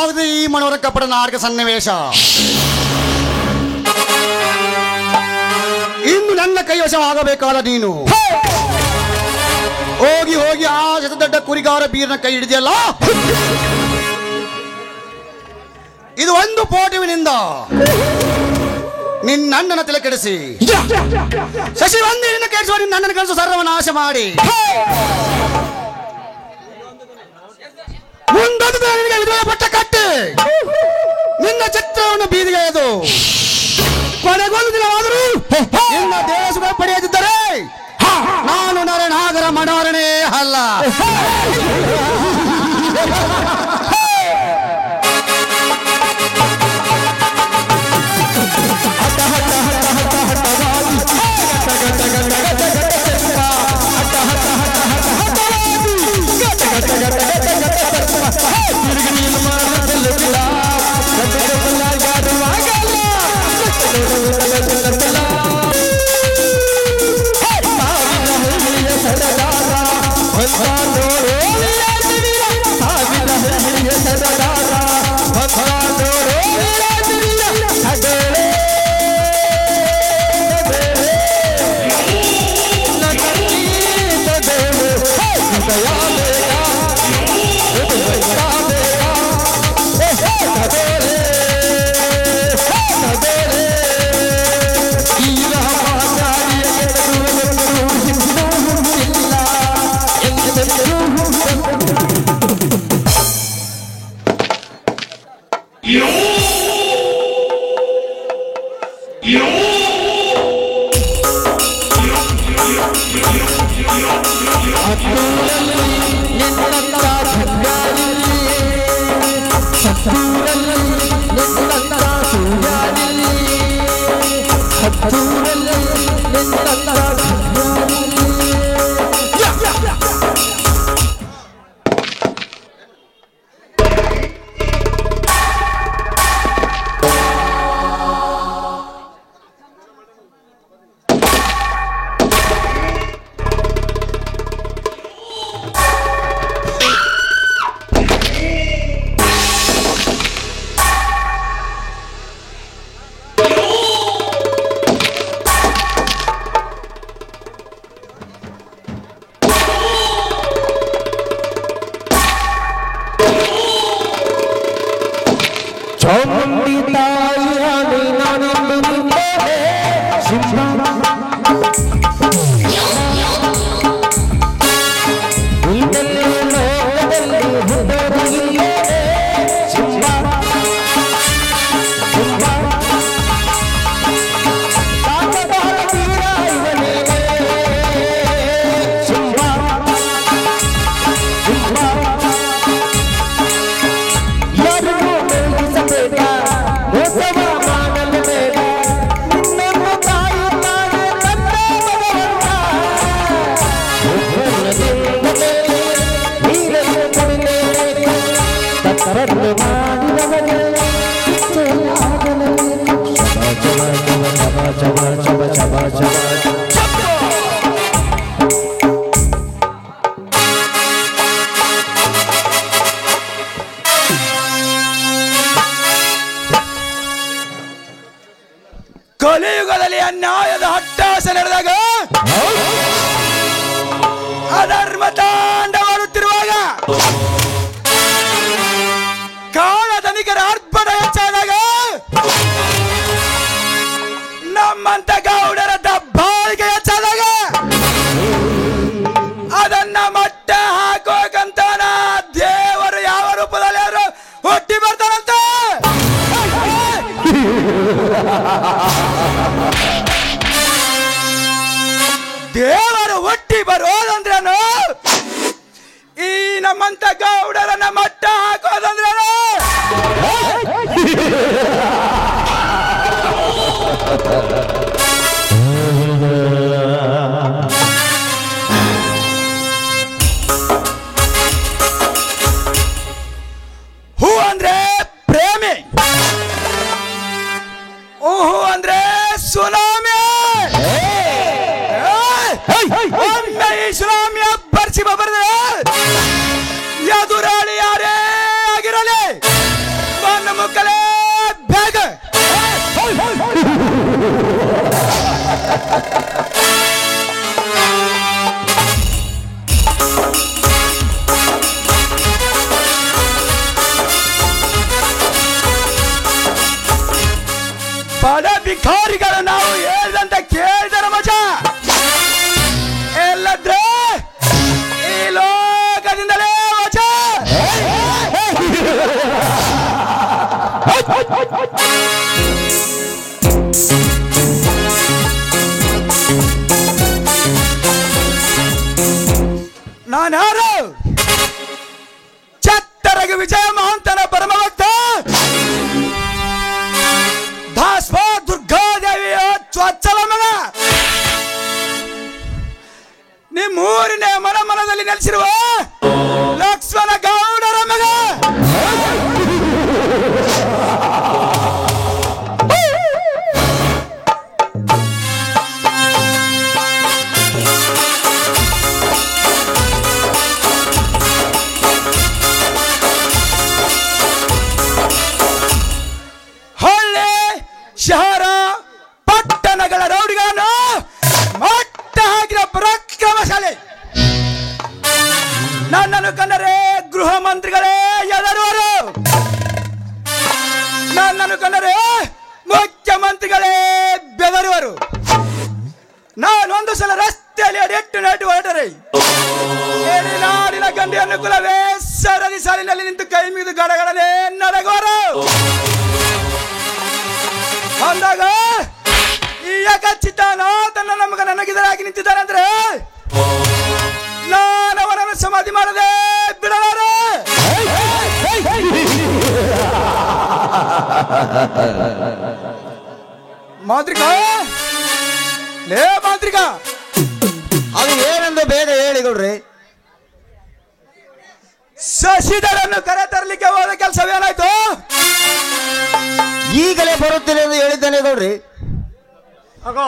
ಆರಂಭವಾಗಿದೆ ಈ ಮನೋರ ಕಪಟ ನಾಟಕ ಸನ್ನಿವೇಶ. ಇನ್ನು ನನ್ನ ಕೈವಶವಾಗಬೇಕಾದ ನೀನು ಹೋಗಿ ಹೋಗಿ ಆ ಶತದಡ್ಡ ಕುರಿಗಾರ ಬೀರನ ಕೈ ಹಿಡಿದೆಯಲ್ಲ, ಇದು ಒಂದು ಪೋಟುವಿನಿಂದ ನಿನ್ನ ಅಣ್ಣನ ತಲೆ ಕೆಡಿಸಿ ಶಶಿ ಒಂದೇ ನಿನ್ನ ಕೆಡಿಸುವ ನಿನ್ನ ಅಣ್ಣನ ಕನಸು ಸರ್ವನಾಶ ಮಾಡಿ ಮುಂದೊಂದು ದಿನ ನಿನಗೆ ವಿಧವೆ ಪಟ್ಟ ಕಟ್ಟಿ ನಿನ್ನ ಚಿತ್ರವನ್ನು ಬೀದಿಗೆ ಎದು ಕೊನೆಗೊಂದು ದಿನವಾದರೂ ನಿನ್ನ ದೇಶದ ಪಡೆಯದಿದ್ದರೆ ನಾನು ನರನಾಗರ ಮನೋರಣೆ ಅಲ್ಲ. ಕಲಿಯುಗದಲ್ಲಿ ಅನ್ಯಾಯದ ಹಟ್ಟಾಸ ನಡೆದಾಗ ಅಧರ್ಮ ತಾಂಡವಾಡುತ್ತಿರುವಾಗ ಕಾಳಧನಿಕರ ಅರ್ಪಣ ಹೆಚ್ಚಾದಾಗ ನಮ್ಮಂತ ಗೌಡರ ದಬ್ಬಾಳಿಕೆ ಹೆಚ್ಚಾದಾಗ ಅದನ್ನ ಮಟ್ಟ ಹಾಕೋಕಂತ ದೇವರು ಯಾವ ರೂಪದಲ್ಲಿ ಯಾರು ಹುಟ್ಟಿ ಬರ್ತಾರಂತ ದೇವರು ಹುಟ್ಟಿ ಬರೋದಂದ್ರೇನು, ಈ ನಮ್ಮಂತ ಗೌಡರನ್ನ ಮಟ್ಟ ಹಾಕೋದಂದ್ರೇನು? ಹೂ ಅಂದ್ರೆ ಪ್ರೇಮಿ, ಊಹು ಅಂದ್ರೆ ಸುನಾಮಿ. ಒಮ್ಮೆ ಈ ಸುನಾಮಿಯ ಬರ್ಸಿ ಬರೆದ್ರೆ ಎದುರಾಳಿ ಯಾರೇ ಆಗಿರಲಿ ಬಡ ಭಿಕಾರಿಗಳು ನಾವು ಹೇಳ್ದಂತ ಕೇಳಿದರ ಮಜ ಎಲ್ಲದ್ರೆ ಈ ಲೋಕದಿಂದಲೇ ಮಜ. ನಾನ್ಯಾರು? ಛತ್ತರಗಿ ವಿಜಯ ಮಹಾಂತನ ಪರಮಭಕ್ತ ದಾಸ್ವ ದುರ್ಗಾದೇವಿಯ ಚ್ವಚ್ಚಲ ಮಗ, ನಿಮ್ಮೂರಿನ ಮನದಲ್ಲಿ ನೆಲೆಸಿರುವ ಲಕ್ಷ್ಮಣ ಗೌಡರ ಮಗ. ಶಹರ ಪಟ್ಟಣಗಳ ರೌಡಿಗಳನ್ನು ಮಟ್ಟ ಹಾಕಿದ ಪರಾಕ್ರಮಶಾಲಿ. ನನ್ನನ್ನು ಕಂಡರೆ ಗೃಹ ಮಂತ್ರಿಗಳೇ ಎದರುವರು, ನನ್ನನ್ನು ಕಂಡರೆ ಮುಖ್ಯಮಂತ್ರಿಗಳೇ ಬೆದರುವರು. ನಾನೊಂದು ಸಲ ರಸ್ತೆಯಲ್ಲಿ ಅಡಿಟ್ಟು ನಾಟಿ ಹೊರಟರೆ ನಾಡಿನ ಗಂಡಿಯನ್ನು ಕುಲವೇ ಸರದಿ ಸಾಲಿನಲ್ಲಿ ನಿಂತು ಕೈ ಮುಗಿದು ಗಡಗಡನೆ ನಡಗುವರು. ಅಂದಾಗ ಈ ಏಕಚಿತ್ತನಾಥನ ನಮಗ ನನಗಿದರಾಗಿ ನಿಂತಿದ್ದಾರೆ ಅಂದ್ರೆ ನಾನು ಅವನನ್ನು ಸಮಾಧಿ ಮಾಡದೆ ಬಿಡಲಾರೆ. ಮಾಂತ್ರಿಕ, ಲೇ ಮಾಂತ್ರಿಕ, ಅದು ಏನೆಂದು ಬೇಗ ಹೇಳಿ ಗೌಡ್ರಿ. ಶಶಿಧರನ್ನು ಕರೆ ತರಲಿಕ್ಕೆ ಹೋದ ಕೆಲಸವೇನಾಯ್ತು? ಈಗಲೇ ಬರುತ್ತೇನೆ ಎಂದು ಹೇಳಿದ್ದಾನೆ ಗೌಡ್ರಿ. ಅಗೋ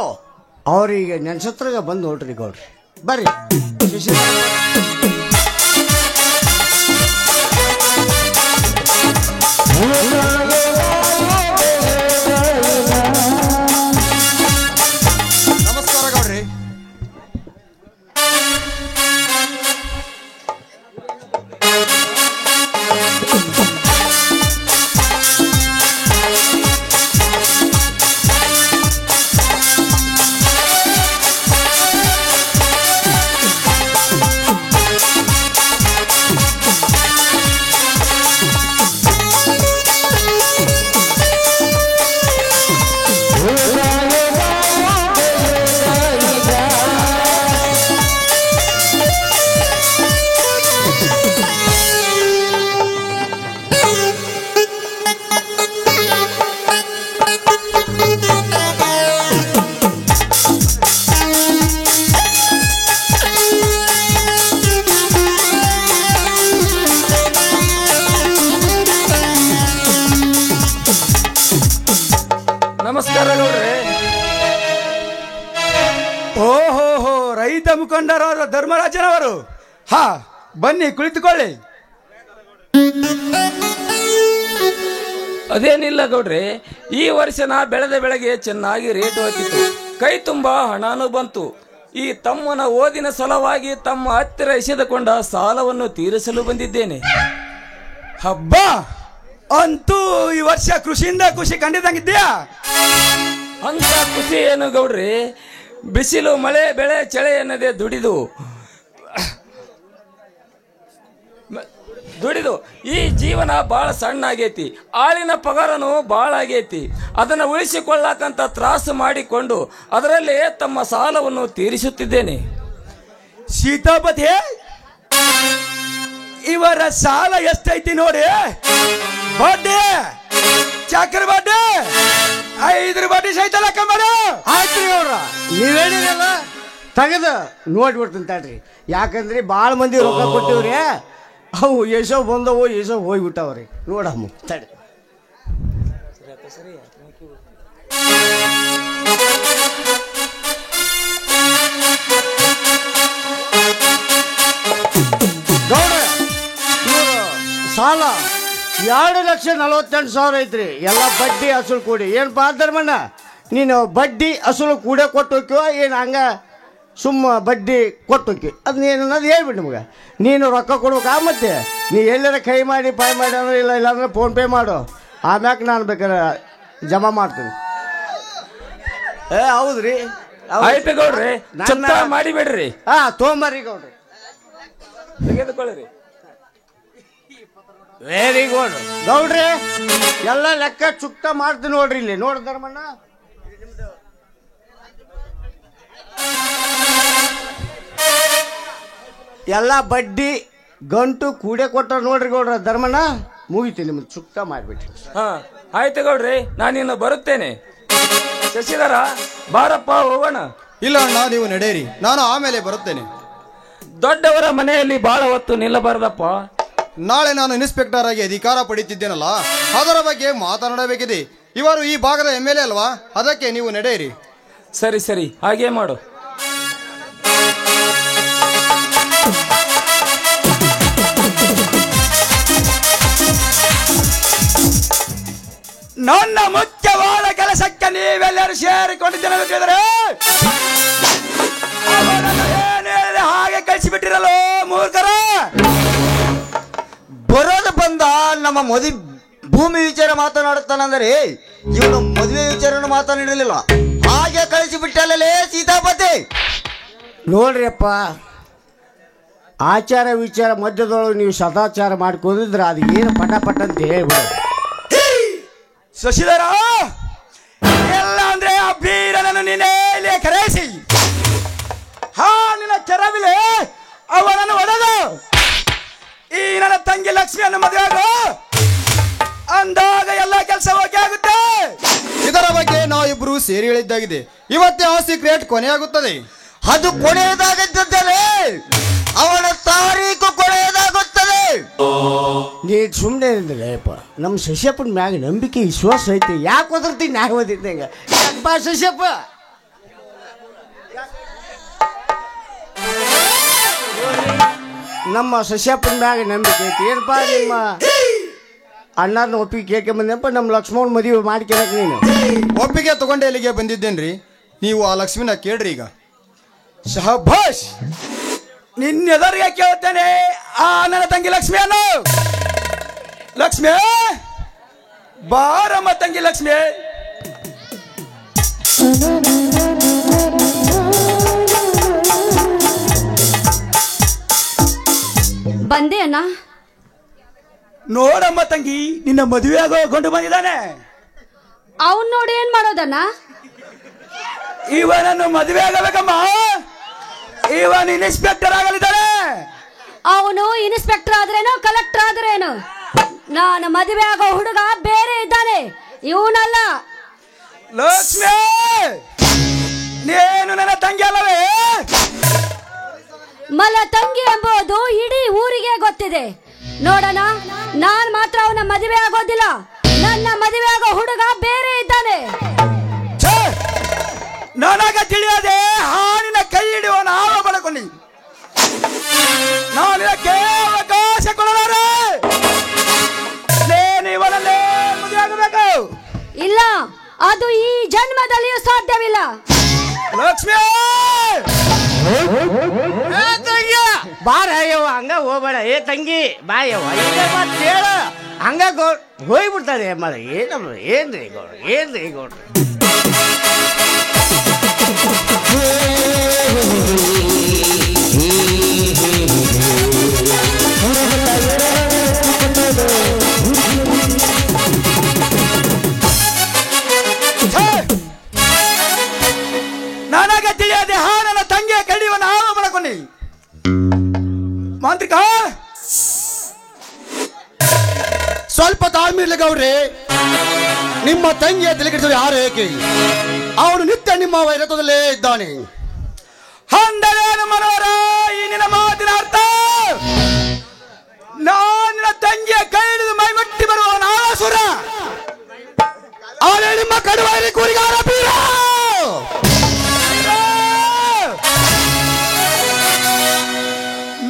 ಅವ್ರಿಗೆ ನೆನ್ಸತ್ರಾಗ ಬಂದು ನೋಡ್ರಿ ಗೌಡ್ರಿ, ಬರ್ರಿ. ನಮಸ್ಕಾರ ಗೌಡ್ರಿ. ನಮಸ್ಕಾರ ಗೌಡ್ರೆ. ಓಹೋ, ರೈತ ಮುಖಂಡರಾದ ಧರ್ಮರಾಜನವರು. ಹಾ, ಬನ್ನಿ ಕುಳಿತುಕೊಳ್ಳಿ. ಅದೇನಿಲ್ಲ ಗೌಡ್ರೆ, ಈ ವರ್ಷ ನಾ ಬೆಳೆದ ಬೆಳೆಗೆ ಚೆನ್ನಾಗಿ ರೇಟ್ ಹೋಗಿತ್ತು, ಕೈ ತುಂಬ ಹಣನೂ ಬಂತು. ಈ ತಮ್ಮನ ಓದಿನ ಸಲುವಾಗಿ ತಮ್ಮ ಹತ್ತಿರ ಎಸೆದುಕೊಂಡ ಸಾಲವನ್ನು ತೀರಿಸಲು ಬಂದಿದ್ದೇನೆ. ಹಬ್ಬ, ಅಂತೂ ಈ ವರ್ಷ ಕೃಷಿಯಿಂದ ಖುಷಿ ಕಂಡಿದ್ದಂಗಿದ್ಯಾ? ಅಂತ ಖುಷಿ ಏನು ಗೌಡ್ರಿ, ಬಿಸಿಲು ಮಳೆ ಬೆಳೆ ಚಳಿ ಎನ್ನದೆ ದುಡಿದು ಈ ಜೀವನ ಬಹಳ ಸಣ್ಣ ಆಗೈತಿ. ಆಳಿನ ಪಗಾರನು ಬಹಳ ಆಗೈತಿ. ಅದನ್ನು ಉಳಿಸಿಕೊಳ್ಳಕಂತ ತ್ರಾಸು ಮಾಡಿಕೊಂಡು ಅದರಲ್ಲೇ ತಮ್ಮ ಸಾಲವನ್ನು ತೀರಿಸುತ್ತಿದ್ದೇನೆ. ಸೀತಾಪತಿ, ಇವರ ಸಾಲ ಎಷ್ಟೈತಿ ನೋಡಿ. ಬಡ್ಡಿ, ಚಕ್ರ ಬಡ್ಡಿ, 5 ಬಡ್ಡಿ ಸಹಿತ ಲೆಕ್ಕ ಮಾಡು. ಆಯ್ತು ರೀ ಅವ್ರ, ನೀವೇನಿರಲ್ಲ ತೆಗೆದು ನೋಡ್ಬಿಡ್ತೀನಿ ತಡ್ರಿ. ಯಾಕಂದ್ರಿ ಭಾಳ ಮಂದಿ ರೊಕ್ಕ ಕೊಟ್ಟಿವ್ರಿ, ಅವು ಎಸೋ ಬಂದವು ಎಸೋ ಹೋಗ್ಬಿಟ್ಟವ್ರಿ. ನೋಡಮ್ಮ ತಡಿ. ಗೌಡ್ರ, ಸಾಲ 2,48,000 ಐತ್ರಿ. ಎಲ್ಲ ಬಡ್ಡಿ ಅಸಲು ಕೂಡಿ. ಏನಪ್ಪ ಧರ್ಮಣ್ಣ, ನೀನು ಬಡ್ಡಿ ಅಸಲು ಕೂಡ ಕೊಟ್ಟೋಕ್ಯೋ ಏನು ಹಂಗ ಸುಮ್ಮ ಬಡ್ಡಿ ಕೊಟ್ಟೋಕಿ ಅದು ಏನನ್ನೋದು ಹೇಳ್ಬಿಟ್ಟು ನಿಮ್ಗೆ ನೀನು ರೊಕ್ಕ ಕೊಡ್ಬೇಕಾ ಮತ್ತೆ ನೀ ಎಲ್ಲಾರ ಕೈ ಮಾಡಿ ಅಂದ್ರೆ ಇಲ್ಲ ಇಲ್ಲಾಂದ್ರೆ ಫೋನ್ಪೇ ಮಾಡು ಆಮ್ಯಾಕೆ ನಾನು ಬೇಕಾದ್ರೆ ಜಮಾ ಮಾಡ್ತೀನಿ. ಹೌದ್ರಿ ಆಯ್ತು ಗೌಡ್ರಿ, ಚುಕ್ತ ಮಾಡಿಬಿಡ್ರಿ. ತೊಗೊಂಬರ್ರಿ ಗೌಡ್ರಿ. ತೆಗೆದುಕೊಳ್ಳ್ರಿ. ವೆರಿ ಗುಡ್ ಗೌಡ್ರಿ, ಎಲ್ಲ ಲೆಕ್ಕ ಚುಕ್ತ ಮಾಡ್ತೀನಿ ನೋಡ್ರಿ. ಇಲ್ಲಿ ನೋಡ್ರಿ ಧರ್ಮಣ್ಣ, ಎಲ್ಲ ಬಡ್ಡಿ ಗಂಟು ಕೂಡೆ ಕೊಟ್ಟಾರ ನೋಡ್ರಿ ಗೌಡ್ರ. ಧರ್ಮಣ್ಣ ಮುಗಿತೀನಿ, ನಿಮ್ಗೆ ಚುಕ್ತ ಮಾಡಿಬಿಟ್ರಿ. ಆಯ್ತು ಗೌಡ್ರಿ, ನಾನಿನ್ನು ಬರುತ್ತೇನೆ. ಶಶಿಧರ ಬಾರಪ್ಪ ಹೋಗೋಣ. ಇಲ್ಲ ಅಣ್ಣ, ನೀವು ನಡೆಯಿರಿ, ನಾನು ಆಮೇಲೆ ಬರುತ್ತೇನೆ. ದೊಡ್ಡವರ ಮನೆಯಲ್ಲಿ ಬಹಳ ಹೊತ್ತು ನಿಲ್ಲಬಾರದಪ್ಪ. ನಾಳೆ ನಾನು ಇನ್ಸ್ಪೆಕ್ಟರ್ ಆಗಿ ಅಧಿಕಾರ ಪಡೆಯುತ್ತಿದ್ದೇನಲ್ಲ, ಅದರ ಬಗ್ಗೆ ಮಾತನಾಡಬೇಕಿದೆ. ಇವರು ಈ ಭಾಗದ MLA ಅಲ್ವಾ, ಅದಕ್ಕೆ ನೀವು ನಡೆಯಿರಿ. ಸರಿ ಸರಿ, ಹಾಗೇ ಮಾಡು. ನನ್ನ ಮುಖ್ಯವಾದ ಕೆಲಸಕ್ಕೆ ನೀವೆಲ್ಲರೂ ಸೇರಿಕೊಂಡಿದ್ದೇನೆ. ಹಾಗೆ ಕಳಿಸಿಬಿಟ್ಟಿರಲ್ಲ ಮೂರ್ಖರ. ಬರೋದು ಬಂದ ನಮ್ಮ ಭೂಮಿ ವಿಚಾರ ಮಾತನಾಡುತ್ತಾನಂದರೆ ಇವನು ಮದುವೆ ವಿಚಾರವನ್ನು ಮಾತನಾಡಲಿಲ್ಲ, ಹಾಗೆ ಕಳಿಸಿಬಿಟ್ಟಲ್ಲೇ ಸೀತಾಪತಿ. ನೋಡ್ರಿ ಅಪ್ಪ, ಆಚಾರ ವಿಚಾರ ಮಧ್ಯದೊಳಗೆ ನೀವು ಸದಾಚಾರ ಮಾಡ್ಕೊಂಡಿದ್ರೆ ಅದು ಏನು ಪಟ ಅಂತ ಹೇಳ್ಬಿಡು. ಶಶಿಧರ, ಎಲ್ಲ ಅಂದ್ರೆ ಆ ಬೀರನನ್ನು ನೀನೇ ಕರೆಸಿ ನಿನ್ನ ಕೆರವಿಲೆ ಅವನನ್ನು ಹೊಡೆದು ಈ ನನ್ನ ತಂಗಿ ಲಕ್ಷ್ಮಿಯನ್ನು ಮದುವೆ ಅಂದಾಗ ಎಲ್ಲ ಕೆಲಸ ಓಕೆ ಆಗುತ್ತೆ. ಇದರ ಬಗ್ಗೆ ನಾವಿಬ್ರು ಸೇರಿ ಹೇಳಿದ್ದಾಗಿದೆ. ಇವತ್ತೇ ಆ ಸೀಕ್ರೆಟ್ ಕೊನೆಯಾಗುತ್ತದೆ. ಅದು ಕೊನೆಯದಾಗಿದ್ದರೆ ಅವನ ತಾರೀಕು ಕೊನೆಯದಾಗುತ್ತದೆ. ನೀ ಸುಮ್ಮನೆ ಇರಲಿಲ್ಲಪ್ಪ, ನಮ್ಮ ಶಶಿಯಪ್ಪನ ಮ್ಯಾಗ ನಂಬಿಕೆ ವಿಶ್ವಾಸ ಐತಿ. ಯಾಕೆ ಓದಿರ್ತೀನಿ ನ್ಯಾಯ ಓದಿದ್ದಂಗ ಯಾಕಪ್ಪ ಶಶಿಯಪ್ಪ? ನಮ್ಮ ಶಶಿಯಪ್ಪನ ಮ್ಯಾಗ ನಂಬಿಕೆ ಐತಿ. ಏನಪ್ಪ ನಿಮ್ಮ ಅಣ್ಣನ ಒಪ್ಪಿಗೆ ಕೇಳ್ಕೊಂಬಂದಪ್ಪ, ನಮ್ಮ ಲಕ್ಷ್ಮಣ್ ಮದುವೆ ಮಾಡ್ಕೊಳಕ್ ನೀನು ಒಪ್ಪಿಗೆ ತಗೊಂಡೆ ಇಲ್ಲಿಗೆ ಬಂದಿದ್ದೇನ್ರಿ. ನೀವು ಆ ಲಕ್ಷ್ಮಿನ ಕೇಳ್ರಿ. ಈಗ ಶಹಬಾಷ್, ನಿನ್ನೆದರಿಗೆ ಕೇಳ್ತೇನೆ ಆ ನನ್ನ ತಂಗಿ ಲಕ್ಷ್ಮಿಯನ್ನು. ಲಕ್ಷ್ಮಿ ಬಾರಮ್ಮ ತಂಗಿ ಲಕ್ಷ್ಮಿ. ಬಂದೆ ಅಣ್ಣ. ನೋಡಮ್ಮ ತಂಗಿ, ನಿನ್ನ ಮದುವೆ ಆಗೋಕೊಂಡು ಬಂದಿದ್ದಾನೆ. ಅವನ್ ನೋಡಿ ಏನ್ ಮಾಡೋದಣ್ಣ? ಇವನನ್ನು ಮದುವೆ ಆಗಬೇಕಮ್ಮ. ಇವನ್ ಇನ್ಸ್ಪೆಕ್ಟರ್ ಆಗಲಿದ್ದಾನೆ. ಅವನು ಇನ್ಸ್ಪೆಕ್ಟರ್ ಆದ್ರೇನು ಕಲೆಕ್ಟರ್ ಆದ್ರೇನು, ನಾನು ಮದುವೆ ಆಗೋ ಹುಡುಗ ಬೇರೆ ಇದ್ದಾನೆ, ಇವನಲ್ಲ. ಲಕ್ಷ್ಮಿ, ನೀನು ನನ್ನ ತಂಗಿ ಅಲ್ಲವೇ? ಮಲ ತಂಗಿ ಎಂಬುದು ಇಡೀ ಊರಿಗೆ ಗೊತ್ತಿದೆ. ನೋಡೋಣ, ನಾನ್ ಮಾತ್ರ ಅವನ ಮದುವೆ ಆಗೋದಿಲ್ಲ. ನನ್ನ ಮದುವೆ ಆಗೋ ಹುಡುಗ ಬೇರೆ ಇದ್ದಾನೆ. ನನಗ ತಿಳಿಯದೆ ಹಾನಿನ ಕೈ ಹಿಡಿಯುವ ನಾವು ಬಳಕೊಂಡಿ. ನಾನು ಇದಕ್ಕೆ ಅವಕಾಶ ಕೊಡಲಾರೆ. ಇವನಲ್ಲೇ ಮದುವೆ ಆಗಬೇಕು. ಇಲ್ಲ, ಅದು ಈ ಜನ್ಮದಲ್ಲಿಯೂ ಸಾಧ್ಯವಿಲ್ಲ. ಲಕ್ಷ್ಮಿ, ಬಾರ ಯವ್ವ, ಹಂಗ ಹೋಗ್ಬೇಡ. ಏ ತಂಗಿ ಬಾಯವ್ವ, ಹೇಳ ಹಂಗ ಹೋಗ್ಬಿಡ್ತಾರೆ ಮಳೆ. ಏನ್ರಿ ಗೌಡ್ರಿ, ಏನ್ರಿ ಗೌಡ್ರಿ? ನನಗೆ ತಿಳಿಯದೆ ನನ್ನ ತಂಗಿಯ ಕಡಿಯುವ ನಾವು ಬಳಕೊಂಡಿ. ಮಾಂತ್ರಿಕ, ಸ್ವಲ್ಪ ತಾಳ್ಮಿರ್ಲಿ ಗೌಡ್ರಿ. ನಿಮ್ಮ ತಂಗಿಯ ತಲೆಕೆಡಿಸಲು ಯಾರು ಏಕೆ? ಅವನು ನಿತ್ಯ ನಿಮ್ಮ ವೈರತ್ವದಲ್ಲೇ ಇದ್ದಾನೆ. ಅಂದರೇನು ಮನೋರ ಈ ನಿನ್ನ ಮಾತಿನ ಅರ್ಥ? ನಿನ್ನ ತಂಗಿಯ ಕೈ ಹಿಡಿದು ಮೈಮಟ್ಟಿ ಬರುವ ನಾಸುರ. ಅವನೇ ನಿಮ್ಮ ಕಡುವಾರಿ ಕೂರಿಗಾರ ಬೀರ.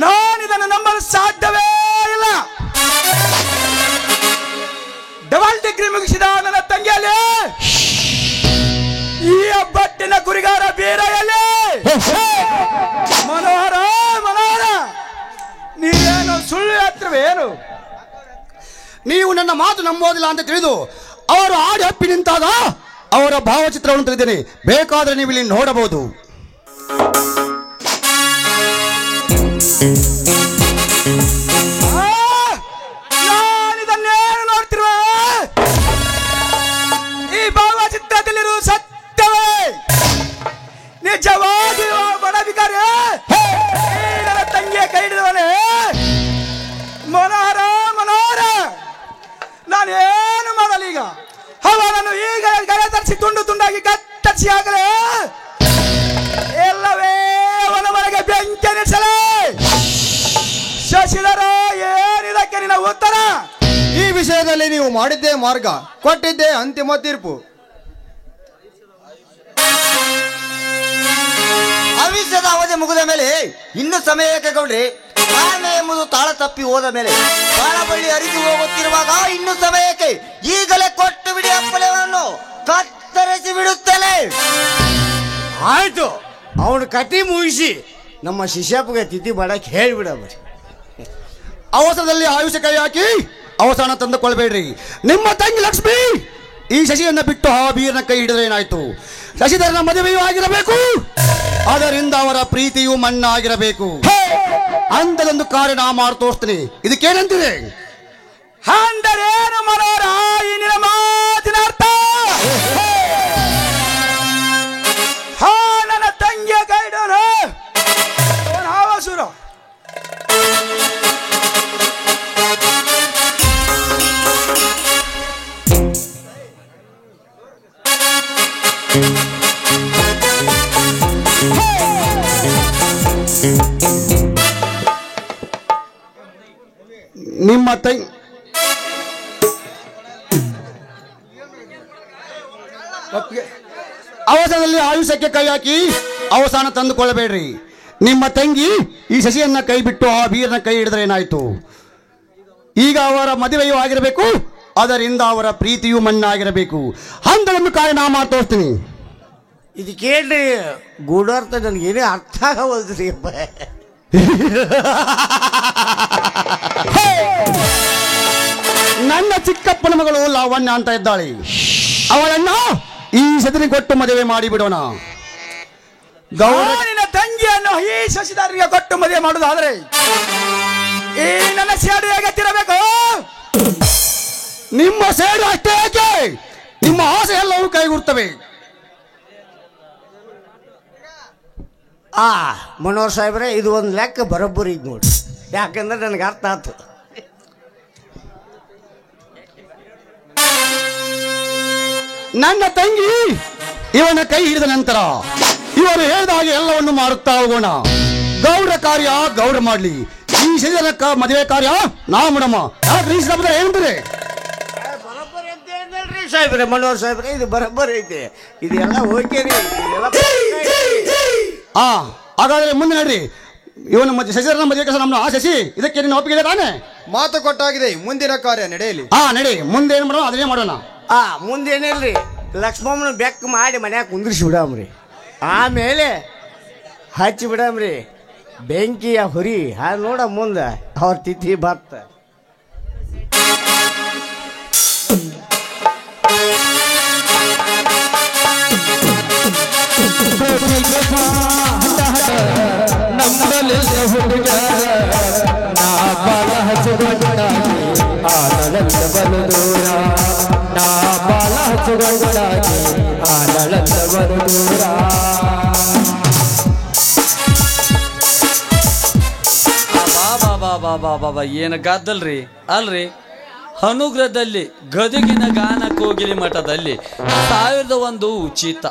ನಾನಿದನ್ನು ನಂಬಲು ಸಾಧ್ಯವೇ ಇಲ್ಲ. ಡಬಲ್ ಡಿಗ್ರಿ ಮುಗಿಸಿದ ನನ್ನ ತಂಗಿಯಲ್ಲಿ ಎಟ್ಟಿನ ಕುರಿಗಾರ ಬೀರಯಲ್ಲಿ ಮನೋಹರ ಮನೋಹರ ನೀವೇನು ಸುಳ್ಳು ಹೇಳ್ತಿರುವೇನು? ನೀವು ನನ್ನ ಮಾತು ನಂಬೋದಿಲ್ಲ ಅಂತ ತಿಳಿದು ಅವರು ಆಡಿ ಹಪ್ಪಿ ನಿಂತಾಗ ಅವರ ಭಾವಚಿತ್ರವನ್ನು ತೆಗೆದೇನೆ. ಬೇಕಾದ್ರೆ ನೀವು ಇಲ್ಲಿ ನೋಡಬಹುದು. ನಾನಿದನ್ನೇನು ನೋಡ್ತಿರುವೆ? ಈ ಭಾವಚಿತ್ರದಲ್ಲಿರುವ ಸತ್ಯವೇ ನಿಜವಾಗಿ ಬಡಬಿಕಾರಿ ನನ್ನ ತಂಗಿಯ ಕೈ ಹಿಡಿದವನೇ ಮನೋಹರ ಮನೋಹರ. ನಾನೇನು ಮಾಡಲೀಗ? ಅವನನ್ನು ಈಗ ಗರೆ ತರಿಸಿ ತುಂಡು ತುಂಡಾಗಿ ಕತ್ತರಿಸಿ ಆಗಲೇ ಎಲ್ಲವೇ ಅವನ ಮನೆಗೆ ಬೆಂಕಿ ನಿಲ್ಲಿಸಲೇ. ಶಶಿಧರ, ಏನಿದಕ್ಕೆ ನಿನ್ನ ಉತ್ತರ? ಈ ವಿಷಯದಲ್ಲಿ ನೀವು ಮಾಡಿದ್ದೇ ಮಾರ್ಗ, ಕೊಟ್ಟಿದ್ದೇ ಅಂತಿಮ ತೀರ್ಪು. ಭವಿಷ್ಯದ ಅವಧಿ ಮುಗಿದ ಮೇಲೆ ಇನ್ನು ಸಮಯ ಏಕೆ ಗೌಡ್ರಿ? ತಾಳ್ಮೆ ಎಂಬುದು ತಾಳ ತಪ್ಪಿ ಹೋದ ಮೇಲೆ ಬಾಳಬಳ್ಳಿ ಹರಿದು ಹೋಗುತ್ತಿರುವಾಗ ಇನ್ನು ಸಮಯಕ್ಕೆ ಈಗಲೇ ಕೊಟ್ಟು ಬಿಡಿ ಅಪ್ಪಲೆಯನ್ನು ಕತ್ತರಿಸಿ ಬಿಡುತ್ತೇನೆ. ಆಯ್ತು, ಅವನು ಕಟಿ ಮುಗಿಸಿ ನಮ್ಮ ಶಿಷ್ಯಪ್ಪಗೆ ತಿಥಿ ಮಾಡಕ್ಕೆ ಹೇಳಿಬಿಡಬ್ರಿ. ಅವಸರದಲ್ಲಿ ಆಯುಷ್ಯ ಕೈ ಹಾಕಿ ಅವಸಾನ ತಂದುಕೊಳ್ಬೇಡ್ರಿ. ನಿಮ್ಮ ತಂಗಿ ಲಕ್ಷ್ಮಿ ಈ ಶಶಿಯನ್ನ ಬಿಟ್ಟು ಆ ಬೀರನ ಕೈ ಹಿಡಿದ್ರೆ ಏನಾಯ್ತು? ಶಶಿಧರನ ಮದುವೆಯೂ ಆಗಿರಬೇಕು, ಅದರಿಂದ ಅವರ ಪ್ರೀತಿಯೂ ಮಣ್ಣಾಗಿರಬೇಕು. ಅಂತದೊಂದು ಕಾರ್ಯ ನಾ ಮಾಡಿ ತೋರಿಸ್ತೀನಿ. ಇದಕ್ಕೇನಂತೀರಿ? ಅಂದರೇನು ಮನೋಹರ ಈ ನಿನ್ನ ಮಾತಿನ ಅರ್ಥ? ನನ್ನ ತಂಗಿಯ ಕೈಡೋನು ಹಾವಸೂರು. ನಿಮ್ಮ ತಂಗಿ ಅವಸರದಲ್ಲಿ ಆಯುಷ್ಯಕ್ಕೆ ಕೈ ಹಾಕಿ ಅವಸಾನ ತಂದುಕೊಳ್ಳಬೇಡ್ರಿ. ನಿಮ್ಮ ತಂಗಿ ಈ ಶಶಿಯನ್ನ ಕೈ ಬಿಟ್ಟು ಆ ಬೀರನ ಕೈ ಹಿಡಿದ್ರೆ ಏನಾಯ್ತು? ಈಗ ಅವರ ಮದುವೆಯೂ ಆಗಿರಬೇಕು, ಅದರಿಂದ ಅವರ ಪ್ರೀತಿಯೂ ಮಣ್ಣಾಗಿರಬೇಕು. ಅಂತದೊಂದು ಕಾರ್ಯ ನಾ ಮಾಡಿ ತೋರಿಸ್ತೀನಿ. ಇದು ಕೇಳ್ರಿ ಗೂಢಾರ್ಥ ನನಗೇನೇ ಅರ್ಥ ಆಗವಲ್ದ್ರಿ. ನನ್ನ ಚಿಕ್ಕಪ್ಪನ ಮಗಳು ಲಾವಣ್ಯ ಅಂತ ಇದ್ದಾಳೆ. ಅವಳನ್ನ ಈ ಸದನಿ ಕೊಟ್ಟು ಮದುವೆ ಮಾಡಿ ಬಿಡೋಣ. ನಿನ್ನ ತಂಗಿಯನ್ನು ಈ ಶಶಿಧರನಿಗೆ ಕೊಟ್ಟು ಮದುವೆ ಮಾಡುವುದಾದ್ರೆ ಈ ನನ್ನ ಸೇಡು ಹೇಗೆ ತಿರಬೇಕು? ನಿಮ್ಮ ಸೇಡು ಅಷ್ಟೇ ಯಾಕೆ, ನಿಮ್ಮ ಆಸೆ ಎಲ್ಲವೂ ಕೈಗೂಡ್ತವೆ. ಮನೋಹರ್ ಸಾಹೇಬ್ರೆ, ಇದು ಒಂದು ಲೆಕ್ಕ ಬರೋಬ್ಬರಿ ಈಗ ನೋಡಿ. ಯಾಕಂದ್ರೆ ನನಗೆ ಅರ್ಥ ಆಯ್ತು. ನನ್ನ ತಂಗಿ ಇವನ ಕೈ ಹಿಡಿದ ನಂತರ ಇವರು ಹೇಳಿದ ಹಾಗೆ ಎಲ್ಲವನ್ನು ಮಾಡುತ್ತಾ ಹೋಗೋಣ. ಗೌಡ ಕಾರ್ಯ ಗೌಡ ಮಾಡ್ಲಿ, ಈ ಶರೀರಕ್ಕ ಮದುವೆ ಕಾರ್ಯ ನಾ ಮಾಡಮ್ಮ. ಏನಂದ್ರೆ ಬರೋಬ್ಬರಿ ಅಂತ ಏನಲ್ರಿ ಸಾಹೇಬ್ರೆ, ಮನೋಹರ್ ಸಾಹೇಬ್ರೆ, ಇದು ಬರೋಬ್ಬರಿ ಐತೆ. ಇದೆಲ್ಲ ಓಕೆ ರೀ, ಹಾಗಾದ್ರೆ ಮುಂದೆ ನಡ್ರಿ. ಇವನ ಶಶಿಧರನ ಮದುವೆ ಕೆಲಸ ನಮ್ಮ ಶಶಿ, ಇದಕ್ಕೆ ನಿನ್ನ ಒಪ್ಪಿಗೆ ತಾನೆ? ಮಾತು ಕೊಟ್ಟಾಗಿದೆ, ಮುಂದಿನ ಕಾರ್ಯ ನಡೆಯಲಿ. ನಡಿ, ಮುಂದೆ ಏನು ಮಾಡೋಣ ಅದನ್ನೇ ಮಾಡೋಣ. ಮುಂದೇನಿಲ್ರಿ, ಲಕ್ಷ್ಮಮ್ಮನ ಬೆಕ್ ಮಾಡಿ ಮನ್ಯಾಗ ಕುಂದ್ರಿಸಿ ಬಿಡಮ್ರಿ. ಆಮೇಲೆ ಹಚ್ಚಿ ಬಿಡಮ್ರಿ ಬೆಂಕಿಯ ಹುರಿ. ನೋಡ ಮುಂದೆ ಅವ್ರ ತಿಥಿ ಬತ್ತ. ಬಾಬಾ ಏನು ಗದ್ದಲ್ರಿ ಅಲ್ರಿ. ಅನುಗ್ರಹದಲ್ಲಿ ಗದಗಿನ ಗಾನ ಕೋಗಿಲಿ ಮಠದಲ್ಲಿ 1001 ಉಚಿತ.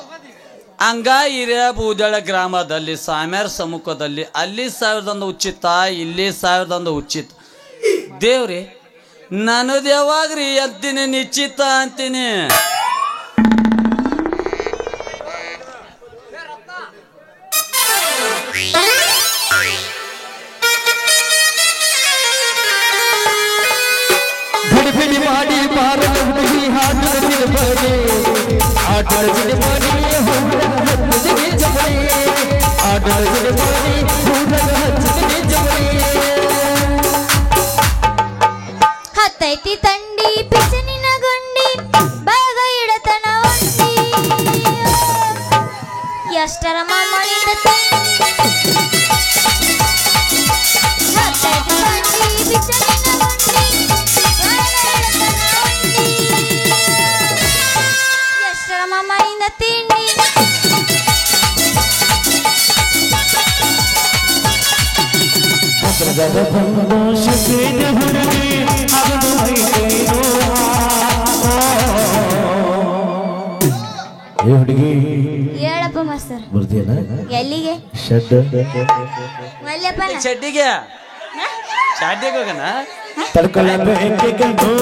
ಹಂಗ ಹಿರಿಯ ಬೂದಳ ಗ್ರಾಮದಲ್ಲಿ ಸಾಮ್ಯಾರ ಸಮ್ಮುಖದಲ್ಲಿ ಅಲ್ಲಿ 1001 ಉಚಿತ, ಇಲ್ಲಿ 1001 ಉಚಿತ. ದೇವ್ರಿ ನನ್ನದು ಯಾವಾಗ್ರಿ ಅಂತೀನಿ ನಿಶ್ಚಿತ ಅಂತೀನಿ. ಮಾಡಿ ಬಾರ ಹುಡುಗಿ ಹಾಡು ಮಾಡಿ ಹತ್ತೈತಿ ತಂಡಿ ಪಿಚನಿನ ಗುಂಡಿ ಬಾಗ ಇಡತನ ಒಂಟಿ ಎಷ್ಟರ ಮಾಡಿದ ಹತ್ತೈತಿ ತಂಡಿ ಪಿಚನಿನ ಗುಂಡಿ ಬಾಗ ಇಡತನ ಒಂಟಿ ಎಷ್ಟರ ಮಾಡಿದ ತಿಂಡಿ ಹುಡುಗಿ ಹೇಳಪ್ಪ ಮಾಸ್ತರ್ ಬರ್ತೀಯಲ್ಲ ಎಲ್ಲಿಗೆ ಶೆಡ್ ಮಲ್ಯಪ್ಪ ಚಡ್ಡಿಗೆ ಚಾಡ್ಡಿಗೆ ಹೋಗಣ ತಡ್ಕೊಳ್ಳಬೇಕು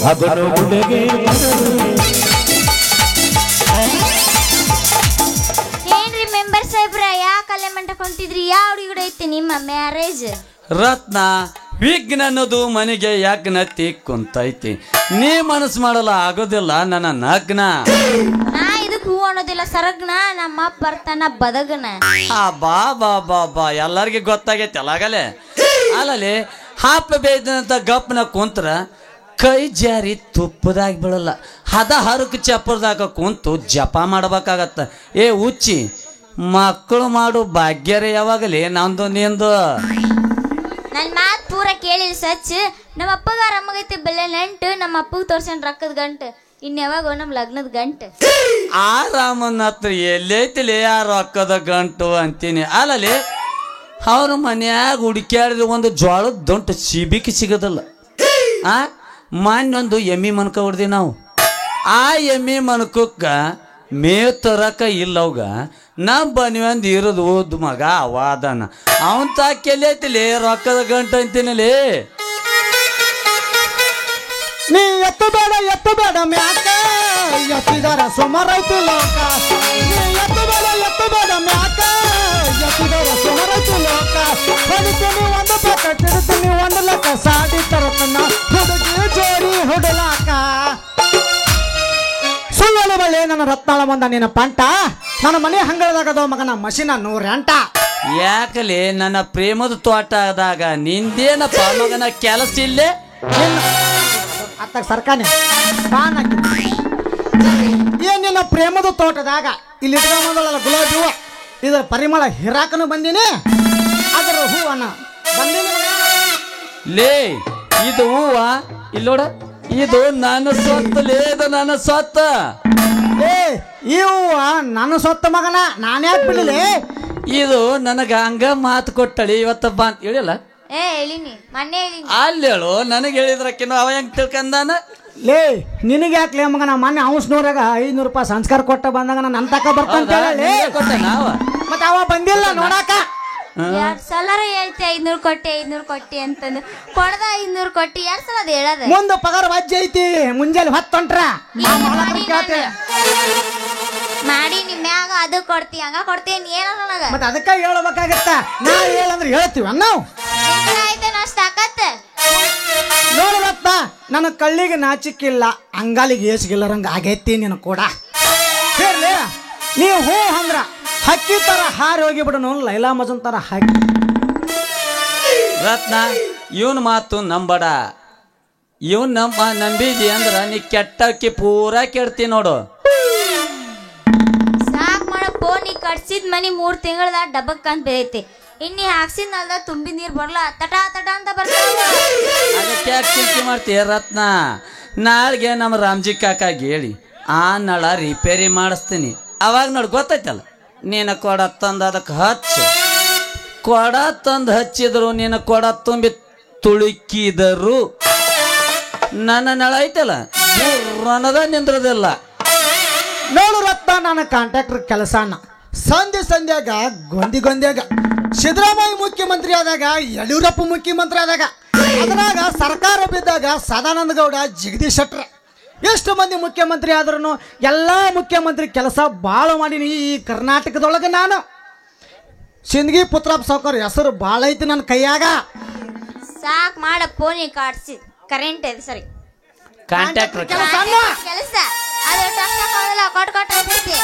ಅದನ್ನು ಹುಡುಗಿ ಏನ್ರಿ ಮೆಂಬರ್ ಸಾಹೇಬ್ರ ಯಾಕೆ ಅಲ್ಲೇ ಮಂಟಕ್ ಹೊಂಟಿದ್ರಿ ಯಾವ ಹುಡುಗಿ ಐತಿ ನಿಮ್ಮ ಮ್ಯಾರೇಜ್ ರತ್ನ ವಿಘ್ನ ಅನ್ನೋದು ಮನೆಗೆ ಯಜ್ಞತಿ ಕುಂತೈತಿ ನೀ ಮನಸ್ಸು ಮಾಡಲ್ಲ ಆಗೋದಿಲ್ಲ ನನ್ನ ನಗ್ನ ನಾ ಇದಕ್ ಹೂ ಅನ್ನೋದಿಲ್ಲ ಸರಗ್ನ ನಮ್ಮ ಅಪ್ಪ ಬರ್ತಾನ ಬದಗನ ಬಾ ಬಾ ಬಾ ಬಾ ಎಲ್ಲರಿಗೂ ಗೊತ್ತಾಗೈತಿ ಅಲ್ಲಾಗಲೇ ಅಲ್ಲಲ್ಲಿ ಹಾಪ ಬೇಯ್ದಂತ ಗಪ್ಪನ ಕುಂತ್ರ ಕೈ ಜಾರಿ ತುಪ್ಪದಾಗ ಬೀಳಲ್ಲ ಹದ ಹರಕ್ ಚಪ್ಪರದಾಗ ಕುಂತು ಜಪ ಮಾಡ್ಬೇಕಾಗತ್ತ ಏ ಹುಚ್ಚಿ ಮಕ್ಕಳು ಮಾಡು ಭಾಗ್ಯರೇ ಯಾವಾಗಲೇ ನಂದು ನಿಂದು ನನ್ ಮಾತ್ ಪೂರ ಕೇಳಿಲ್ಲ ಸಚ್ ನಮ್ಮ ಅಪ್ಪಗ ಅಮ್ಮಗೈತಿ ಬೆಲೆ ನೆಂಟು ನಮ್ಮ ಅಪ್ಪಗ್ ತೋರ್ಸನ್ ರೊಕ್ಕದ ಗಂಟು ಇನ್ ಯಾವಾಗ ನಮ್ ಲಗ್ನದ ಗಂಟು ಆ ರಾಮನ ಹತ್ರ ಎಲ್ಲೈತಿಲಿ ಆ ರೊಕ್ಕದ ಗಂಟು ಅಂತೀನಿ ಅಲ್ಲಲ್ಲಿ ಅವ್ರ ಮನ್ಯಾಗ ಹುಡುಕ್ಯಾಡಿದ್ರೆ ಒಂದು ಜೋಳದ ದೊಂಟು ಸಿಬಿಕಿ ಸಿಗೋದಲ್ಲ ಆ ಮಾನ್ಯೊಂದು ಎಮ್ಮಿ ಮನ್ಕ ಹೊಡ್ದಿ ನಾವು ಆ ಎಮ್ಮಿ ಮನ್ಕಕ್ಕ ಮೇವ್ ತರಕ ಇಲ್ಲವ್ಗ ನಮ್ಮ ಬನ್ನಿ ಇರೋದು ಓದ್ ಮಗ ಅವಾದನ ಅವನ್ ತಾಕೆಲ್ಲಿ ಐತಿಲಿ ರೊಕ್ಕದ ಗಂಟು ಅಂತೀನಲ್ಲಿ ನೀ ಎತ್ತು ಬೇಡ ಮ್ಯಾಕ ಎತ್ತಿದಾರ ಸುಮಾರೈತು ಲೋಕ ನೀ ಎತ್ತು ಬೇಡ ಮ್ಯಾಕ ಎತ್ತಿದಾರ ಸುಮಾರೈತು ಲೋಕ ಹೊಡಿತೀನಿ ಒಂದು ಪಕ್ಕ ತಿರುತ್ತೀನಿ ಒಂದು ಲೆಕ್ಕ ಸಾಡಿ ತರತನ ಹುಡುಗಿ ಜೋಡಿ ಹುಡುಲಾಕ ಸುಳ್ಳಲು ಬಳ್ಳಿ ನನ್ನ ರತ್ನಾಳ ಬಂದ ನಿನ್ನ ಪಂಟ ನನ್ನ ಮನೆ ಹಂಗಳದಾಗದ ಮಗನ ಮಷಿನ 108 ಯಾಕಲೆ ನನ್ನ ಪ್ರೇಮದ ತೋಟ ಆದಾಗ ನಿಂದೇನಪ್ಪ ಮಗನ ಕೆಲಸ ಇಲ್ಲೇ ಅತ್ತಾಗ ಸರ್ಕಾನೆ ಏನ್ ನಿನ್ನ ಪ್ರೇಮದ ತೋಟದಾಗ ಇಲ್ಲಿ ಇಟ್ಕೊಂಬಂದಳಲ್ಲ ಗುಲಾಬಿ ಹೂವ ಇದರ ಪರಿಮಳ ಹಿರಾಕನು ಬಂದೀನಿ ಅದರ ಹೂವನ್ನ ಬಂದೀನಿ ಲೇ ಇದು ಹೂವ ಇಲ್ಲೋಡ ಇದು ನನ್ನ ಸೊತ್ತು ಲೇ ಇದು ನನ್ನ ಸೊತ್ತ ಏ ಈ ಹೂವ ನನ್ನ ಸೊತ್ತ ಮಗನ ನಾನ್ಯಾಕೆ ಬಿಡಲಿ ಇದು ನನಗ ಹಂಗ ಮಾತು ಕೊಟ್ಟಳಿ ಇವತ್ತ ಬಾ ಅಂತ ಹೇಳಿಲ್ಲ ಹೇಳಿನಿ ಮೊನ್ನೆ ಹೇಳಿನಿ ಅಲ್ಲಿ ಹೇಳು ನನಗೆ ಹೇಳಿದ್ರಕ್ಕಿನ್ನು ಅವ ಹೆಂಗ್ ತಿಳ್ಕಂದಾನ ಲೇ ನಿನಗೆ ಯಾಕ್ಲೇ ಮಗನ ಮೊನ್ನೆ ಔಷನೂರಾಗ 500 ರೂಪಾಯಿ ಸಂಸ್ಕಾರ ಕೊಟ್ಟ ಬಂದಾಗ ನನ್ನ ತಕ ಬರ್ತಂತ ಹೇಳಿ ಕೊಟ್ಟ ನಾವ ಮತ್ತೆ ಅವ ಬಂದಿಲ್ಲ ನೋಡಾಕ 2 ಸಲರ ಹೇಳ್ತಿ 500 ಕೊಟ್ಟಿ ಅಂತಂದು ಕೊಡದ 500 ಕೊಟ್ಟಿ 2 ಸಲ ಅದ್ ಹೇಳದ ಮುಂದೆ ಪಗಾರ ವಜ್ಜೆ ಐತಿ ಮುಂಜಾನೆ 10 ಹೊಂಟ್ರ ಮಾಡಿ ನಿಮ್ಯಾಗ ಅದು ಕೊಡ್ತಿ ಹಂಗ ಕೊಡ್ತೀನಿ ಏನೋ ನನಗ ಮತ್ತೆ ಅದಕ್ಕ ಹೇಳ್ಬೇಕಾಗತ್ತ ನಾ ಹೇಳಂದ್ರೆ ಹೇಳ್ತೀವಿ ನಾವು ಆಯ್ತು ಅಷ್ಟ ಆಕತ್ತ ನೋಡಲತ್ತ ನನ್ನ ಕಳ್ಳಿಗೆ ನಾಚಿಕಿಲ್ಲ ಅಂಗಾಲಿಗೆ ಏಸಿಗಿಲ್ಲರಂಗ ಆಗೈತಿ ನೀನು ಕೂಡ ಸೇರ್ಲಿ ನೀವು ಹೂ ಅಂದ್ರ ಹಕ್ಕಿ ತರ ಹಾರಿ ಹೋಗಿಬಿಡನು ಲೈಲಾ ಮಜನ್ ತರ ಹಾಕಿ ರತ್ನ ಇವನ್ ಮಾತು ನಂಬಡ ಇವನ್ ನಂಬಿದಿ ಅಂದ್ರ ನೀ ಕೆಟ್ಟಕ್ಕೆ ಪೂರಾ ಕೆಡ್ತಿ ನೋಡು ಸಾಕ್ ಮಾಡಪ್ಪೋ ನೀ ಕಟ್ಸಿದ್ ಮನಿ 3 ತಿಂಗಳದ ಡಬ್ಬಕ್ ಅಂತ ಬೆಳೈತಿ ಇನ್ನಿ ಹಾಕ್ಸಿದ್ ನಲ್ದ ತುಂಬಿ ನೀರ್ ಬರ್ಲ ತಟ ಅಂತ ಬರ್ತಾವ ಅದಕ್ಕೆ ಯಾಕೆ ಚಿಂತೆ ಮಾಡ್ತೀಯ ರತ್ನ ನಾಳೆಗೆ ನಮ್ಮ ರಾಮ್ಜಿ ಕಾಕಾಗ ಹೇಳಿ ಆ ನಳ ರಿಪೇರಿ ಮಾಡಿಸ್ತೀನಿ ಅವಾಗ ನೋಡಿ ಗೊತ್ತೈತಲ್ಲ ನೀನು ಕೊಡ ತಂದು ಅದಕ್ಕೆ ಹಚ್ಚು ಕೊಡ ತಂದು ಹಚ್ಚಿದ್ರು ನೀನು ಕೊಡ ತುಂಬಿ ತುಳುಕಿದರು ನನ್ನ ನಳ ಐತಲ್ಲ ಅನ್ನೋದ ನಿಂದ್ರದಿಲ್ಲ ನೋಡು ರತ್ನ ನನ್ನ ಕಾಂಟ್ರಾಕ್ಟರ್ ಕೆಲಸನ ಸಂಧ್ಯಾಗ ಗೊಂದಿಯಾಗ ಸಿದ್ದರಾಮಯ್ಯ ಮುಖ್ಯಮಂತ್ರಿ ಆದಾಗ ಯಡಿಯೂರಪ್ಪ ಮುಖ್ಯಮಂತ್ರಿ ಆದಾಗ ಅದ್ರಾಗ ಸರ್ಕಾರ ಬಿದ್ದಾಗ ಸದಾನಂದ ಗೌಡ ಜಗದೀಶ್ ಶೆಟ್ಟರ್ ಎಷ್ಟು ಮಂದಿ ಮುಖ್ಯಮಂತ್ರಿ ಆದ್ರೂ ಎಲ್ಲ ಮುಖ್ಯಮಂತ್ರಿ ಕೆಲಸ ಭಾಳ ಮಾಡೀನಿ ಈ ಕರ್ನಾಟಕದೊಳಗೆ ನಾನು ಸಿಂದಗಿ ಪುತ್ರಪ್ಪ ಸಾವ್ಕಾರ ಹೆಸರು ಭಾಳ ಐತಿ ನನ್ನ ಕೈಯಾಗ ಸಾಕ್ ಮಾಡ ಫೋನಿ ಕಾಡ್ಸಿ ಕರೆಂಟ್ ಇದೆ ಸರಿ ಕಾಂಟ್ಯಾಕ್ಟರ್ ಕೆಲಸ ಅದು ಕೊಟ್ಟು ಹೋಗ್ತೈತಿ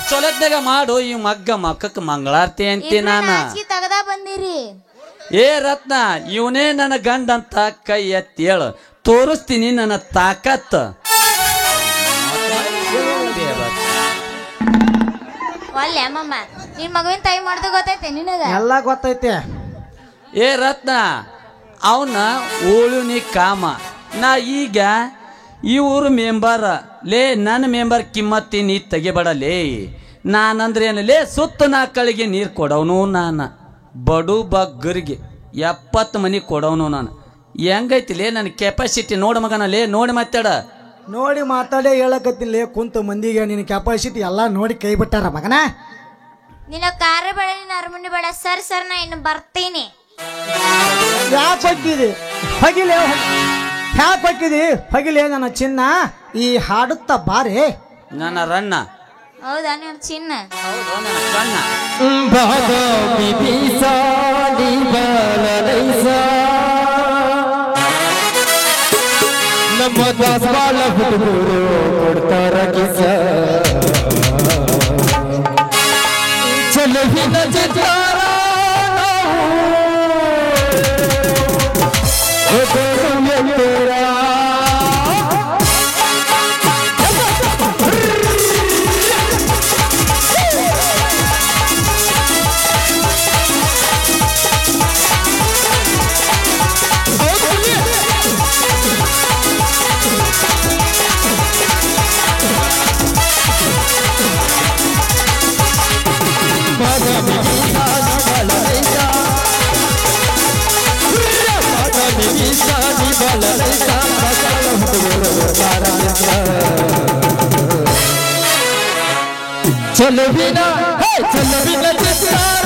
ಚೊಲತ್ನಾಗ ಮಾಡು ಈ ಮಕ್ಕಕ್ಕೆ ಮಂಗಳಾರತಿ ಅಂತಿ ನಾನು ತಗದ ಬಂದಿರಿ ಏ ರತ್ನ ಇವನೇ ನನ್ನ ಗಂಡ ಅಂತ ಕೈ ಎತ್ತಿ ಹೇಳು ತೋರಿಸ್ತೀನಿ ನನ್ನ ತಾಕತ್ ಒಲ್ಲೆ ಅಮ್ಮಮ್ಮ ನಿನ್ ಮಗುವಿನ ತಾಯಿ ಮಾಡ್ದು ಗೊತ್ತೈತೆ ನಿನಗ ಎಲ್ಲ ಗೊತ್ತೈತೆ. ಏ ರತ್ನ ಅವನ ಓಳುನಿ ಕಾಮ ನಾ ಈಗ ಈ ಊರು ಮೆಂಬರ್ ಲೇ ನನ್ನ ಮೆಂಬರ್ ಕಿಮ್ಮತ್ತಿ ನೀ ತೆಗಿಬೇಡಲೇ ನಾನಂದ್ರೆ ಏನು ಲೇ ಸುತ್ತ ನಾಲ್ಕಳಿಗೆ ನೀರು ಕೊಡವನು ನಾನು ಬಡು ಬಗ್ಗರಿಗೆ 70 ಮನಿ ಕೊಡವನು ನಾನು ಹೆಂಗೈತಿ ಲೇ ನನ್ನ ಕೆಪಾಸಿಟಿ ನೋಡು ಮಗನ ಲೇ ನೋಡಿ ಮಾತಾಡ ನೋಡಿ ಮಾತಾಡೇ ಹೇಳಕತ್ತಿಲ್ಲ ಕುಂತ ಮಂದಿಗೆ ನಿನ್ನ ಕೆಪಾಸಿಟಿ ಎಲ್ಲ ನೋಡಿ ಕೈ ಬಿಟ್ಟಾರ ಮಗನ. ನಿನ್ನ ಕಾರ್ ಬೇಡ ನಿನ್ನ ಅರಮನೆ ಬೇಡ ಸರ್ ನಾ ಇನ್ನು ಬರ್ತೀನಿ. ಯಾಕೆ ಹೊಕ್ಕಿದಿ ಹೊಗಿಲೆ ಯಾಕೆ ಹೊಕ್ಕಿದಿ ಹೊಗಿಲೆ ನನ್ನ ಚಿನ್ನ ಈ ಹಾಡುತ್ತ ಬಾರಿ ನನ್ನ ರಣ್ಣ ಹೌದಾ ನೀನು ಚಿನ್ನ ನಮ್ಮ ದಾಸವಾಳ ಹುಡುಗರು ಕೊಡ್ತಾರ ಕಿಸ ಚಲವಿನ ಚಿತ್ತಾರ ಚಲವಿನ ಚಲವಿನ ಚಿತ್ತಾರ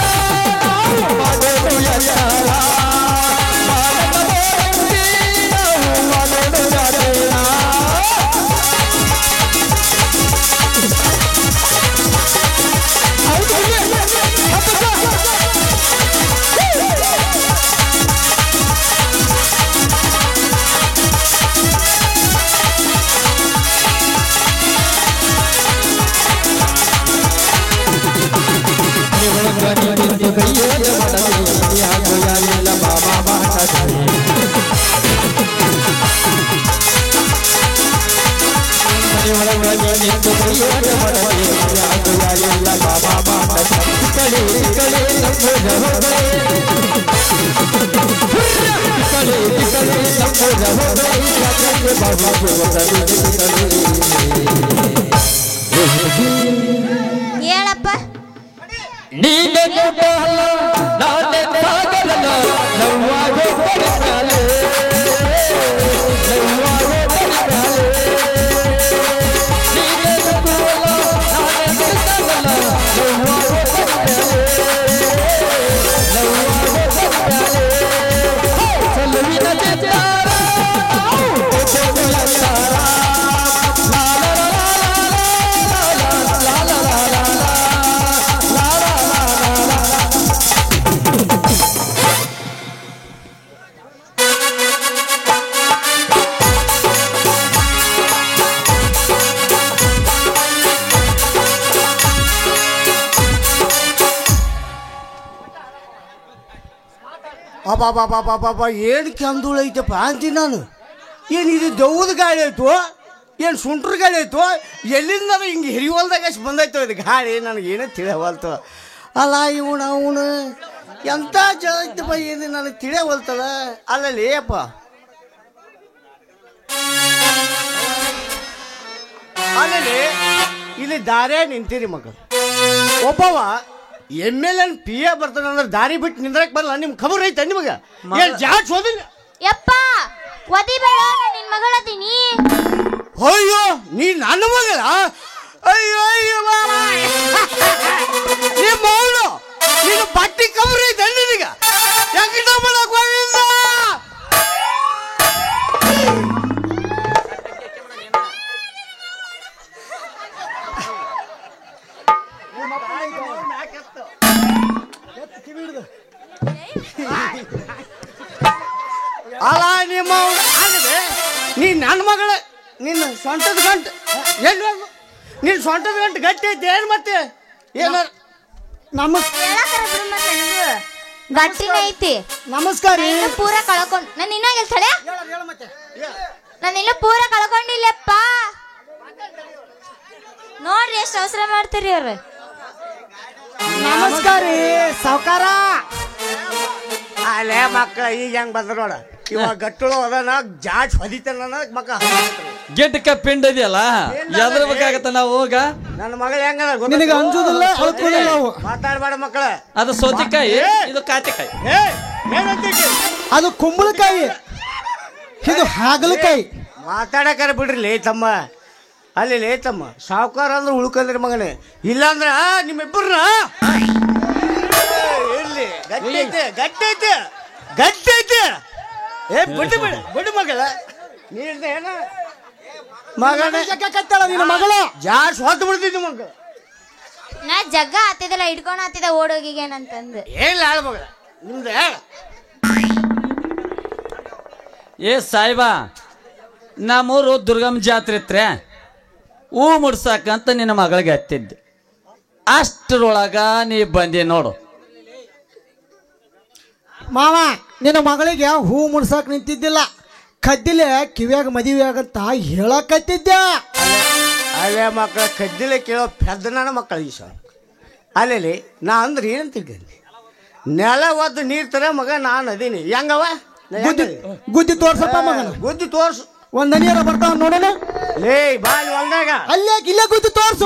ಹೇಳಪ್ಪ ಅಬ್ಬಾ ಏನು ಕೆಂದುಳು ಐತಪ್ಪ ಅಂತೀನಿ ನಾನು. ಏನು ಇದು ದೌದ ಗಾಳಿ ಆಯ್ತು ಏನು ಸುಂಟ್ರ ಗಾಳಿ ಆಯ್ತು ಎಲ್ಲಿಂದ ಹಿಂಗೆ ಹಿರಿವಲ್ದಾಗ ಅಷ್ಟು ಬಂದಾಯ್ತು ಇದು ಗಾಳಿ ನನಗೇನು ತಿಳಿಯವಲ್ತು. ಅಲ್ಲ ಅವನು ಎಂಥ ಐತಪ್ಪ ಏನು ನನಗೆ ತಿಳಿಯವಲ್ತದ ಅಲ್ಲಲ್ಲಿ ಅಪ್ಪ ಅಲ್ಲಲ್ಲಿ ಇಲ್ಲಿ ದಾರೇ ನಿಂತೀರಿ ಮಕ್ಕಳು ಒಬ್ಬವ MLA PA ಬರ್ತಾನ ಅಂದ್ರೆ ದಾರಿ ಬಿಟ್ಟು ನಿಂದ್ರಕ್ ಬರಲ್ಲ ನಿಮ್ ಖಬರ್ ಐತೆ ನಿಮಗೆ ಜಾಟ್ ಹೋದಿಲ್ಲ ಯಪ್ಪ ಒದಿಬೇಡ ನಿನ್ ಮಗಳದೀನಿ. ಅಯ್ಯೋ ನೀ ನನ್ನ ಮಗಳ ಅಯ್ಯೋ ಅಯ್ಯೋ ನಿಮ್ಮ ಅವಳು ನೀನು ಬಟ್ಟಿ ಖಬರ್ ಐತೆ ನಿನಗ ಹೆಂಗ ಮಾಡಕ್ ಹೋಗಿಲ್ಲ ನೀ ನನ್ನ ಮಗಳ ನಿನ್ನ ಸೊಂಟದ ಗಂಟು ಎಲ್ಲಿ ಹೋಗು ನಿನ್ನ ಸೊಂಟದ ಗಂಟು ಗಟ್ಟಿ ಐತಿ ಏನು ಮತ್ತೆ ಏನಾರ ಹೇಳಕರ ಬಿಡು ಮತ್ತೆ ನನಗೂ ಗಟ್ಟಿನ ಐತಿ. ನಮಸ್ಕಾರ ರೀ. ಇನ್ನು ಪೂರ ಕಳ್ಕೊಂಡ್ ನಾನು ಇನ್ನೂ ಗೆಲ್ತಾಳೆ ನಾನು ಇನ್ನೂ ಪೂರ ಕಳ್ಕೊಂಡಿಲ್ಲಪ್ಪ. ನೋಡ್ರಿ ಎಷ್ಟು ಅವಸರ ಮಾಡ್ತೀರಿ ಅವ್ರು. ನಮಸ್ಕಾರ ರೀ ಸಾವ್ಕಾರ. ಅಲ್ಲೇ ಮಕ್ಕಳ ಈಗ ಹೆಂಗ್ ಬಂದ್ರ ನೋಡ ಇವಾಗ ಗಟ್ಟಳು ಅದನ್ನ ಜಾಟ್ ಹೊದಿತಾನ ಮಕ್ಕ ಗೆಡ್ಕ ಪಿಂಡ್ ಇದೆಯಲ್ಲ ಎದ್ರ ಬೇಕಾಗತ್ತ ನಾವು ಹೋಗ ನನ್ನ ಮಗಳು ಹೆಂಗ ನಿನಗೆ ಅಂಜುದಿಲ್ಲ ಅಳ್ಕೊಳ್ಳಿಲ್ಲ ನಾವು. ಮಾತಾಡ್ಬೇಡ ಮಕ್ಕಳ. ಅದು ಸೋತಿಕಾಯಿ ಇದು ಕಾತೆಕಾಯಿ. ಅದು ಕುಂಬಳಕಾಯಿ ಇದು ಹಾಗಲಕಾಯಿ. ಮಾತಾಡಕಾರ ಬಿಡ್ರಿ ಲೇ ತಮ್ಮ. ಅಲ್ಲಿ ಲೇ ತಮ್ಮ ಸಾವುಕಾರ ಅಂದ್ರೆ ಉಳ್ಕೊಂಡ್ರಿ ಮಗನೇ ಇಲ್ಲಾಂದ್ರ ನಿಮ್ಮಿಬ್ಬರನ್ನ ಇರ್ಲಿ ಗಟ್ಟಿ ಐತೆ ಗಟ್ಟಿ ಐತೆ ಗಟ್ಟಿ ಐತೆ. ಏ ಬಿಟ್ಟು ಬಿಡು ಬಿಡು ಮಗಳ ನೀರ್ದ ಏನ ಮಗನ ಕತ್ತಾಳ ನಿನ್ನ ಮಗಳ ಜಾಸ್ ಹೊತ್ತು ಬಿಡ್ತಿದ್ದೆ ಮಗ. ನಾ ಜಗ್ಗ ಹತ್ತಿದಲ್ಲ ಹಿಡ್ಕೊಂಡು ಹತ್ತಿದ ಓಡೋಗಿಗೇನಂತಂದು ಏನಿಲ್ಲ ಆಳ ಮಗಳ ನಿಮ್ದ. ಏ ಸಾಯಿಬಾ ನಮ್ಮೂರು ದುರ್ಗಮ್ಮ ಜಾತ್ರೆ ಇತ್ರೆ ಹೂ ಮುಡ್ಸಾಕಂತ ನಿನ್ನ ಮಗಳಿಗೆ ಹತ್ತಿದ್ದೆ. ಅಷ್ಟರೊಳಗ ನೀ ಬಂದಿ ನೋಡು. ಮಾವ ನಿನ್ನ ಮಗಳಿಗೆ ಹೂ ಮುಡ್ಸಾಕ್ ನಿಂತಿದ್ದಿಲ್ಲ, ಕದ್ದಿಲೆ ಕಿವ್ಯಾಗ ಮದುವೆ ಆಗಂತ ಹೇಳಕತ್ತಿದ್ದೆ. ಅಲ್ಲೇ ಮಕ್ಕಳ ಕದ್ದಿಲೆ ಕೇಳೋ ಪೆದ್ದನ ಮಕ್ಕಳ ಈ ಸರ್ ಅಲ್ಲಿ ನಾ ಅಂದ್ರೆ ಏನಂತ ತಿಳ್ಕೊಂಡಿ ನೆಲ ಒದ್ದು ನೀರು ತರ ಮಗ ನಾನು ಅದೀನಿ ಹೆಂಗವ ಗುದ್ದಿ ತೋರ್ಸಪ್ಪ ಮಗನ. ಗುದ್ದಿ ತೋರ್ಸು ಒಂದ್ ಹನಿಯರ ಬರ್ತಾವ ನೋಡೋಣ. ಲೇ ಬಾಲ್ ಹೊಲ್ದಾಗ ಅಲ್ಲೇ ಇಲ್ಲೇ ಗುದ್ದಿ ತೋರ್ಸು.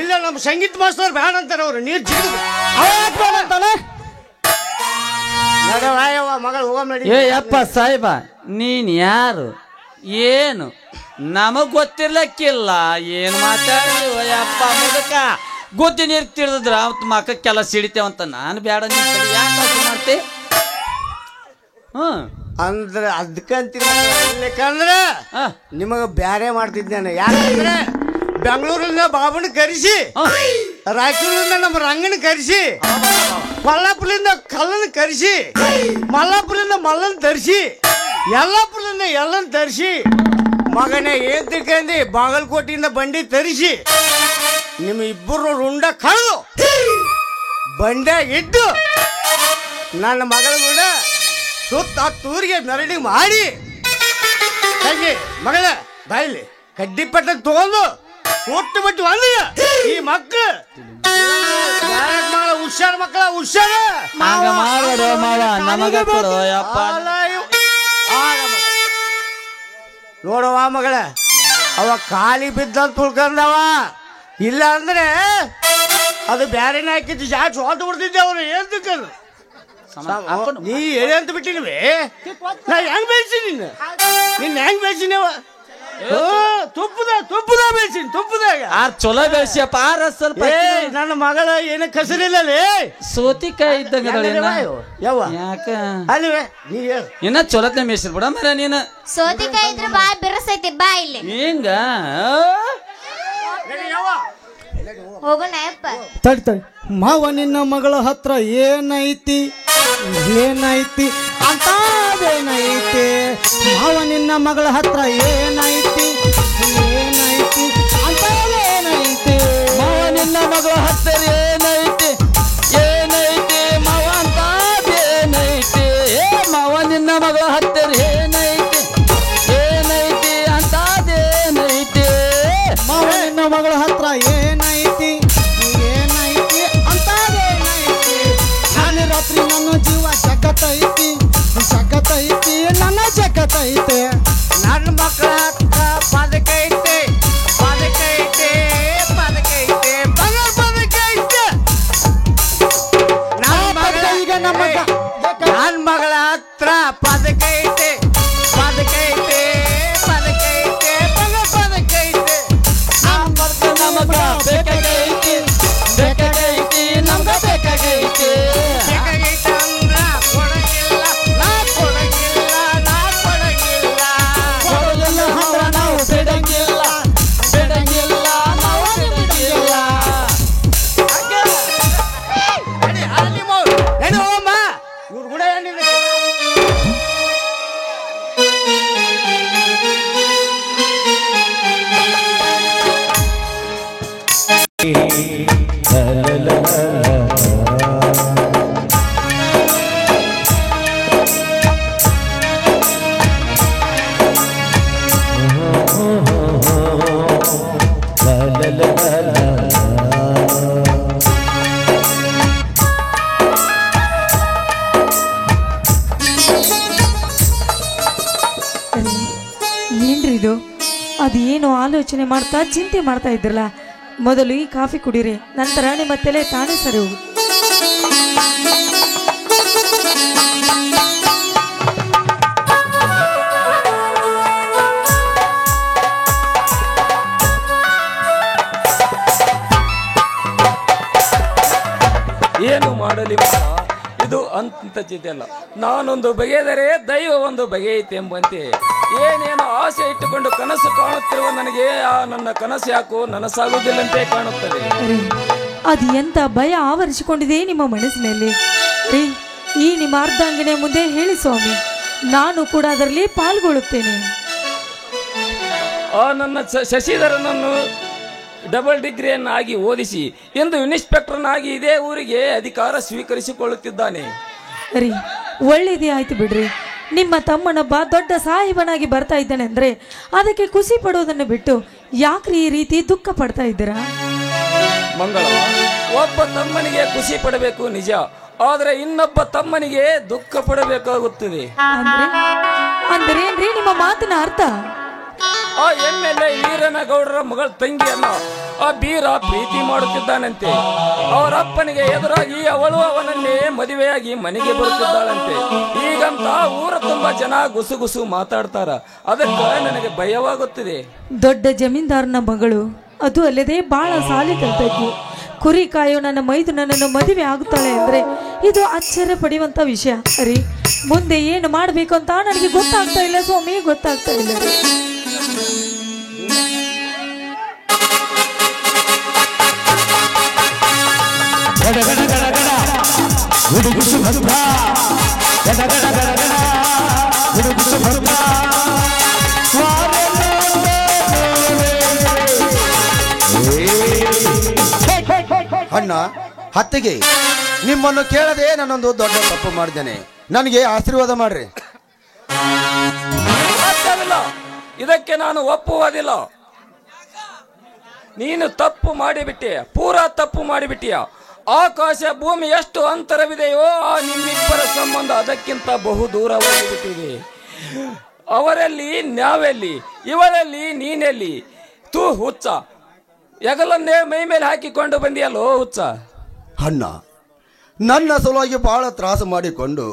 ಇಲ್ಲ ನಮ್ಮ ಸಂಗೀತ ಮಾಸ್ತರ್ ಬೇಡ ಅಂತಾರ ಅವ್ರು ನೀರು ಜಿಗಿದು ಅಂತಾನೆ. ನಡವಾಯವ್ವ ಮಗಳು ಹೋಗಮ್ಮ ನಡಿ. ಏ ಯಪ್ಪ ಸಾಯಿಬ ನೀನ್ ಯಾರು ಏನು ನಮಗ್ ಗೊತ್ತಿರ್ಲಕ್ಕಿಲ್ಲ ಏನು ಮಾತಾಡಿವ ಯಪ್ಪ ಮುದಕ ಗುದ್ದಿ ನೀರು ತಿಳಿದ್ರ ಅವತ್ತು ಮಕ್ಕಕ್ಕೆಲ್ಲ ಸಿಡಿತೇವಂತ ನಾನು ಬೇಡ ನೀನು ಯಾಕೆ ಮಾಡ್ತಿ. ಅಂದ್ರೆ ಅದಕ್ಕಂತೀರಿ ಯಾಕಂದ್ರೆ ನಿಮಗ ಬ್ಯಾರೆ ಮಾಡ್ತಿದ್ದೇನೆ. ಯಾಕಂದ್ರೆ ಬೆಂಗಳೂರಿಂದ ಬಾಬುನ ಕರೆಸಿ ರಾಯಚೂರಿಂದ ನಮ್ಮ ರಂಗನ ಕರೆಸಿ ಕೊಲ್ಲಾಪುರದಿಂದ ಕಲ್ಲನ ಕರೆಸಿ ಮಲ್ಲಾಪುರದಿಂದ ಮಲ್ಲನ್ ತರಿಸಿ ಯಲ್ಲಾಪುರದಿಂದ ಎಲ್ಲನ್ ತರಿಸಿ ಮಗನೇ ಏನ್ ತಿಳ್ಕೊಂಡಿ ಬಾಗಲಕೋಟೆಯಿಂದ ಬಂಡಿ ತರಿಸಿ ನಿಮ್ಮ ಇಬ್ಬರು ರುಂಡ ಕಳೆದು ಬಂಡ್ಯಾಗ ಇಟ್ಟು ನನ್ನ ಮಗಳ ಕೂಡ ಸುತ್ತ ಹತ್ತೂರಿಗೆ ಮೆರವಣಿಗೆ ಮಾಡಿ ಹಾಗೆ ಮಗಳ ಬಾಯಿಲಿ ಕಡ್ಡಿ ಪಟ್ಟ ತಗೊಂಡು ಸುಟ್ಟು ಬಿಟ್ಟು ಬಂದ ಈ ಮಕ್ಕಳು ಹುಷಾರ ಮಕ್ಕಳ ಹುಷಾರ ನೋಡವ ಮಗಳ ಅವ ಖಾಲಿ ಬಿದ್ದಂತ ತುಳ್ಕೊಂಡವ ಇಲ್ಲ ಅಂದ್ರೆ ಅದು ಬ್ಯಾರೇನೆ ಹಾಕಿದ್ದು ಜಾಸ್ತಿ ಹೊತ್ತು ಬಿಡ್ತಿದ್ದೆ ಅವ್ರು ಏನ್ ತಿಳ್ಕೊಂಡು ನೀ ಹೇಳಿ ಅಂತ ಬಿಟ್ಟಿನವಿ ನಾ ಹೆಂಗ್ ಬೆಳೆಸಿ ನಿನ್ನ ಹೆಂಗ್ ಬೆಳೆಸಿನವ ತುಪ್ಪದ ಬೆಳೆಸಿನಿ ತುಪ್ಪದಾಗ ಚಲೋ ಬೆಳೆಸಿಯಪ್ಪ ಆರ ಸ್ವಲ್ಪ ನನ್ನ ಮಗಳ ಏನ ಕಸರಿಲ್ಲಲೇ ಸೋತಿಕಾಯಿ ಇದ್ದಂಗ ಯಾವ ಯಾಕ ಅಲ್ವೇ ನೀ ಇನ್ನ ಚೊಲತ್ನೆ ಮೇಸಿರ್ ಬಿಡ ಮರ ನೀನ ಸೋತಿಕಾಯಿ ಇದ್ರೆ ಬಾಯ್ ಬಿರಸೈತಿ ಬಾ ಇಲ್ಲಿ ಹಿಂಗ ಹೋಗೋಣ ಯಪ್ಪ. ತಡಿ ತಡಿ ಮಾವ ನಿನ್ನ ಮಗಳ ಹತ್ರ ಏನೈತಿ ಏನೈತಿ ಅಂತೇನೈತಿ. ಮಾವ ನಿನ್ನ ಮಗಳ ಹತ್ರ ಏನೈತಿ ಏನೈತಿ ಅಂತೇನೈತಿ. ಮಾವ ನಿನ್ನ ಮಗಳ ಹತ್ತಿರ ಏನೈತಿ ಏನೈತಿ ಮಾವ ಅಂತೇನೈತಿ. ಏ ಮಾವ ನಿನ್ನ ಮಗಳ ಹತ್ತಿರ ಏನೈತಿ ಏನೈತಿ ಅಂತದೇನೈತಿ. ಮಾವ ನಿನ್ನ ಮಗಳ ಹತ್ರ ಏನೈತಿ ಏನೈತಿ ಅಂತದೇನೈತಿ. ನಾನು ರಾತ್ರಿ ನನ್ನ ಜೀವ ಜಗತ್ತೈತಿ ಜಗತ್ತೈತಿ ನನ್ನ ಜಗತ್ತೈತೆ. ನನ್ನ ಮಕ್ಕಳ ಹತ್ರ ಪದಕೈತೆ ಪದಕೈತೆ ಪದಕೈತೆ ಪದಕೈತೆ. ಈಗ ನಮ್ಮ ನನ್ನ ಮಗಳ ಹತ್ರ ಪದಕೈತೆ ಪದಕೈತೆ ಪದಕೈತೆ ಪದಕೈತೆ. ನಮಗ ಬೇಕಾಗೈತಿ ಬೇಕಾಗೈತಿ ನಮ್ಗ ಬೇಕಾಗೈತಿ. ಬೇಕಾಗೈತೆ ಅಂದ್ರ ಕೊಡಂಗಿಲ್ಲ ನಾ ಕೊಡಂಗಿಲ್ಲ ನಾ ಕೊಡಂಗಿಲ್ಲ ಏನ್ರಿ ಇದು? ಅದೇನು ಆಲೋಚನೆ ಮಾಡ್ತಾ ಚಿಂತೆ ಮಾಡ್ತಾ ಇದ್ರಲ್ಲ, ಮೊದಲು ಈ ಕಾಫಿ ಕುಡೀರಿ, ನಂತರ ನಿಮ್ಮ ತಲೆ ತಾನೇ ಸರಿ ಹೋಗು. ಏನು ಮಾಡಲಿ ಮಗ, ಇದು ಅಂತ ಚಿಂತೆಯಲ್ಲ. ನಾನೊಂದು ಬಗೆದರೆ ದೈವ ಒಂದು ಬಗೆಯಿತೆ ಎಂಬಂತೆ ಏನೇನು ಆಸೆ ಇಟ್ಟುಕೊಂಡು ಕನಸು ಕಾಣುತ್ತಿರುವ ನನಗೆ ಆ ನನ್ನ ಕನಸು ಯಾಕೋ ನನಸಾಗುವುದಿಲ್ಲಂತೆ ಕಾಣುತ್ತದೆ. ಅದು ಎಂತ ಭಯ ಆವರಿಸಿಕೊಂಡಿದೆ ನಿಮ್ಮ ಮನಸ್ಸಿನಲ್ಲಿ ರೀ? ಈ ನಿಮ್ಮ ಅರ್ಧಾಂಗಿನ ಮುಂದೆ ಹೇಳಿ ಸ್ವಾಮಿ, ನಾನು ಕೂಡ ಅದರಲ್ಲಿ ಪಾಲ್ಗೊಳ್ಳುತ್ತೇನೆ. ಆ ನನ್ನ ಶಶಿಧರನನ್ನು ಡಬಲ್ ಡಿಗ್ರಿಯನ್ನಾಗಿ ಓದಿಸಿ ಎಂದು ಇನ್ಸ್ಪೆಕ್ಟರ್ನಾಗಿ ಇದೇ ಊರಿಗೆ ಅಧಿಕಾರ ಸ್ವೀಕರಿಸಿಕೊಳ್ಳುತ್ತಿದ್ದಾನೆ. ರೀ, ಒಳ್ಳೇದೇ ಆಯ್ತು ಬಿಡ್ರಿ. ನಿಮ್ಮ ತಮ್ಮನೊಬ್ಬ ದೊಡ್ಡ ಸಾಹೇಬನಾಗಿ ಬರ್ತಾ ಇದ್ದಾನೆ ಅಂದ್ರೆ ಅದಕ್ಕೆ ಖುಷಿ ಪಡೋದನ್ನು ಬಿಟ್ಟು ಯಾಕ್ರಿ ಈ ರೀತಿ ದುಃಖ ಪಡ್ತಾ ಇದ್ದೀರಾ? ಮಂಗಳ, ಒಬ್ಬ ತಮ್ಮನಿಗೆ ಖುಷಿ ಪಡಬೇಕು ನಿಜ, ಆದ್ರೆ ಇನ್ನೊಬ್ಬ ತಮ್ಮನಿಗೆ ದುಃಖ ಪಡಬೇಕಾಗುತ್ತದೆ. ಅಂದ್ರೆ ಏನ್ರಿ ನಿಮ್ಮ ಮಾತಿನ ಅರ್ಥ? ಆ MLA ವೀರನಗೌಡರ ಮಗಳ ತಂಗಿಯನ್ನ ಆ ಬೀರ ಪ್ರೀತಿ ಮಾಡುತ್ತಿದ್ದಾನಂತೆ. ಅವರಪ್ಪನಿಗೆ ಎದುರಾಗಿ ಅವಳು ಅವನನ್ನೇ ಮದುವೆಯಾಗಿ ಮನೆಗೆ ಬರುತ್ತಿದ್ದಾಳಂತೆ. ಈಗಂತ ಊರ ತುಂಬಾ ಜನ ಗುಸುಗುಸು ಮಾತಾಡ್ತಾರ. ಅದಕ್ಕೆ ನನಗೆ ಭಯವಾಗುತ್ತಿದೆ. ದೊಡ್ಡ ಜಮೀನ್ದಾರನ ಮಗಳು, ಅದು ಅಲ್ಲದೆ ಬಹಳ ಸಾಲಿ ಕಲ್ತೈತಿ. ಕುರಿ ಕಾಯೋ ನನ್ನ ಮೈದು ನನ್ನನ್ನು ಮದುವೆ ಆಗುತ್ತಾಳೆ ಅಂದ್ರೆ ಇದು ಆಶ್ಚರ್ಯ ಪಡೆಯುವಂತ ವಿಷಯ ರೀ. ಮುಂದೆ ಏನು ಮಾಡ್ಬೇಕು ಅಂತ ನನಗೆ ಗೊತ್ತಾಗ್ತಾ ಇಲ್ಲ ಸ್ವಾಮಿ, ಗೊತ್ತಾಗ್ತಾ ಇಲ್ಲ ರೀ. ಅಣ್ಣ, ಹತ್ತಿಗೆ ನಿಮ್ಮನ್ನು ಕೇಳದೆ ನಾನೊಂದು ದೊಡ್ಡ ತಪ್ಪು ಮಾಡಿದ್ದೇನೆ. ನನಗೆ ಆಶೀರ್ವಾದ ಮಾಡ್ರಿ. ಇದಕ್ಕೆ ನಾನು ಒಪ್ಪುವುದಿಲ್ಲ. ನೀನು ತಪ್ಪು ಮಾಡಿಬಿಟ್ಟೆ, ಪೂರಾ ತಪ್ಪು ಮಾಡಿಬಿಟ್ಟಿಯ. ಆಕಾಶ ಭೂಮಿ ಎಷ್ಟು ಅಂತರವಿದೆಯೋ ಆ ನಿಮ್ಮಿಬ್ಬರ ಸಂಬಂಧ ಅದಕ್ಕಿಂತ ಬಹು ದೂರವಾಗಿಬಿಟ್ಟಿದೆ. ಅವರಲ್ಲಿ ನಾವೆಲ್ಲಿ, ಇವರಲ್ಲಿ ನೀನೆಲ್ಲಿ? ತೂ ಹುಚ್ಚ, ಎಗಲನ್ನೇ ಮೈ ಮೇಲೆ ಹಾಕಿಕೊಂಡು ಬಂದಿಯಲ್ಲೋ ಹುಚ್ಚ. ಅಣ್ಣ, ನನ್ನ ಸಲುವಾಗಿ ಬಹಳ ತ್ರಾಸು ಮಾಡಿಕೊಂಡು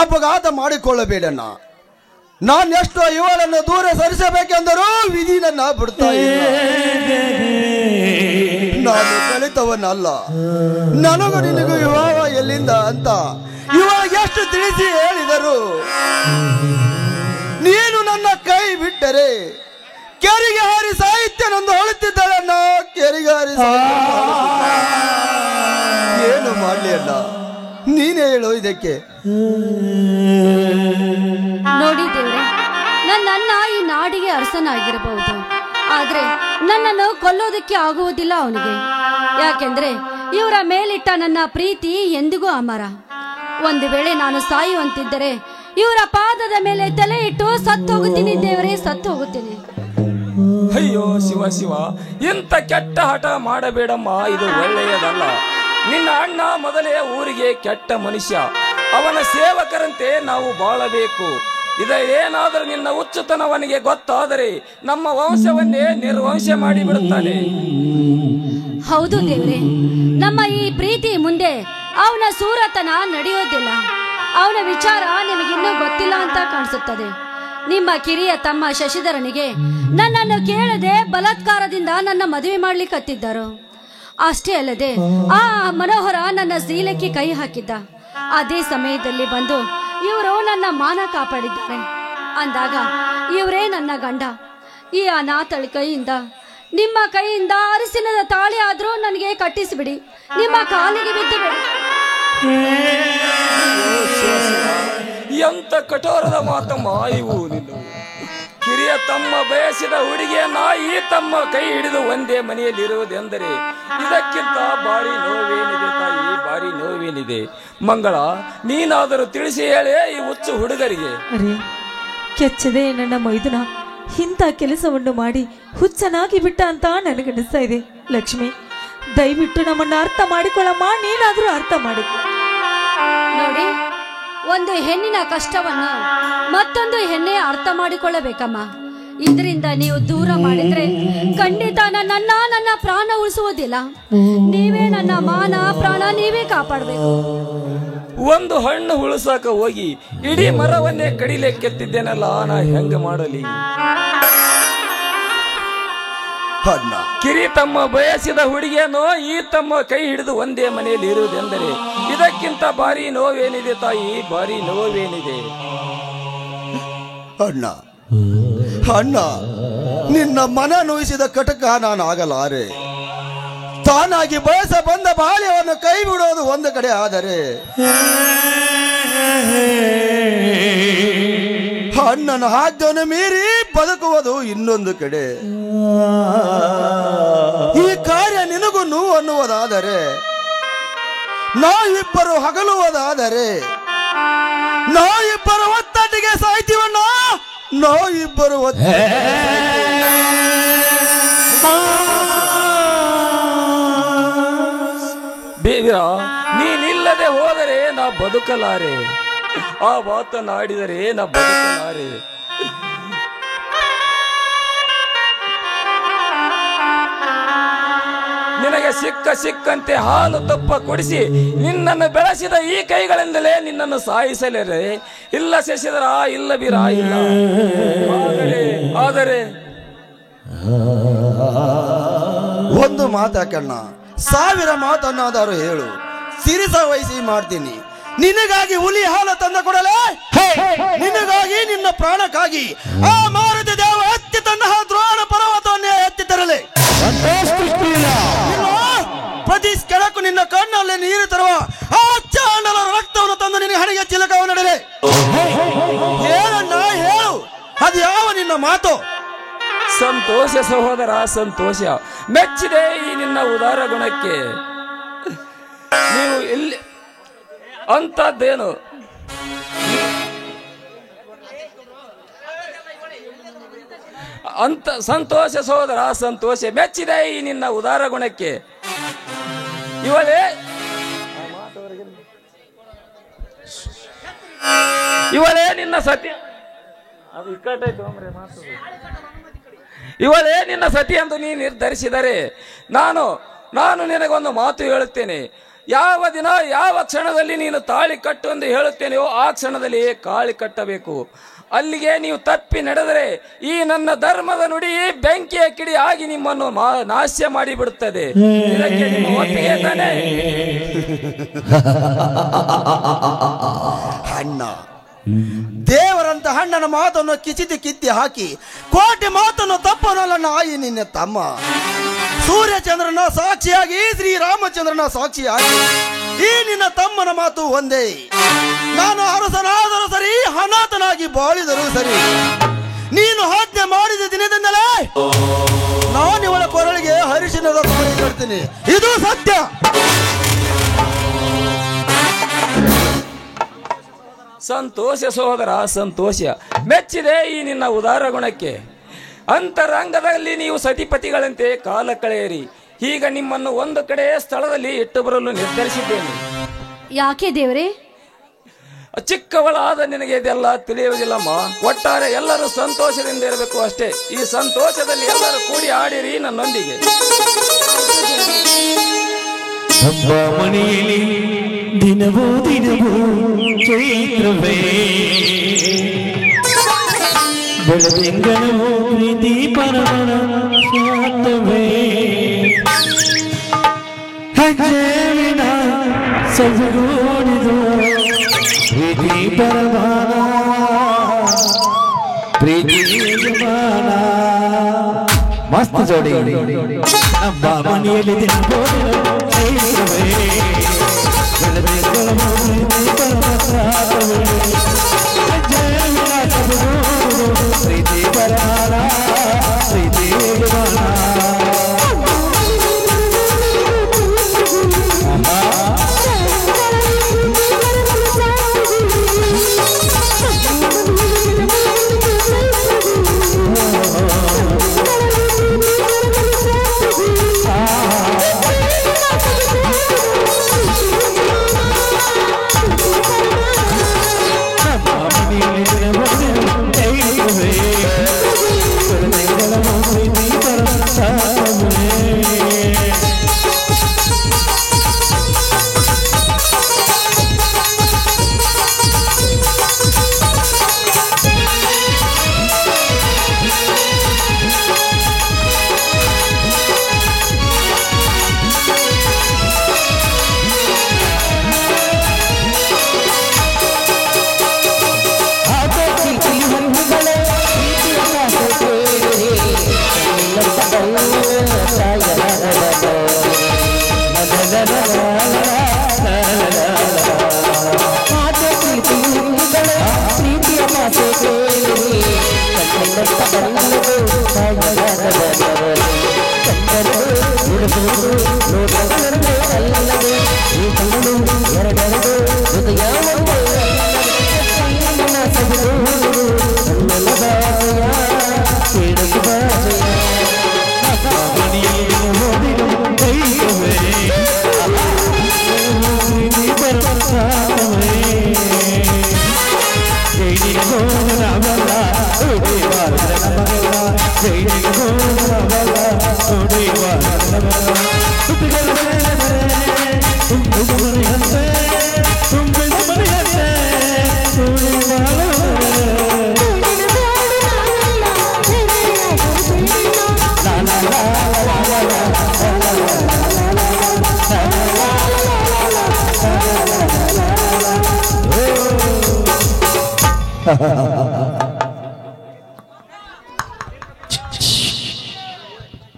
ಅಪಘಾತ ಮಾಡಿಕೊಳ್ಳಬೇಡಣ್ಣ. ನಾನೆಷ್ಟು ಇವಳನ್ನು ದೂರ ಸರಿಸಬೇಕೆಂದರೂ ವಿಧಿ ನನ್ನ ಬಿಡ್ತಾ ಇಲ್ಲ. ನಾನು ಕಲಿತವನಲ್ಲ, ನನಗೂ ನಿನಗೂ ವಿವಾಹ ಎಲ್ಲಿಂದ ಅಂತ ಇವಾಗ ಎಷ್ಟು ತಿಳಿಸಿ ಹೇಳಿದರು. ನೀನು ನನ್ನ ಕೈ ಬಿಟ್ಟರೆ ಕೆರಿಗೆ ಹಾರಿ ಸಾಹಿತ್ಯನೊಂದು ಹೊಳುತ್ತಿದ್ದಾಳಣ್ಣ. ಕೆರಿಗೆ ಹಾರಿ ಏನು ಮಾಡ್ಲಿ ಅಣ್ಣ, ನೀನೇ ಹೇಳು ಇದಕ್ಕೆ. ನೋಡಿ ದೇವ್ರೆ, ನನ್ನ ಅಣ್ಣ ಈ ನಾಡಿಗೆ ಅರಸನಾಗಿರಬಹುದು, ಆದ್ರೆ ನನ್ನನ್ನು ಕೊಲ್ಲೋದಕ್ಕೆ ಆಗುವುದಿಲ್ಲ ಅವನಿಗೆ. ಯಾಕೆಂದ್ರೆ ಇವರ ಮೇಲಿಟ್ಟ ನನ್ನ ಪ್ರೀತಿ ಎಂದಿಗೂ ಅಮರ. ಒಂದು ವೇಳೆ ನಾನು ಸಾಯುವಂತಿದ್ದರೆ ಇವರ ಪಾದದ ಮೇಲೆ ತಲೆ ಇಟ್ಟು ಸತ್ತು ಹೋಗುತ್ತೀನಿ ದೇವರೇ, ಸತ್ತು ಹೋಗುತ್ತೀನಿ. ಅಯ್ಯೋ ಶಿವ ಶಿವ, ಇಂಥ ಕೆಟ್ಟ ಹಠ ಮಾಡಬೇಡಮ್ಮ, ಇದು ಒಳ್ಳೆಯದಲ್ಲ. ನಿನ್ನ ಅಣ್ಣ ಮೊದಲೇ ಊರಿಗೆ ಕೆಟ್ಟ ಮನುಷ್ಯ, ಅವನ ಸೇವಕರಂತೆ ನಾವು ಬಾಳಬೇಕು. ಏನಾದರೂ ನಿನ್ನ ಹುಚ್ಚುತನವನಿಗೆ ಗೊತ್ತಾದರೆ ನಮ್ಮ ವಂಶವನ್ನೇ ನಿರ್ವಂಶ ಮಾಡಿ ಬಿಡುತ್ತಾನೆ. ಹೌದು ದೇವ್ರೆ, ನಮ್ಮ ಈ ಪ್ರೀತಿ ಮುಂದೆ ಅವನ ಸೂರತನ ನಡೆಯೋದಿಲ್ಲ. ಅವನ ವಿಚಾರ ನಿಮಗಿನ್ನೂ ಗೊತ್ತಿಲ್ಲ ಅಂತ ಕಾಣಿಸುತ್ತದೆ. ನಿಮ್ಮ ಕಿರಿಯ ತಮ್ಮ ಶಶಿಧರನಿಗೆ ನನ್ನನ್ನು ಕೇಳದೆ ಬಲಾತ್ಕಾರದಿಂದ ನನ್ನ ಮದುವೆ ಮಾಡ್ಲಿಕ್ಕತ್ತಿದ್ದರು. ಅಷ್ಟೇ ಅಲ್ಲದೆ ಆ ಮನೋಹರ ನನ್ನ ಶೀಲಕ್ಕೆ ಕೈ ಹಾಕಿದ್ದ. ಅದೇ ಸಮಯದಲ್ಲಿ ಬಂದು ಇವರು ನನ್ನ ಮಾನ ಕಾಪಾಡಿದ್ದಾರೆ ಅಂದಾಗ ಇವರೇ ನನ್ನ ಗಂಡ. ಈ ಅನಾಥಳ ಕೈಯಿಂದ, ನಿಮ್ಮ ಕೈಯಿಂದ ಅರಸಿನದ ತಾಳಿ ಆದ್ರೂ ನನಗೆ ಕಟ್ಟಿಸಿಬಿಡಿ, ನಿಮ್ಮ ಕಾಲಿಗೆ ಬಿದ್ದು ಬಿಡಿ. ಎಂತ ಕಠೋರದ ಮಾತಮ್ಮ ಇವು ನಿನ್ನ. ಕಿರಿಯ ತಮ್ಮ ಬಯಸಿದ ಹುಡುಗಿಯನ್ನ ಈ ತಮ್ಮ ಕೈ ಹಿಡಿದು ಒಂದೇ ಮನೆಯಲ್ಲಿರುವುದೆಂದರೆ ಇದಕ್ಕಿಂತ ಭಾರಿ ನೋವೇನಿದೆ ತಾಯಿ, ಭಾರಿ ನೋವೇನಿದೆ. ಮಂಗಳ, ನೀನಾದರೂ ತಿಳಿಸಿ ಹೇಳೇ ಈ ಹುಚ್ಚು ಹುಡುಗರಿಗೆ. ಅರೆ, ಕೆಚ್ಚದೆ ನನ್ನ ಮೈದುನ ಇಂಥ ಕೆಲಸವನ್ನು ಮಾಡಿ ಹುಚ್ಚನಾಗಿ ಬಿಟ್ಟ ಅಂತ ನನಗನ್ನಿಸ್ತಾ ಇದೆ. ಲಕ್ಷ್ಮಿ, ದಯವಿಟ್ಟು ನಮ್ಮನ್ನ ಅರ್ಥ ಮಾಡಿಕೊಳ್ಳಮ್ಮ, ನೀನಾದ್ರೂ ಅರ್ಥ ಮಾಡಿಕೊ. ನೋಡಿ, ಒಂದು ಹೆಣ್ಣಿನ ಕಷ್ಟವನ್ನು ಮತ್ತೊಂದು ಹೆಣ್ಣೆ ಅರ್ಥ ಮಾಡಿಕೊಳ್ಳಬೇಕಮ್ಮ. ಇದರಿಂದ ನೀವು ದೂರ ಮಾಡಿದ್ರೆ ಖಂಡಿತ ನನ್ನ ಪ್ರಾಣ ಉಳಿಸುವುದಿಲ್ಲ. ನೀವೇ ನನ್ನ ಮಾನ ಪ್ರಾಣ ನೀವೇ ಕಾಪಾಡಬೇಕು. ಒಂದು ಹಣ್ಣು ಉಳಿಸಾಕ ಹೋಗಿ ಇಡೀ ಮರವನ್ನೇ ಕಡಿಲೆಕ್ಕೆತ್ತಿದ್ದೇನಲ್ಲ, ನಾ ಹೆಂಗ ಮಾಡಲಿ? ಕಿರಿ ತಮ್ಮ ಬಯಸಿದ ಹುಡುಗಿಯನ್ನು ಈ ತಮ್ಮ ಕೈ ಹಿಡಿದು ಒಂದೇ ಮನೆಯಲ್ಲಿ ಇರುವುದೆಂದರೆ ಇದಕ್ಕಿಂತ ಭಾರಿ ನೋವೇನಿದೆ ತಾಯಿ, ಭಾರಿ ನೋವೇನಿದೆ. ಅಣ್ಣ ಅಣ್ಣ, ನಿನ್ನ ಮನ ನೋಯಿಸಿದ ಕಟಕ ನಾನು ಆಗಲಾರೆ. ತಾನಾಗಿ ಬಯಸ ಬಂದ ಬಾಲ್ಯವನ್ನು ಕೈ ಬಿಡೋದು ಒಂದು ಕಡೆ ಆದರೆ ಅಣ್ಣನ ಹಾದ್ಯವನ್ನು ಮೀರಿ ಬದುಕುವುದು ಇನ್ನೊಂದು ಕಡೆ. ಈ ಕಾರ್ಯ ನಿನಗೂ ನೋವು ಅನ್ನುವುದಾದರೆ, ನಾವಿಬ್ಬರು ಹಗಲುವುದಾದರೆ, ನಾವಿಬ್ಬರು ಒತ್ತಟ್ಟಿಗೆ ಸಾಯ್ತೀವಣ್ಣ. ನಾವಿಬ್ಬರು ಬೇವಿರ, ನೀನಿಲ್ಲದೆ ಹೋದರೆ ನಾ ಬದುಕಲಾರೆ. ಆ ಮಾತನಾಡಿದರೆ ನಾ ಬದುಕಲಾರೆ. ನಿನಗೆ ಸಿಕ್ಕಂತೆ ಹಾಲು ತುಪ್ಪ ಕೊಡಿಸಿ ನಿನ್ನನ್ನು ಬೆಳೆಸಿದ ಈ ಕೈಗಳಿಂದಲೇ ನಿನ್ನನ್ನು ಸಾಯಿಸಲೇರೆ. ಇಲ್ಲ ಶಶಿಧರ, ಇಲ್ಲ ಬೀರ, ಇಲ್ಲ. ಆದರೆ ಒಂದು ಮಾತಾಕಣ್ಣ, 1000 ಮಾತನ್ನಾದರೂ ಹೇಳು, ಸಿರಿಸ ವಹಿಸಿ ಮಾಡ್ತೀನಿ. ನಿನಗಾಗಿ ಹುಲಿ ಹಾಲು ತಂದ ಕೊಡಲೇ, ನಿನಗಾಗಿ ನಿನ್ನ ಪ್ರಾಣಕ್ಕಾಗಿ ಆ ಮಾರುತಿ ದೇವ ಎತ್ತಿ ತನ್ನ ದ್ರೋಣ ಪರ್ವತವನ್ನೇ ಎತ್ತಿ ತರಲೆ. ಪ್ರತಿ ಕೆಳಕು ನಿನ್ನ ಕಣ್ಣಲ್ಲಿ ನೀರು ತರುವ ಆ ಚಾಂಡಲ ರಕ್ತವನ್ನು ತಂದು ನಿನ್ನ ಹಣೆಗೆ ಚಿಲಕವ ನಡೆಲೆ. ಹೇಳಣ್ಣ, ಹೇಳು, ಅದು ಯಾವ ನಿನ್ನ ಮಾತು? ಸಂತೋಷ ಸಹೋದರ, ಸಂತೋಷ. ಮೆಚ್ಚಿದೆ ಈ ನಿನ್ನ ಉದಾರ ಗುಣಕ್ಕೆ. ನೀವು ಇಲ್ಲಿ ಅಂತದ್ದೇನು ಅಂತ ಸಂತೋಷ ಸಹೋದರ, ಸಂತೋಷ. ಮೆಚ್ಚಿದೆ ಈ ನಿನ್ನ ಉದಾರ ಗುಣಕ್ಕೆ. ಇವಳೇ ನಿನ್ನ ಸತ್ಯ, ಅದು ಇಕ್ಕಟ್ಟಾಯ್ತು ಅಂದ್ರೆ ಮಾತು. ಇವಳೇ ನಿನ್ನ ಸತಿ ಎಂದು ನೀ ನಿರ್ಧರಿಸಿದರೆ ನಾನು ನಿನಗೊಂದು ಮಾತು ಹೇಳುತ್ತೇನೆ. ಯಾವ ದಿನ ಯಾವ ಕ್ಷಣದಲ್ಲಿ ನೀನು ತಾಳಿ ಕಟ್ಟು ಎಂದು ಹೇಳುತ್ತೇನೆಯೋ ಆ ಕ್ಷಣದಲ್ಲಿ ಕಾಳಿ ಕಟ್ಟಬೇಕು. ಅಲ್ಲಿಗೆ ನೀವು ತಪ್ಪಿ ನಡೆದರೆ ಈ ನನ್ನ ಧರ್ಮದ ನುಡಿ ಬೆಂಕಿಯ ಕಿಡಿ ಆಗಿ ನಿಮ್ಮನ್ನು ನಾಶ ಮಾಡಿಬಿಡುತ್ತದೆ. ಇದಕ್ಕೆ ನಿಮ್ಮ ಒಪ್ಪಿಗೆ ತಾನೆ? ಅಣ್ಣ, ದೇವರಂತ ಅಣ್ಣನ ಮಾತನ್ನು ಕಿತ್ತಿ ಹಾಕಿ ಕೋಟೆ ಮಾತನ್ನು ತಪ್ಪನಲ್ಲ ನಾಯಿ ನಿನ್ನ ತಮ್ಮ. ಸೂರ್ಯಚಂದ್ರನ ಸಾಕ್ಷಿಯಾಗಿ ಶ್ರೀರಾಮಚಂದ್ರನ ಸಾಕ್ಷಿಯಾಗಿ ಈ ನಿನ್ನ ತಮ್ಮನ ಮಾತು ಒಂದೇ. ನಾನು ಅರಸನಾದರೂ ಸರಿ, ಅನಾಥನಾಗಿ ಬಾಳಿದರೂ ಸರಿ, ನೀನು ಆಜ್ಞೆ ಮಾಡಿದ ದಿನದಿಂದಲೇ ನಾನಿವಳ ಕೊರಳಿಗೆ ಹರಿಶಿನದ ತಾಳಿ ಕಟ್ತೀನಿ. ಇದು ಸತ್ಯ. ಸಂತೋಷ ಸಹೋದರ, ಸಂತೋಷ. ಮೆಚ್ಚಿದೆ ಈ ನಿನ್ನ ಉದಾರ ಗುಣಕ್ಕೆ. ಅಂತರಂಗದಲ್ಲಿ ನೀವು ಸತಿಪತಿಗಳಂತೆ ಕಾಲ ಕಳೆಯಿರಿ. ಈಗ ನಿಮ್ಮನ್ನು ಒಂದು ಕಡೆ ಸ್ಥಳದಲ್ಲಿ ಇಟ್ಟು ಬರಲು ನಿರ್ಧರಿಸಿದ್ದೇನೆ. ಯಾಕೆ ದೇವರೇ? ಚಿಕ್ಕವಳಾದ ನಿನಗೆ ಇದೆಲ್ಲ ತಿಳಿಯುವುದಿಲ್ಲಮ್ಮ. ಒಟ್ಟಾರೆ ಎಲ್ಲರೂ ಸಂತೋಷದಿಂದ ಇರಬೇಕು ಅಷ್ಟೇ. ಈ ಸಂತೋಷದಲ್ಲಿ ಎಲ್ಲರೂ ಕೂಡಿ ಆಡಿರಿ ನನ್ನೊಂದಿಗೆ. ಮನೆಯಲ್ಲಿ ದಿನವೂ ಚೈತ್ರವೇ ಬೆಳದಿಂಗಳವೋ ಪ್ರೀತಿ ಪರಮನ ಶಾಂತವೇ ಹೆಜ್ಜೆವಿನ ಸಜಗೋಡಿದು ಪ್ರೀತಿ ಪರಮಾನ ಪ್ರೀತಿ ಯಜಮಾನ. ಮಸ್ತ್ ಜೋಡಿ. ನಮ್ಮ ಮನೆಯಲ್ಲಿ ದಿನವೂ ಚೈತ್ರವೇ ಬೆಳದಿಂಗಳವೋ ಪ್ರೀತಿ ಪರಮ ಶಾಂತವೇ ಪ್ರೀತಿ ಪರ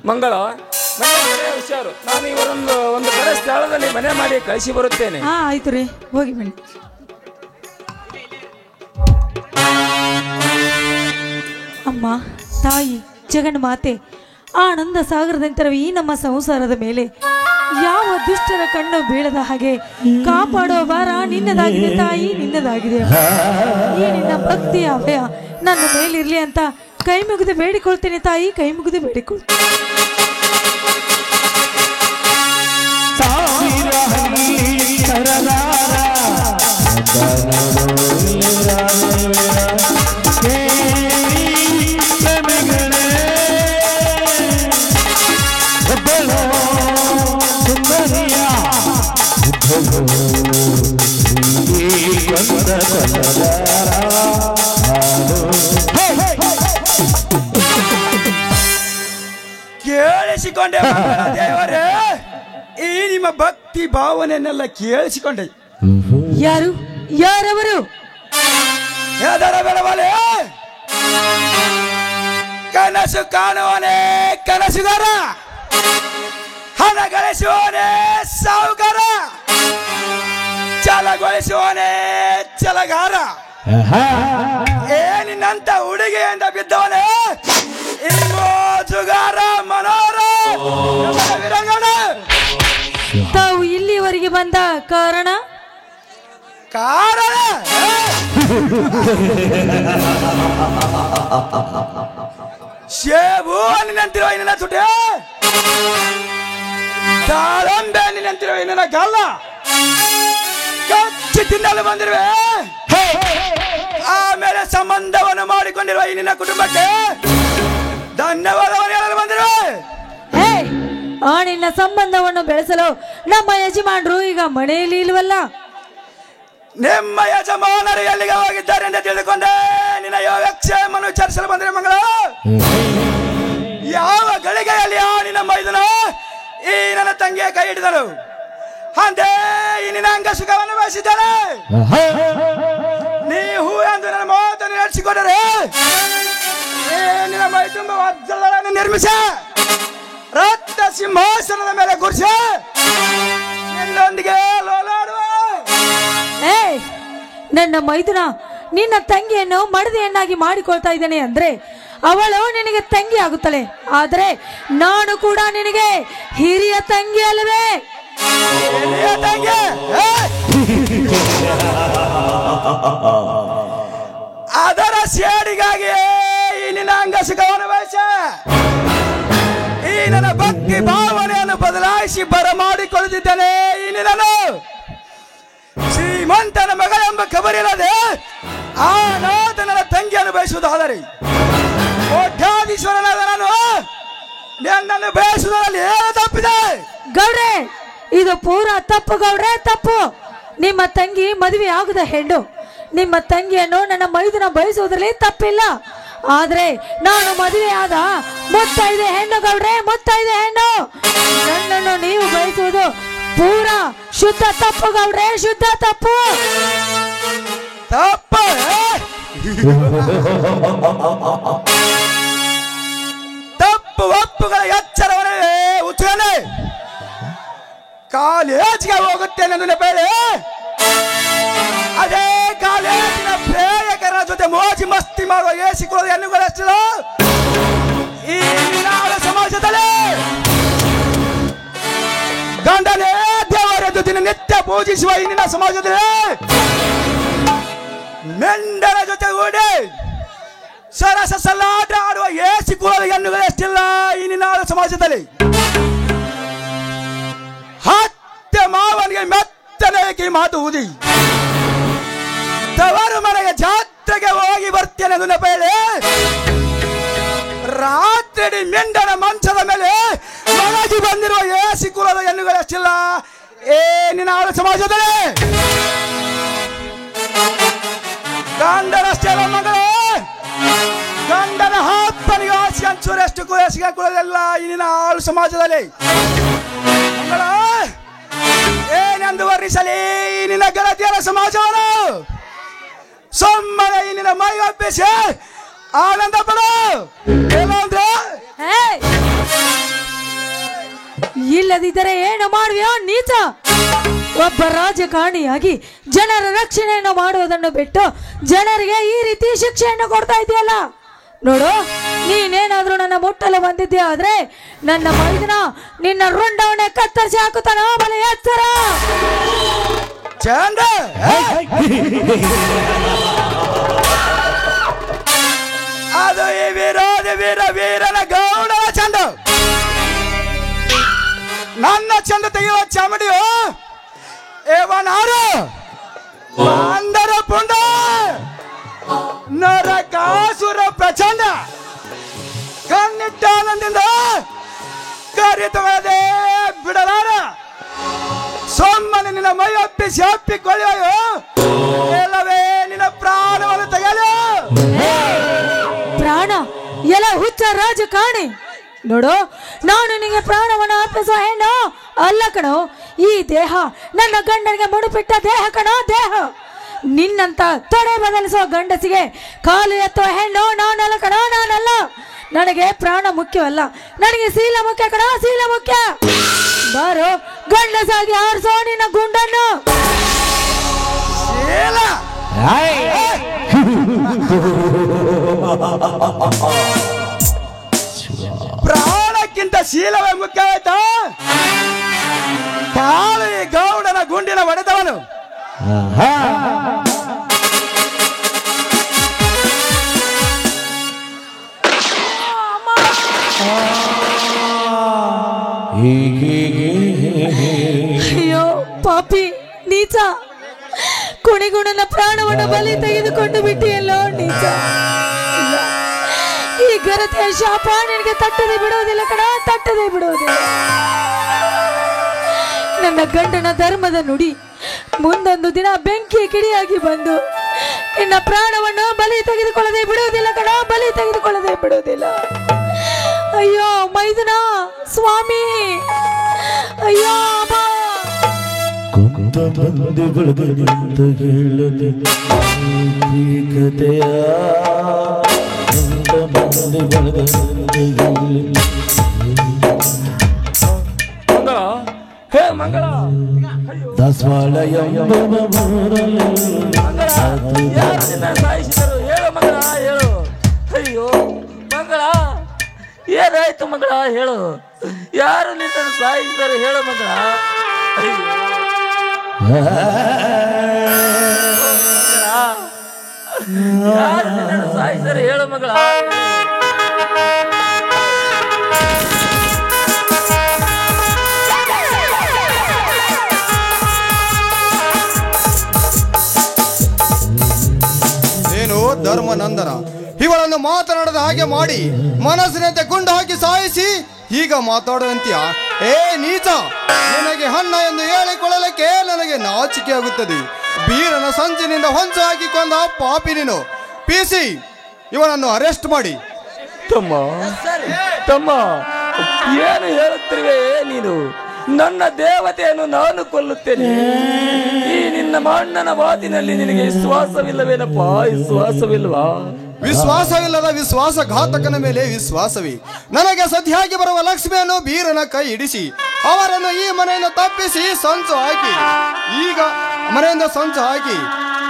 ಮಂಗಳ ಮನೆ ಹುಷಾರು. ನಾನು ಇವರೊಂದು ಕಡೆ ಸ್ಥಳದಲ್ಲಿ ಮನೆ ಮಾಡಿ ಕಳಿಸಿ ಬರುತ್ತೇನೆ. ಹಾ ಆಯ್ತು ರೀ, ಹೋಗಿ ಬನ್ನಿ. ಅಮ್ಮ, ತಾಯಿ, ಜಗನ್ಮಾತೆ, ಆನಂದ ಸಾಗರದಂತರವ ಈ ನಮ್ಮ ಸಂಸಾರದ ಮೇಲೆ ಯಾವ ದುಷ್ಟರ ಕಣ್ಣು ಬೀಳದ ಹಾಗೆ ಕಾಪಾಡುವ ಭಾರ ನಿನ್ನದಾಗಿದೆ ತಾಯಿ, ನಿನ್ನದಾಗಿದೆ. ಈ ನಿನ್ನ ಭಕ್ತಿಯ ಅಭಯ ನನ್ನ ಮೇಲಿರ್ಲಿ ಅಂತ ಕೈ ಮುಗಿದು ಬೇಡಿಕೊಳ್ತೇನೆ ತಾಯಿ, ಕೈ ಮುಗಿದು ಬೇಡಿಕೊಳ್ತೇನೆ. ಕೇಳಿಸಿಕೊಂಡೆ ದೇವರೇ, ಈ ನಿಮ್ಮ ಭಕ್ತಿ ಭಾವನೆಯನ್ನೆಲ್ಲ ಕೇಳಿಸಿಕೊಂಡೆ. ಯಾರವರು? ಯಾದರ ಬೆಳವಲೆ ಕನಸು ಕಾಣುವನೇ ಕನಸುಗಾರ, ಹಣ ಗಳಿಸುವನೇ ಸಾಹುಕಾರ, ಛಲಗೊಳಿಸುವನೇ ಛಲಗಾರ. ಏನಿನಂತ ಹುಡುಗಿಯಿಂದ ಬಿದ್ದವನೇ ಈ ಮೋಜುಗಾರ ಮನೋರ ವಿರಂಗಣ. ತಾವು ಇಲ್ಲಿವರೆಗೆ ಬಂದ ಕಾರಣ ಶೇಬು ನಿನ್ನಂತಿರುವ ನಿನ್ನ ತುಟೆ, ದಾಳಂಬೆ ನಿನ್ನಂತಿರುವ ನಿನ್ನ ಗಲ್ಲ ಕಚ್ಚಿ ತಿನ್ನಲು ಬಂದಿರುವೆ. ಆಮೇಲೆ ಸಂಬಂಧವನ್ನು ಮಾಡಿಕೊಂಡಿರುವ ಈ ನಿನ್ನ ಕುಟುಂಬಕ್ಕೆ ಧನ್ಯವಾದವನ್ನು ಹೇಳಲು ಬಂದಿರುವೆ. ಆ ನಿನ್ನ ಸಂಬಂಧವನ್ನು ಬೆಳೆಸಲು ನಮ್ಮ ಯಜಮಾನರು ಈಗ ಮನೆಯಲ್ಲಿ ಇಲ್ವಲ್ಲ. ನಿಮ್ಮ ಯಜಮಾನರು ಎಲ್ಲಿಗೆ ಹೋಗಿದ್ದಾರೆ ಎಂದು ತಿಳಿದುಕೊಂಡೆ ನಿನ್ನ ಯೋಗಕ್ಷೇಮವನ್ನು ವಿಚಾರಿಸಲು ಬಂದರೆ ಮಂಗಳ. ಯಾವ ಗಳಿಗೆಯಲ್ಲಿ ಆ ನಿನ್ನ ಮೈದನ ಈ ನನ್ನ ತಂಗಿಯ ಕೈ ಹಿಡಿದರು ಅಂದೇ ಈ ನಿನ್ನ ಅಂಗ ಸುಖವನ್ನು ಬಯಸಿದ್ದಾಳೆ. ನೀ ಹೂ ಎಂದು ನನ್ನ ಮಾತನ್ನು ನಡೆಸಿಕೊಂಡರೆ ನಿನ್ನ ಮೈ ತುಂಬ ವಜ್ರಗಳನ್ನು ನಿರ್ಮಿಸ ರಕ್ತ ಸಿಂಹಾಸನದ ಮೇಲೆ ಗುರ್ಸಿ ನಿನ್ನೊಂದಿಗೆ ಲೋಲಾಡುವ. ನನ್ನ ಮೈದುನ ನಿನ್ನ ತಂಗಿಯನ್ನು ಮಡದಿಯನ್ನಾಗಿ ಮಾಡಿಕೊಳ್ತಾ ಇದ್ದಾನೆ ಅಂದ್ರೆ ಅವಳು ನಿನಗೆ ತಂಗಿ ಆಗುತ್ತಾಳೆ. ಆದರೆ ನಾನು ಕೂಡ ನಿನಗೆ ಹಿರಿಯ ತಂಗಿ ಅಲ್ಲವೇ? ಅದರ ಸೇಡಿಗಾಗಿ ಈ ನಿನ್ನ ಅಂಗ ಸುಖವನ್ನು ಬಯಸ ಈ ನನ್ನ ಭಕ್ತಿ ಭಾವನೆಯನ್ನು ಬದಲಾಯಿಸಿ ಬರಮಾಡಿಕೊಳ್ಳುತ್ತಿದ್ದೇನೆ. ಈ ನಿನ್ನನು ಶ್ರೀಮಂತನ ಮಗಳೆಂಬ ಖಬರಿಲ್ಲದೆ ಆ ನಾಥ ನನ್ನ ತಂಗಿಯನ್ನು ಬಯಸುವುದಾದರೆ ಕೋಟ್ಯಾಧೀಶ್ವರನಾದ ನಾನು ನನ್ನನ್ನು ಬಯಸುವುದರಲ್ಲಿ ಏನು ತಪ್ಪಿದೆ? ಗೌಡ್ರೆ, ಇದು ಪೂರಾ ತಪ್ಪು ಗೌಡ್ರೆ, ತಪ್ಪು. ನಿಮ್ಮ ತಂಗಿ ಮದುವೆ ಆಗದ ಹೆಣ್ಣು. ನಿಮ್ಮ ತಂಗಿಯನ್ನು ನನ್ನ ಮೈದುನ ಬಯಸುವುದರಲ್ಲಿ ತಪ್ಪಿಲ್ಲ. ಆದ್ರೆ ನಾನು ಮದುವೆ ಆದ ಮುತ್ತೈದೆ ಹೆಣ್ಣು ಗೌಡ್ರೆ, ಮುತ್ತೈದೆ ಹೆಣ್ಣು. ನನ್ನನ್ನು ನೀವು ಬಯಸುವುದು ಪೂರಾ ಶುದ್ಧ ತಪ್ಪು ಗೌಡ್ರೆ, ಶುದ್ಧ ತಪ್ಪು. ತಪ್ಪು ತಪ್ಪು ಒಪ್ಪುಗಳ ಎಚ್ಚರವನ್ನೇ ಉಚ್ಚನೆ ಕಾಲೇಜಿಗೆ ಹೋಗುತ್ತೇನೆ ನನ್ನ ಬೇಳೆ. ಅದೇ ಕಾಲೇಜಿನ ಪ್ರೇಯಕರ ಜೊತೆ ಮೋಜಿ ಮಸ್ತಿ ಮಾಡುವ ಏಸಿಕೊಳ್ಳೋದು ಎನ್ನುಗಳಷ್ಟಿಲ್ಲ ಈ ಸಮಾಜದಲ್ಲಿ. ಗಂಡನೇ ದೇವರ ದಿನ ನಿತ್ಯ ಪೂಜಿಸುವ ಈ ನಿನ್ನ ಸಮಾಜದಲ್ಲಿ ಮೆಂಡರ ಜೊತೆ ಓಡಿ ಸರಸ ಸಲ್ಲಾಟ ಆಡುವ ಏಸಿಕೊಳ್ಳೋದು ಎನ್ನುಗಳಷ್ಟಿಲ್ಲ ಈ ನಿನ್ನ ಸಮಾಜದಲ್ಲಿ. ಹತ್ಯೆ ಮಾವನಿಗೆ ಮೆತ್ತನೆ ಮಾತು ಊದಿ ತವರು ಮನೆಗೆ ಜಾತ್ರೆಗೆ ಹೋಗಿ ಬರ್ತೇನೆ ಅದನ್ನ ಬೇಳೆ ರಾತ್ರಿ ರಾತ್ರಿ ಮೆಂಡನ ಮಂಚದ ಮೇಲೆ ಮಲಗಿ ಬಂದಿರುವ ಏಸಿ ಕುಲದ ಹೆಣ್ಣುಗಳಷ್ಟಿಲ್ಲ ಏ ನಿನ್ನ ಆಳು ಸಮಾಜದಲ್ಲಿ ಗಂಡನಷ್ಟೇ ಅಲ್ಲ ಮಗಳೇ, ಗಂಡನ ಹಪ್ಪನಿಗೆ ಆಸೆ ಹಂಚೂರಷ್ಟು ಕುಯಸಿಗೆ ಕುಲದೆಲ್ಲ ಈ ನಿನ್ನ ಆಳು ಸಮಾಜದಲ್ಲಿ ಮಗಳ ಏನೆಂದು ವರ್ಣಿಸಲಿ ಈ ನಿನ್ನ ಗೆಳತಿಯರ ಸಮಾಜವನ್ನು ಸುಮ್ಮನೆ ಈ ನಿನ್ನ ಮೈ ಒಪ್ಪಿಸಿ ಆನಂದ ಪಡು. ಏನಂದ್ರೆ ಇಲ್ಲದಿದ್ದರೆ ಏನು ಮಾಡುವೆಯೋ ನೀಚ? ಒಬ್ಬ ರಾಜಕಾರಣಿಯಾಗಿ ಜನರ ರಕ್ಷಣೆಯನ್ನು ಮಾಡುವುದನ್ನು ಬಿಟ್ಟು ಜನರಿಗೆ ಈ ರೀತಿ ಶಿಕ್ಷೆಯನ್ನು ಕೊಡ್ತಾ ಇದೆಯಲ್ಲ. ನೋಡು, ನೀನೇನಾದ್ರೂ ನನ್ನ ಮುಟ್ಟಲು ಬಂದಿದ್ದೆ ಆದ್ರೆ ನನ್ನ ಮೈದನ ನಿನ್ನ ರುಂಡವನ್ನೇ ಕತ್ತರಿಸಿ ಹಾಕುತ್ತಾನ. ಬಲ ಎಚ್ಚರ. ಚಂದ ಅದು ಈ ವಿರೋಧಿ ವೀರನ ಗೌಡ ಚಂದ. ನನ್ನ ಚಂದ ತೆಗೆಯುವ ಚಾಮಡಿಯು ಏವನಾರು ಅಂದರ ಪುಂಡ ನರಕಾಸುರ ಪ್ರಚಂಡ ಕಣ್ಣಿಟ್ಟಾನಂದಿಂದ ಕರಿತುವುದೇ ಬಿಡಲಾರ. ಸೊಮ್ಮನೆ ನಿನ್ನ ಮೈ ಒಪ್ಪಿಸಿ ಒಪ್ಪಿಕೊಳ್ಳುವ ಎಲ್ಲವೇ ನಿನ್ನ ಪ್ರಾಣವನ್ನು ತೆಗೆಯಲು. ಪ್ರಾಣ ಎಲ್ಲ ಹುಚ್ಚ ರಾಜಕಾರಣಿ. ನೋಡು, ನಾನು ನಿನಗೆ ಪ್ರಾಣವನ್ನು ಅರ್ಪಿಸುವ ಹೆಣ್ಣು ಅಲ್ಲ ಕಣೋ. ಈ ದೇಹ ನನ್ನ ಗಂಡನಿಗೆ ಮುಡುಪಿಟ್ಟ ದೇಹ ಕಣೋ, ದೇಹ. ನಿನ್ನಂತ ತೊಡೆ ಬದಲಿಸುವ ಗಂಡಸಿಗೆ ಕಾಲು ಎತ್ತುವ ಹೆಣ್ಣು ನಾನಲ್ಲ ಕಣೋ, ನಾನಲ್ಲ. ನನಗೆ ಪ್ರಾಣ ಮುಖ್ಯವಲ್ಲ, ನನಗೆ ಶೀಲ ಮುಖ್ಯ ಕಣೋ, ಶೀಲ ಮುಖ್ಯ. ಬಾರೋ, ಗಂಡಸಾಗಿ ಆರಿಸೋ ನಿನ್ನ ಗುಂಡನ್ನು. ಪ್ರಾಣಕ್ಕಿಂತ ಶೀಲವೇ ಮುಖ್ಯವಾಯ್ತಾ? ತಾಳು ಈ ಗೌಡನ ಗುಂಡಿನ ಹೊಡೆದವನು. ಅಯ್ಯೋ ಪಾಪಿ ನೀಚ, ಕುಣಿಗುಣನ ಪ್ರಾಣವನ್ನು ಬಲಿ ತೆಗೆದುಕೊಂಡು ಬಿಟ್ಟಿಯಲ್ಲೋ ನೀಚ. ಇಲ್ಲ, ಈ ಘನತೆಯ ಶಾಪ ನಿನಗೆ ತಟ್ಟದೆ ಬಿಡುವುದಿಲ್ಲ ಕಣ, ತಟ್ಟದೆ ಬಿಡುವುದಿಲ್ಲ. ನನ್ನ ಗಂಡನ ಧರ್ಮದ ನುಡಿ ಮುಂದೊಂದು ದಿನ ಬೆಂಕಿ ಕಿಡಿಯಾಗಿ ಬಂದು ನಿನ್ನ ಪ್ರಾಣವನ್ನು ಬಲಿ ತೆಗೆದುಕೊಳ್ಳದೆ ಬಿಡುವುದಿಲ್ಲ ಕಣ, ಬಲಿ ತೆಗೆದುಕೊಳ್ಳದೆ ಬಿಡುವುದಿಲ್ಲ. ಅಯ್ಯೋ ಮೈದುನ ಸ್ವಾಮಿ, ಅಯ್ಯೋ ಅಮ್ಮ. ಬಂದು ಬೆಳಗಂತ ಹೇಳದೆ ಕತೆಯ ಬಂದು ಬೆಳಗಂತ ಮಂಗಳ, ಹೇ ಮಂಗಳ, ದಾಸವಾಳ ಸಾಯಿಸಿದರು. ಹೇಳು ಮಂಗಳ, ಹೇಳು. ಅಯ್ಯೋ ಮಂಗಳ, ಏನಾಯ್ತು ಮಂಗಳ, ಹೇಳು. ಯಾರು ನಿನ್ನನ್ನು ಸಾಯಿಸಿದರು? ಹೇಳು ಮಂಗಳ. ಅಯ್ಯೋ ಯಾರು ನಿನ್ನನ್ನು ಸಾಯಿಸಿದರು? ಹೇಳು ಮಗಳ. ಏನು ಧರ್ಮನಂದನ, ಇವಳನ್ನು ಮಾತನಾಡದ ಹಾಗೆ ಮಾಡಿ ಮನಸ್ಸಿನಂತೆ ಗುಂಡು ಹಾಕಿ ಸಾಯಿಸಿ ಈಗ ಮಾತಾಡುವಂತೀಯ? ಏ ನೀಚ, ನಿನಗೆ ಹಣ್ಣ ಎಂದು ಹೇಳಿಕೊಳ್ಳಲಿಕ್ಕೆ ನನಗೆ ನಾಚಿಕೆ ಆಗುತ್ತದೆ. ಬೀರನ ಸಂಚಿನಿಂದ ಹೊಂಚು ಹಾಕಿ ಕೊಂದ ಪಾಪಿ ನೀನು. ಪಿಸಿ, ಇವನನ್ನು ಅರೆಸ್ಟ್ ಮಾಡಿ. ತಮ್ಮ ತಮ್ಮ, ಏನು ಹೇಳುತ್ತಿರುವೆ ನೀನು? ನನ್ನ ದೇವತೆಯನ್ನು ನಾನು ಕೊಲ್ಲುತ್ತೇನೆ. ಈ ನಿನ್ನ ಅಣ್ಣನ ಮಾತಿನಲ್ಲಿ ನಿನಗೆ ವಿಶ್ವಾಸವಿಲ್ಲವೇನಪ್ಪ? ವಿಶ್ವಾಸವಿಲ್ವಾ? ವಿಶ್ವಾಸವಿಲ್ಲದ ವಿಶ್ವಾಸಘಾತಕನ ಮೇಲೆ ವಿಶ್ವಾಸವೇ. ನನಗೆ ಸದ್ಯಾಗಿ ಬರುವ ಲಕ್ಷ್ಮಿಯನ್ನು ಬೀರನ ಕೈ ಹಿಡಿಸಿ ಅವರನ್ನು ಈ ಮನೆಯನ್ನು ತಪ್ಪಿಸಿ ಸಂಚು ಹಾಕಿ, ಈಗ ಮನೆಯಿಂದ ಸಂಚು ಹಾಕಿ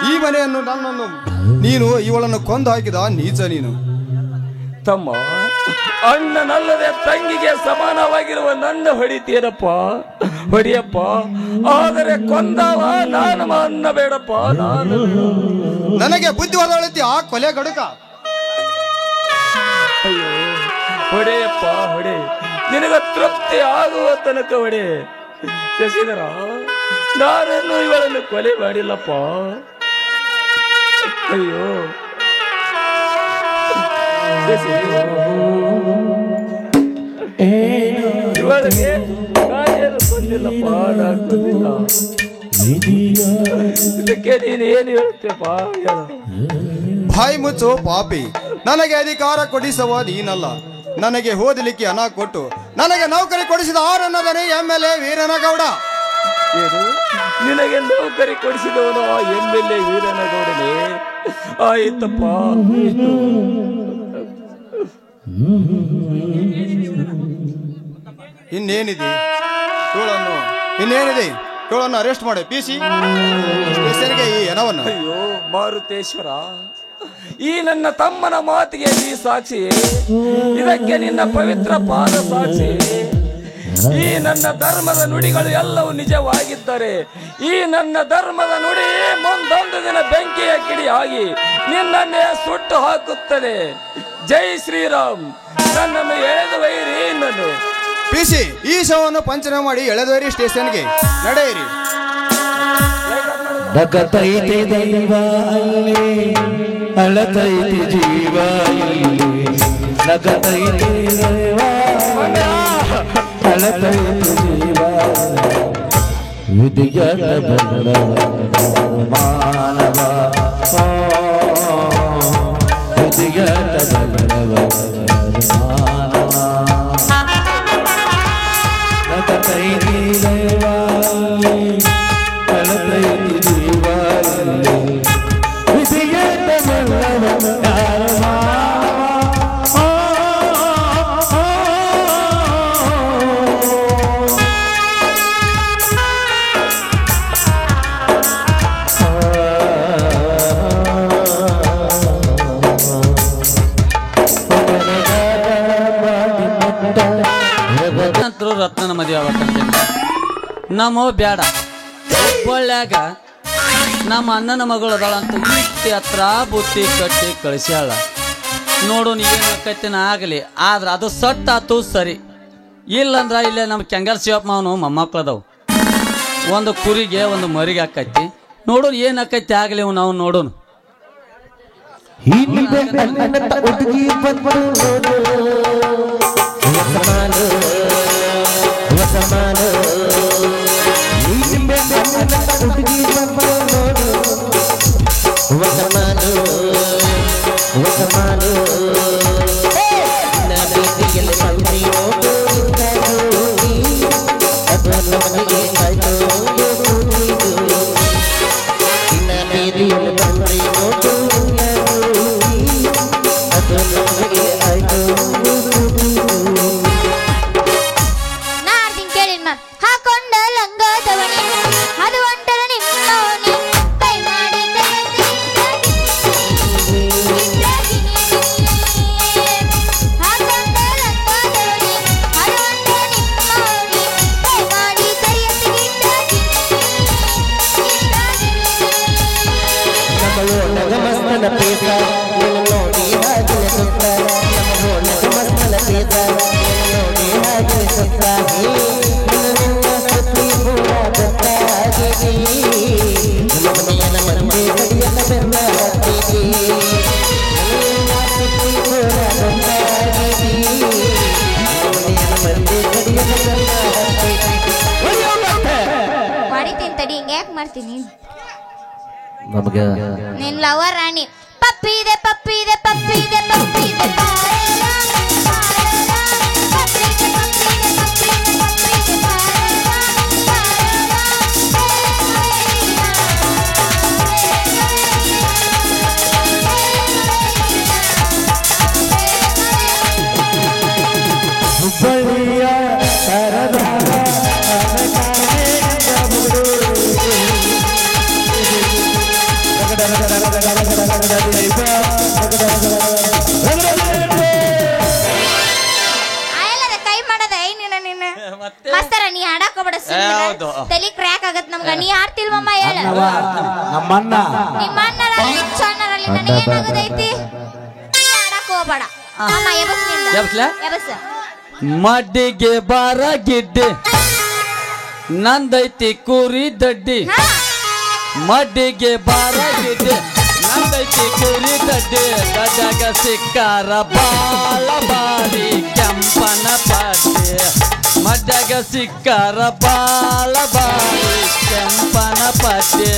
ಈ ಮನೆಯನ್ನು ನನ್ನನ್ನು ನೀನು ಇವಳನ್ನು ಕೊಂದು ಹಾಕಿದ ನೀಚ ನೀನು. ತಮ್ಮ, ಅಣ್ಣನಲ್ಲದೆ ತಂಗಿಗೆ ಸಮಾನವಾಗಿರುವ ನನ್ನ ಹೊಡಿತೀರಪ್ಪ, ಹೊಡಿಯಪ್ಪ. ಆದರೆ ಕೊಂದವ ನಾನು ಅನ್ನ ಬೇಡಪ್ಪ. ನಾನು ನನಗೆ ಬುದ್ಧಿ ಹೊರಳಿತಿ ಆ ಕೊಲೆ ಗಡುಕ. ಅಯ್ಯೋ ಹೊಡೆಯಪ್ಪ, ಹೊಡೆ. ನಿನಗ ತೃಪ್ತಿ ಆಗುವ ತನಕ ಹೊಡೆ. ಶಶಿಧರ, ನಾನೇನು ಇವಳನ್ನು ಕೊಲೆ ಮಾಡಿಲ್ಲಪ್ಪ. ಅಯ್ಯೋ ಶಶಿ, ಇವಳಿಗೆ ಕಾಯಲು ಗೊತ್ತಿಲ್ಲಪ್ಪ, ನಾನ್ ಗೊತ್ತಿಲ್ಲ. ಇದಕ್ಕೆ ನೀನು ಏನು ಹೇಳ್ತೀಯಪ್ಪ? ಬಾಯಿ ಮುಚ್ಚು ಪಾಪಿ. ನನಗೆ ಅಧಿಕಾರ ಕೊಡಿಸುವ ನೀನಲ್ಲ. ನನಗೆ ಓದಲಿಕ್ಕೆ ಹಣ ಕೊಟ್ಟು ನನಗೆ ನೌಕರಿ ಕೊಡಿಸಿದ ಆರನ್ನದನೇ MLA ವೀರನಗೌಡ. ಏನು ನಿನಗೆ ನೌಕರಿ ಕೊಡಿಸಿದವನು ಆ MLA ವೀರನಗೌಡನೇ? ಆಯ್ತಪ್ಪ. ಇನ್ನೇನಿದೆ ಇವಳನ್ನು ಅರೆಸ್ಟ್ ಮಾಡಿ PC ಸ್ಟೇಷನ್ಗೆ ಈ ಹಣವನ್ನು. ಅಯ್ಯೋ ಮಾರುತೇಶ್ವರ, ಈ ನನ್ನ ತಮ್ಮನ ಮಾತಿಗೆ ನೀ ಸಾಕ್ಷಿ, ಇದಕ್ಕೆ ನಿನ್ನ ಪವಿತ್ರ ಪಾದ ಸಾಕ್ಷಿ. ಈ ನನ್ನ ಧರ್ಮದ ನುಡಿಗಳು ಎಲ್ಲವೂ ನಿಜವಾಗಿದ್ದರೆ ಈ ನನ್ನ ಧರ್ಮದ ನುಡಿ ಮುಂದೊಂದು ದಿನ ಬೆಂಕಿಯ ಕಿಡಿಯಾಗಿ ನಿನ್ನನ್ನೇ ಸುಟ್ಟು ಹಾಕುತ್ತದೆ. ಜೈ ಶ್ರೀರಾಮ್. ನನ್ನನ್ನು ಎಳೆದು ಒಯ್ಯಿರಿ. ನನ್ನು PC ಈ ಶವವನ್ನು ಪಂಚನೆ ಮಾಡಿ ಎಳೆದೊಯ್ಯಿರಿ ಸ್ಟೇಷನ್ಗೆ. ನಡೆಯಿರಿ. ನಗತೈತಿ ದೈವ ಅಲ್ಲಿ ಅಳತೈತಿ ಜೀವ ಇಲ್ಲಿ. ನಗತೈತಿ ದೈವ ಅಳತೈತಿ ಜೀವ ವಿಧಿಯಟ ಬಲ್ಲವ ಮಾನವ ವಿಧಿಯಟ ಬಲ್ಲವ ಮಾನವ. ನಗತೈತಿ ದೈವ ಅಳತೈತಿ ಜೀವ ವಿಧಿಯಟ ಬಲ್ಲವ ರತ್ನನ ಮದುವೆ ಆಗತ್ತಂತ ನಮ್ಮೋ ಬೇಡ. ಒಳ್ಳ್ಯಾಗ ನಮ್ಮ ಅಣ್ಣನ ಮಗಳು ಅದಾಳಂತ ಇಟ್ಟಿ ಹತ್ರ ಬುತ್ತಿ ಕಟ್ಟಿ ಕಳಿಸ್ಯಾಳ. ನೋಡು ಏನು ಕತ್ತಿನ ಆಗಲಿ, ಆದ್ರೆ ಅದು ಸಟ್ಟಾತು ಸರಿ. ಇಲ್ಲಂದ್ರ ಇಲ್ಲೇ ನಮ್ಮ ಕೆಂಗಲ್ ಶಿವಪ್ಪ ಮಾವನು ಮೊಮ್ಮಕ್ಳದವು. ಒಂದು ಕುರಿಗೆ ಒಂದು ಮರಿಗೆ ಆಕೈತಿ. ನೋಡು ಏನು ಆಕೈತಿ ಆಗಲಿ ನಾವು ನೋಡೋಣ. ಹಾಕೊಂಡ ಲಂಗದವನಿ ಅದು ಒಂಟರ ನಿಮ್ಮವನಿ ಕೈ ಮಾಡಿ ಹಾಕೊಂಡ ಲಂಗದವನಿ ಅದು ಒಂಟರ ನಿಮ್ಮವನಿ ಕೈ ಮಾಡಿ ಮಾಡಿತೀನಿ ತಡಿ ಹಿಂಗೆ ಯಾಕೆ ಮಾಡ್ತೀನಿ ನಮಗೆ ನಿನ್ ಲವರ್ ರಾಣಿ ಪಪ್ಪಿದೆ ಪಪ್ಪಿದೆ ಪಪ್ಪಿದೆ ಪಪ್ಪಿದೆ ಹುಬ್ಬಳ್ಳಿಯ ಕೈ ಮಾಡದ ಮಸ್ತರ ನೀ ಹಾಡಕ್ ಹೋಗ್ಬೇಡ ತಲಿ ಕ್ರ್ಯಾಕ್ ಆಗತ್ ನಮ್ಗ ನೀ ಆಡ್ತಿಲ್ವಮ್ಮ ಹೇಳ ನಮ್ಮಣ್ಣ ನಿಮ್ಮ ಅಣ್ಣರಲ್ಲಿ ಸಣ್ಣರಲ್ಲಿ ನನಗೇನಾಗದೈತಿ ನೀ ಹಾಡಕ್ ಹೋಗ್ಬೇಡ ಅಮ್ಮ ಎಬಸ್ ಮಡ್ಡಿಗೆ ಬಾರ ಗಿಡ್ಡೆ ನಂದೈತಿ ಕುರಿ ದಡ್ಡಿ ಮಡ್ಡಿಗೆ ಬಾರ ಗಿಡ್ಡೆ ನಂದೈತಿ ಕುರಿ ದಡ್ಡಿ ದಡ್ಡಾಗ ಸಿಕ್ಕಾರ ಬಾಳ ಬಾರಿ ಕೆಂಪ ಕೆಂಪನ ಪಟ್ಟೆ ಮಡ್ಯಾಗ ಸಿಕ್ಕಾರ ಬಾಳ ಬಾಳಿ ಕೆಂಪನ ಪಟ್ಟೆ.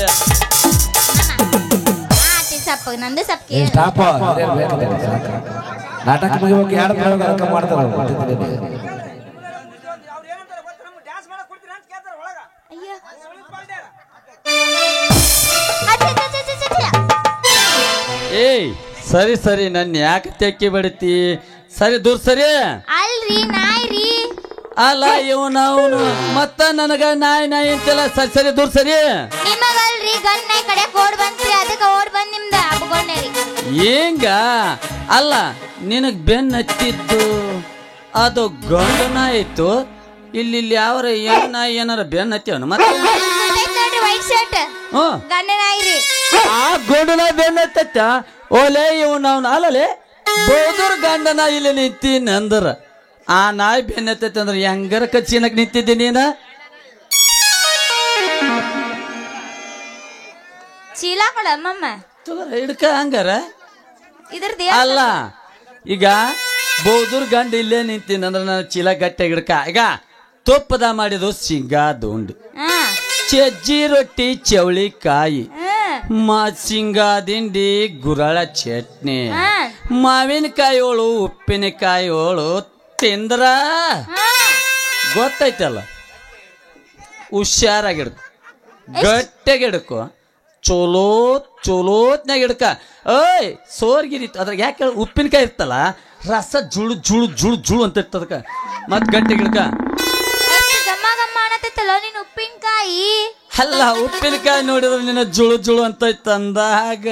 ಸಪ್ಪ ನಂದು ಸಪ್ಪ ಸ್ಟಾಪ್ ನಾಟಕ ಮುಗಿಬೇಕು 2 ಮಾಡ್ತಾರೆ. ಏಯ್ ಸರಿ ಸರಿ ನನ್ನ ಯಾಕೆ ತೆಕ್ಕಿ ಬಿಡ್ತಿ? ಸರಿ ದೂರ ಸರಿ. ಅಲ್ರಿ ನಾಯಿ ರೀ. ಅಲ್ಲ ಇವನು ಮತ್ತ ನನಗ ನಾಯಿ ನಾಯಿ ಅಂತೆಲ್ಲ. ಸರಿ ಸರಿ ದೂರ ಸರಿ. ನಿಮಗಲ್ರಿ ಗಂಡ ನಾಯಿ ಕಡೆ ಓಡ್ ಬಂತ್ರಿ, ಅದಕ್ಕೆ ಓಡ್ ಬಂದ್ ನಿಮ್ದ ಅಬ್ಕೊಂಡೇರಿ. ಹಿಂಗ ಅಲ್ಲ ನಿನಗ್ ಬೆನ್ನ ಹತ್ತಿತ್ತು ಅದು ಗಂಡು ನಾಯಿ ಇತ್ತು. ಇಲ್ಲಿ ಯಾವ್ರ ಏನ್ ನಾಯಿ ಏನಾರ ಬೆನ್ನ ಹತ್ತಿವನು ಮತ್ತೆ ವೈಟ್ ಶರ್ಟ್ ಗಂಡ ನಾಯಿ ರೀ. ಆ ಗಂಡು ನಾಯಿ ಬೆನ್ನ ಹತ್ತ. ಓಲೆ ಇವನ್ ಅವ್ನ ಅಲ್ಲಲೆ ಬೋದೂರ್ ಗಂಡ ನಾಯಿ ಇಲ್ಲಿ ನಿಂತೀನಿ ಅಂದ್ರ ಆ ನಾಯಿ ಬೆನ್ನ ಹತ್ತೈತಿ ಅಂದ್ರೆ ಹೆಂಗಾರ ಕಚ್ಚಿನಕ್ ನಿಂತಿದ್ದಿ ನೀನ? ಚೀಲ ಕೊಡಮ್ಮಮ್ಮ ಹಿಡ್ಕ ಹಂಗಾರ ಇದ್ರದ್ದು ಅಲ್ಲ. ಈಗ ಬೋದೂರ್ ಗಂಡ ಇಲ್ಲೇ ನಿಂತೀನಿ ಅಂದ್ರೆ ನಾನು ಚೀಲ ಗಟ್ಟೆ ಹಿಡ್ಕ. ಈಗ ತುಪ್ಪದ ಮಾಡಿದ್ದು ಶೇಂಗಾದ ಉಂಡು, ಸಜ್ಜಿ ರೊಟ್ಟಿ ಚವಳಿಕಾಯಿ, ಶೇಂಗಾ ದಿಂಡಿ ಗುರಳ ಚಟ್ನಿ, ಮಾವಿನಕಾಯಿಗಳು ಉಪ್ಪಿನಕಾಯಿಗಳು ತಿಂದ್ರ ಗೊತ್ತೈತಲ್ಲ. ಹುಷಾರಾಗಿಡ್ಕೊ, ಗಟ್ಟೆಗಿಡ್ಕೊ, ಚಲೋ ಚಲೋತ್ನಾಗ ಹಿಡ್ಕ. ಓಯ್ ಸೋರ್ಗಿರಿ ಅದ್ರಾಗ ಯಾಕೆ ಉಪ್ಪಿನಕಾಯಿ ಇರ್ತಲ್ಲ ರಸ ಜುಳು ಜುಳು ಜುಳು ಜುಳು ಅಂತ ಇರ್ತದಕ್ಕ. ಮತ್ ಗಟ್ಟಿ ಗಿಡ್ಕ ನೀನ್ ಉಪ್ಪಿನಕಾಯಿ ಅಲ್ಲ ಉಪ್ಪಿನಕಾಯಿ ನೋಡಿದ್ರೆ ನಿನ್ನ ಜುಳು ಜುಳು ಅಂತ ತಂದಾಗ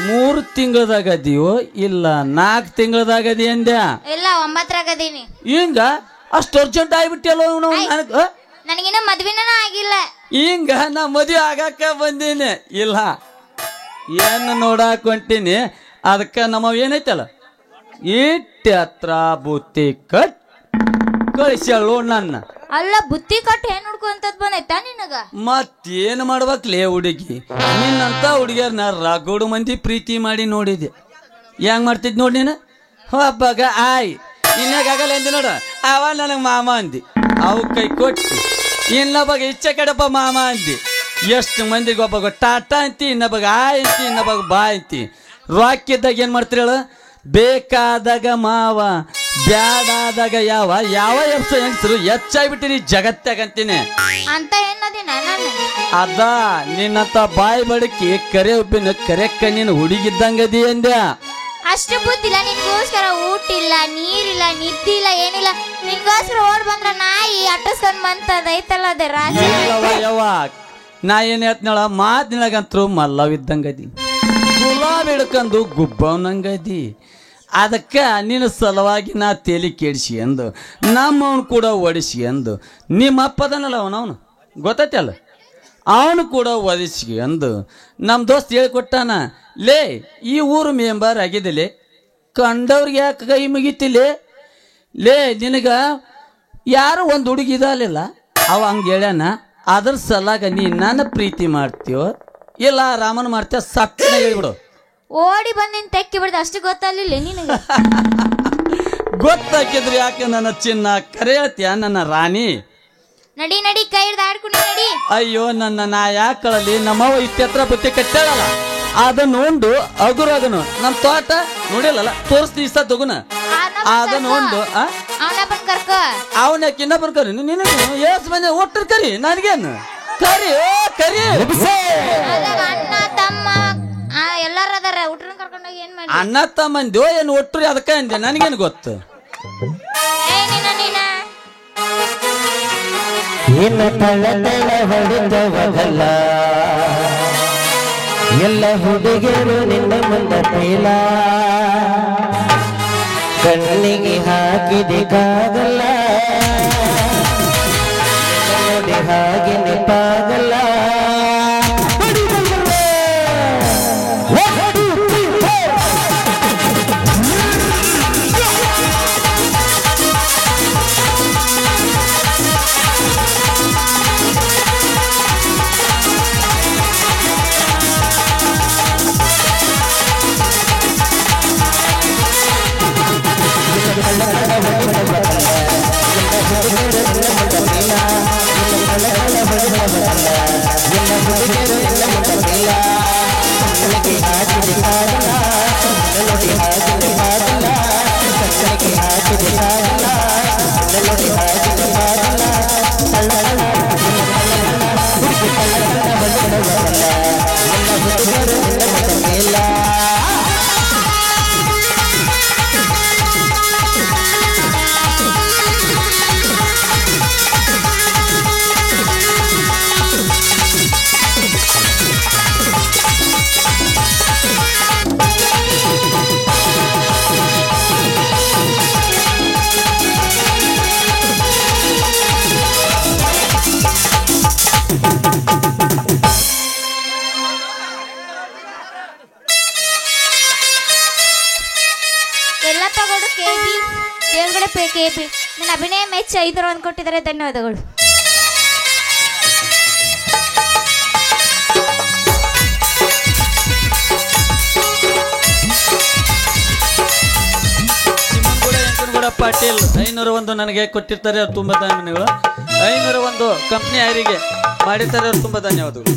3 ತಿಂಗಳದಾಗದಿಯೋ ಇಲ್ಲ 4 ತಿಂಗಳದಾಗದಿ ಅಂದ್ಯಾ? ಇಲ್ಲ 9ರಾಗದೀನಿ. ಹಿಂಗ ಅಷ್ಟು ಅರ್ಜೆಂಟ್ ಆಗ್ಬಿಟ್ಟಿಯಲ್ಲ ನನಗಿನ್ನ ಮದ್ವಿನ ಆಗಿಲ್ಲ. ಹಿಂಗ ನಾ ಮದುವೆ ಆಗಾಕ ಬಂದೀನಿ. ಇಲ್ಲ ಏನು ನೋಡಾಕ್ ಹೊಂಟೀನಿ. ಅದಕ್ಕ ನಮ್ಮ ಏನೈತಲ್ಲ ಇಟ್ಟ ಹತ್ರ ಬುತ್ತಿ ಕಟ್ ಕಳಿಸ್ಯಾಳು ನನ್ನ. ಅಲ್ಲ ಬುತ್ತಿ ಕಟ್ ಏನ್ ಹುಡ್ಕೊಂತದ್ ಬಂದೈತಾ ನಿನಗ? ಮತ್ತೇನ್ ಮಾಡ್ಬೇಕ್ಲೇ ಹುಡುಗಿ? ನಿನ್ನಂತ ಹುಡುಗಿಯರ್ನ ರಗೋಡು ಮಂದಿ ಪ್ರೀತಿ ಮಾಡಿ ನೋಡಿದೆ. ಹೆಂಗ್ ಮಾಡ್ತಿದ್ ನೋಡಿ ನೀನು? ಹಬ್ಬಗ ಆಯ್ ಇನ್ನಾಗಲ್ಲ ಅಂದಿ ನೋಡ. ಅವ ನನಗ್ ಮಾಮ ಅಂದಿ, ಅವು ಕೈ ಕೊಟ್ಟಿ. ಇನ್ನೊಬ್ಬಗ ಇಚ್ಛೆ ಕಡಪ ಮಾಮ ಅಂದಿ. ಎಷ್ಟು ಮಂದಿಗೆ ಒಬ್ಬಗ ಟಾಟಾ ಅಂತಿ, ಇನ್ನೊಬ್ಬಗ ಆಯ್ ಅಂತಿ, ಇನ್ನೊಬ್ಬಗ ಬಾ ಅಂತಿ. ರೊಕ್ಕಿದ್ದಾಗ ಏನ್ ಮಾಡ್ತೀರಿ ಹೇಳು? ಬೇಕಾದಾಗ ಮಾವ, ಬ್ಯಾಡಾದಾಗ ಯಾವ ಯಾವ ಹೆಂಗಸರು ಹೆಚ್ಚಾಗ್ಬಿಟ್ಟಿರಿ ಜಗತ್ತಾಗಂತೀನಿ ಅಂತ ಏನದಿನ ಅದ. ನಿನ್ನಂತ ಬಾಯಿ ಬಡಕಿ ಕರೆ ಉಪ್ಪಿನ ಕರೆಕ್ಕ ನೀನು ಹುಡುಗಿದ್ದಂಗದಿ ಅಂದ್ಯ. ಅಷ್ಟು ಬುದ್ಧಿಲ್ಲ ನಿನ್ಗೋಸ್ಕರ ಊಟ ಇಲ್ಲ, ನೀರಿಲ್ಲ, ನಿದ್ದೆ ಇಲ್ಲ, ಏನಿಲ್ಲ. ನಿನ್ಗೋಸ್ಕರ ಓಡ್ ಬಂದ್ರ ನಾಯಿ ಅಟ್ಟಸ್ಕೊಂಡ್ ಬಂತದೈತಲ್ಲ ಅದೇ ರಾಜ. ಯವ್ವ ನಾ ಏನ್ ಹೇಳ್ತೀನಳ ಮಾತಿನಗಂತ್ರು ಮಲ್ಲವಿದ್ದಂಗದಿ, ಗುಲಾಬಿ ಹಿಡ್ಕಂದು ಗುಬ್ಬವನಂಗದಿ. ಅದಕ್ಕ ನಿನ್ನ ಸಲುವಾಗಿ ನಾ ತೇಲಿ ಕೆಡಿಸಿ ಅಂದು ನಮ್ಮವನು ಕೂಡ ಒಡಿಸಿ ಅಂದು ನಿಮ್ಮ ಅಪ್ಪದನಲ್ಲ ಅವನವನು ಗೊತ್ತೈತಲ್ಲ ಅವನು ಕೂಡ ಒದಿಸಿ ಅಂದು ನಮ್ಮ ದೋಸ್ತ್ ಹೇಳಿಕೊಟ್ಟಾನ. ಲೇ ಈ ಊರು ಮೆಂಬರ್ ಆಗಿದ್ದಲ್ಲಿ ಕಂಡವ್ರಿಗೆ ಯಾಕೆ ಕೈ ಮುಗಿತಿಲ್ಲ? ಲೇ ನಿನಗ ಯಾರು ಒಂದು ಹುಡುಗಿ ಇದಲಿಲ್ಲ ಅವ ಹಂಗೆ ಹೇಳ್ಯಾನ. ಅದ್ರ ಸಲಾಗ ನೀ ನನ್ನ ಪ್ರೀತಿ ಮಾಡ್ತೀವೋ ಇಲ್ಲ ರಾಮನ್ ಮಾಡ್ತೀವ ಸಪ್ನ ಹೇಳ್ಬಿಡು. ಓಡಿ ಬಂದಿನ ತೆಕ್ಕಿ ಬಿಡ್ದು ಅಷ್ಟು ಗೊತ್ತಲ್ಲಿಲ್ಲ ನಿನಗೆ? ಗೊತ್ತಾಕಿದ್ರೆ ಯಾಕೆ ನನ್ನ ಚಿನ್ನ ಕರೆ ಹೇಳ್ತೀಯ ನನ್ನ ರಾಣಿ? ನಡಿ ನಡಿ ಕೈ ಹಿಡ್ದು ಆಡ್ಕೊಂಡು ನಡಿ. ಅಯ್ಯೋ ನನ್ನ ನಾ ಯಾಕಳಲ್ಲಿ ನಮ್ಮವ ಇತ್ತೆತ್ರ ಬುತ್ತಿ ಕಟ್ಟಾಳಲ್ಲ ಅದನ್ನ ಉಂಡು ಅಗುರಗನು ನಮ್ಮ ತೋಟ ನೋಡಿಲ್ಲಲ್ಲ ತೋರಿಸ್ತಿ ಇಷ್ಟ ತಗುನ ಅದನ್ನ ಉಂಡು ಅವನ ಇನ್ನೊಬ್ಬರು ಕರಿ ನಿನಗೆ ಎಷ್ಟು ಮಂದಿ ಒಟ್ಟರು ಕರಿ ನನಗೇನು ಕರಿ ಕರಿ ಅಣ್ಣ ತಮ್ಮ ಎಲ್ಲಾರ ಅದಾರ ಊಟನ ಕರ್ಕೊಂಡೋಗಿ ಏನ್ ಮಾಡಿ ಅಣ್ಣ ತಮ್ಮಂದು ಏನು ಒಟ್ಟರು ಅದಕ್ಕೆ ಅಂದೆ ನನಗೇನು ಗೊತ್ತು. ಎಲ್ಲ ಹುಡುಗಿಯರು ನಿನ್ನ ಮುಂದೆ ತೈಲ ಕಣ್ಣಿಗೆ ಹಾಕಿದೆ ಕಾಗಲ್ಲ ನೋಡಿ ಹಾಗೆ ನೆಪಾಗಲ್ಲ. ಹಾಕಿದೆ ಕಾಗಲ್ಲ ಕಣ್ಣಿಗೆ ಹಾಕಿದೆ ಕಾಗಲ್ಲ ನೋಡಿ ಹಾಕಿದೆ ಕಾಗಲ್ಲ ಹುಡುಗಿ ಕಳ್ಳನ ಬಡವಲ್ಲ ನನ್ನ ಹುಡುಗರು ನಿನ್ನ ಮನೆಯಲ್ಲ ಎಲ್ಲಪ್ಪ ಗೌಡ ಕೆಬಿ ದೇವಗಡೆ ಕೆಬಿ ನನ್ನ ಅಭಿನಯ ಮೆಚ್ಚಿ 5 ರೌಂಡ್ ಕೊಟ್ಟಿದ್ದಾರೆ, ಧನ್ಯವಾದಗಳು. ಕೂಡ ಪಾಟೀಲ್ 501 ನನಗೆ ಕೊಟ್ಟಿರ್ತಾರೆ, ಅವ್ರು ತುಂಬಾ ಧನ್ಯವಾದಗಳು. 501 ಕಂಪ್ನಿ ಯಾರಿಗೆ ಮಾಡಿರ್ತಾರೆ, ಅವ್ರು ತುಂಬಾ ಧನ್ಯವಾದಗಳು.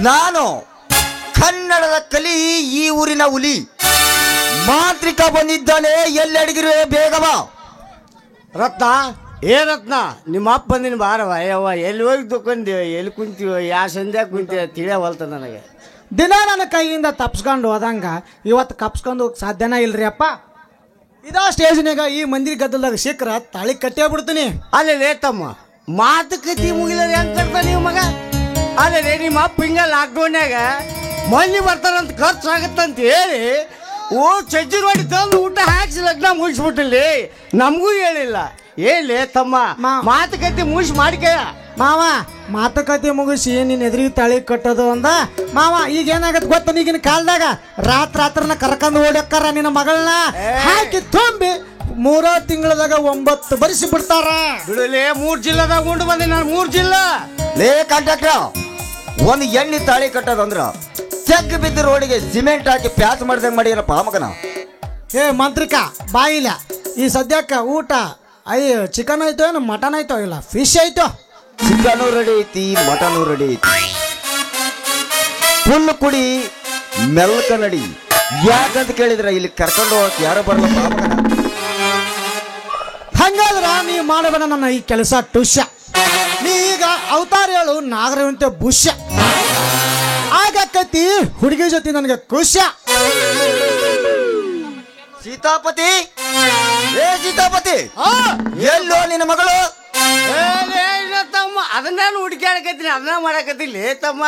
ನಾನು ಕನ್ನಡದ ಕಲಿ, ಈ ಊರಿನ ಹುಲಿ. ಮಾಂತ್ರಿಕ ಬಂದಿದ್ದಾನೆ, ಎಲ್ಲಿ ಅಡಗಿರುವೆ ಬೇಗ ಬಾ. ರತ್ನ ಏ ರತ್ನ, ನಿಮ್ಮ ಅಪ್ಪ ಬಂದಿನ ಬಾರವ. ಯವ್ವ ಎಲ್ಲಿ ಹೋಗಿ ದುಕೊಂಡಿ, ಎಲ್ಲಿ ಕುಂತೀವೋ, ಯಾವ ಸಂಧ್ಯಾಗ ಕುಂತೀವ ತಿಳಿಯವಲ್ತ ನನಗೆ. ದಿನ ನನ್ನ ಕೈಯಿಂದ ತಪ್ಸ್ಕೊಂಡು ಹೋದಂಗ ಇವತ್ತು ಕಪ್ಸ್ಕೊಂಡು ಸಾಧ್ಯನೇ ಇಲ್ರಿ ಅಪ್ಪ. ಇದಾ ಸ್ಟೇಜ್ನಾಗ ಈ ಮಂದಿರ ಗದ್ದಲ್ದಾಗ ಸಿಕ್ಕ್ರ ತಾಳಿ ಕಟ್ಟೇ ಬಿಡ್ತೀನಿ. ಅಲ್ಲೇ ತಮ್ಮ ಮಾತುಕತೆ ಮುಗಿದ್ರೆ ಹೆಂಗ್ ಕಟ್ತಾನೆ ನೀವು ಮಗ? ಅಲ್ಲೇ ನಿಮ್ಮ ಅಪ್ಪ ಹಿಂಗ ಲಾಕ್ಡೌನ್ಯಾಗ ಮಂದಿ ಬರ್ತಾರಂತ ಖರ್ಚು ಆಗತ್ತಂತ ಹೇಳಿ ಚಜ್ಜಿ ನೋಡಿ ತಂದು ಊಟ ಹಾಕ್ಸಿ ಲಗ್ನ ಮುಗಿಸ್ಬಿಟ್ಟಿಲ್ಲಿ. ನಮಗೂ ಹೇಳಿಲ್ಲ. ಹೇಳಿ ತಮ್ಮ ಮಾತುಕತೆ ಮುಗಿಸಿ ಮಾಡಿಕೆಯ ಮಾವ. ಮಾತುಕತೆ ಮುಗಿಸಿ ನೀನ್ ಎದುರಿಗೆ ತಾಳಿ ಕಟ್ಟೋದು ಅಂದ ಮಾವ. ಈಗ ಏನಾಗತ್ ಗೊತ್ತ, ಈಗಿನ ಕಾಲದಾಗ ರಾತ್ರನ ಕರ್ಕೊಂಡು ಓಡಕ್ಕಾರ ನಿನ್ನ ಮಗಳನ್ನ ಹಾಕಿ ತುಂಬಿ 3 ತಿಂಗಳದಾಗ 9 ಬರಿಸಿ ಬಿಡ್ತಾರ. ಬಿಡಲೇ 3 ಜಿಲ್ಲಾದಾಗ ಉಂಡು ಬಂದಿ ನಾನು. 3 ಜಿಲ್ಲಾ ಲೇ ಕಾಂಟ್ರಾಕ್ಟ್ರ, ಒಂದು ಎಣ್ಣೆ ತಾಳಿ ಕಟ್ಟೋದಂದ್ರ ಚೆಕ್ ಬಿದ್ದ ರೋಡಿಗೆ ಸಿಮೆಂಟ್ ಹಾಕಿ ಪ್ಯಾಚ್ ಮಾಡ್ದಂಗೆ ಮಾಡಿರಪ್ಪ ಮಗನ. ಏ ಮಂತ್ರಿಕ ಬಾಯಿಲ್ಲ. ಈ ಸದ್ಯಕ್ಕ ಊಟ ಚಿಕನ್ ಆಯ್ತೋ ಏನು ಮಟನ್ ಆಯ್ತೋ ಇಲ್ಲ ಫಿಶ್ ಆಯ್ತೋ? ಚಿಕನು ರೆಡಿ ಐತಿ, ಮಟನು ರೆಡಿ ಐತಿ. ಫುಲ್ ಕುಡಿ ಮೆಲ್ಕ ನಡಿ. ಯಾಕಂತ ಕೇಳಿದ್ರೆ ಇಲ್ಲಿ ಕರ್ಕೊಂಡು ಹೋಗಕ್ ಯಾರು ಬರಲ್ಲಪ್ಪ ಮಗನ. ಹಂಗಾದ್ರ ನೀ ಮಾಡಬೇಡ ನನ್ನ ಈ ಕೆಲಸ ಟುಷ್ಯ. ನೀ ಈಗ ಅವತಾರ ಹೇಳು ನಾಗರವಂತೆ ಬುಷ್ಯ ಆಗಕ್ಕತಿ ಹುಡುಗಿ ಜೊತೆ ನನಗೆ ಖುಷ್ಯ. ಸೀತಾಪತಿ, ಏ ಸೀತಾಪತಿ, ಎಲ್ಲೋ ನಿನ್ನ ಮಗಳು? ತಮ್ಮ ಅದನ್ನ ಹುಡುಕ್ಯಾಡಕತ್ತೀನಿ, ಅದನ್ನ ಮಾಡಕತ್ತಿಲ್ಲ ತಮ್ಮ.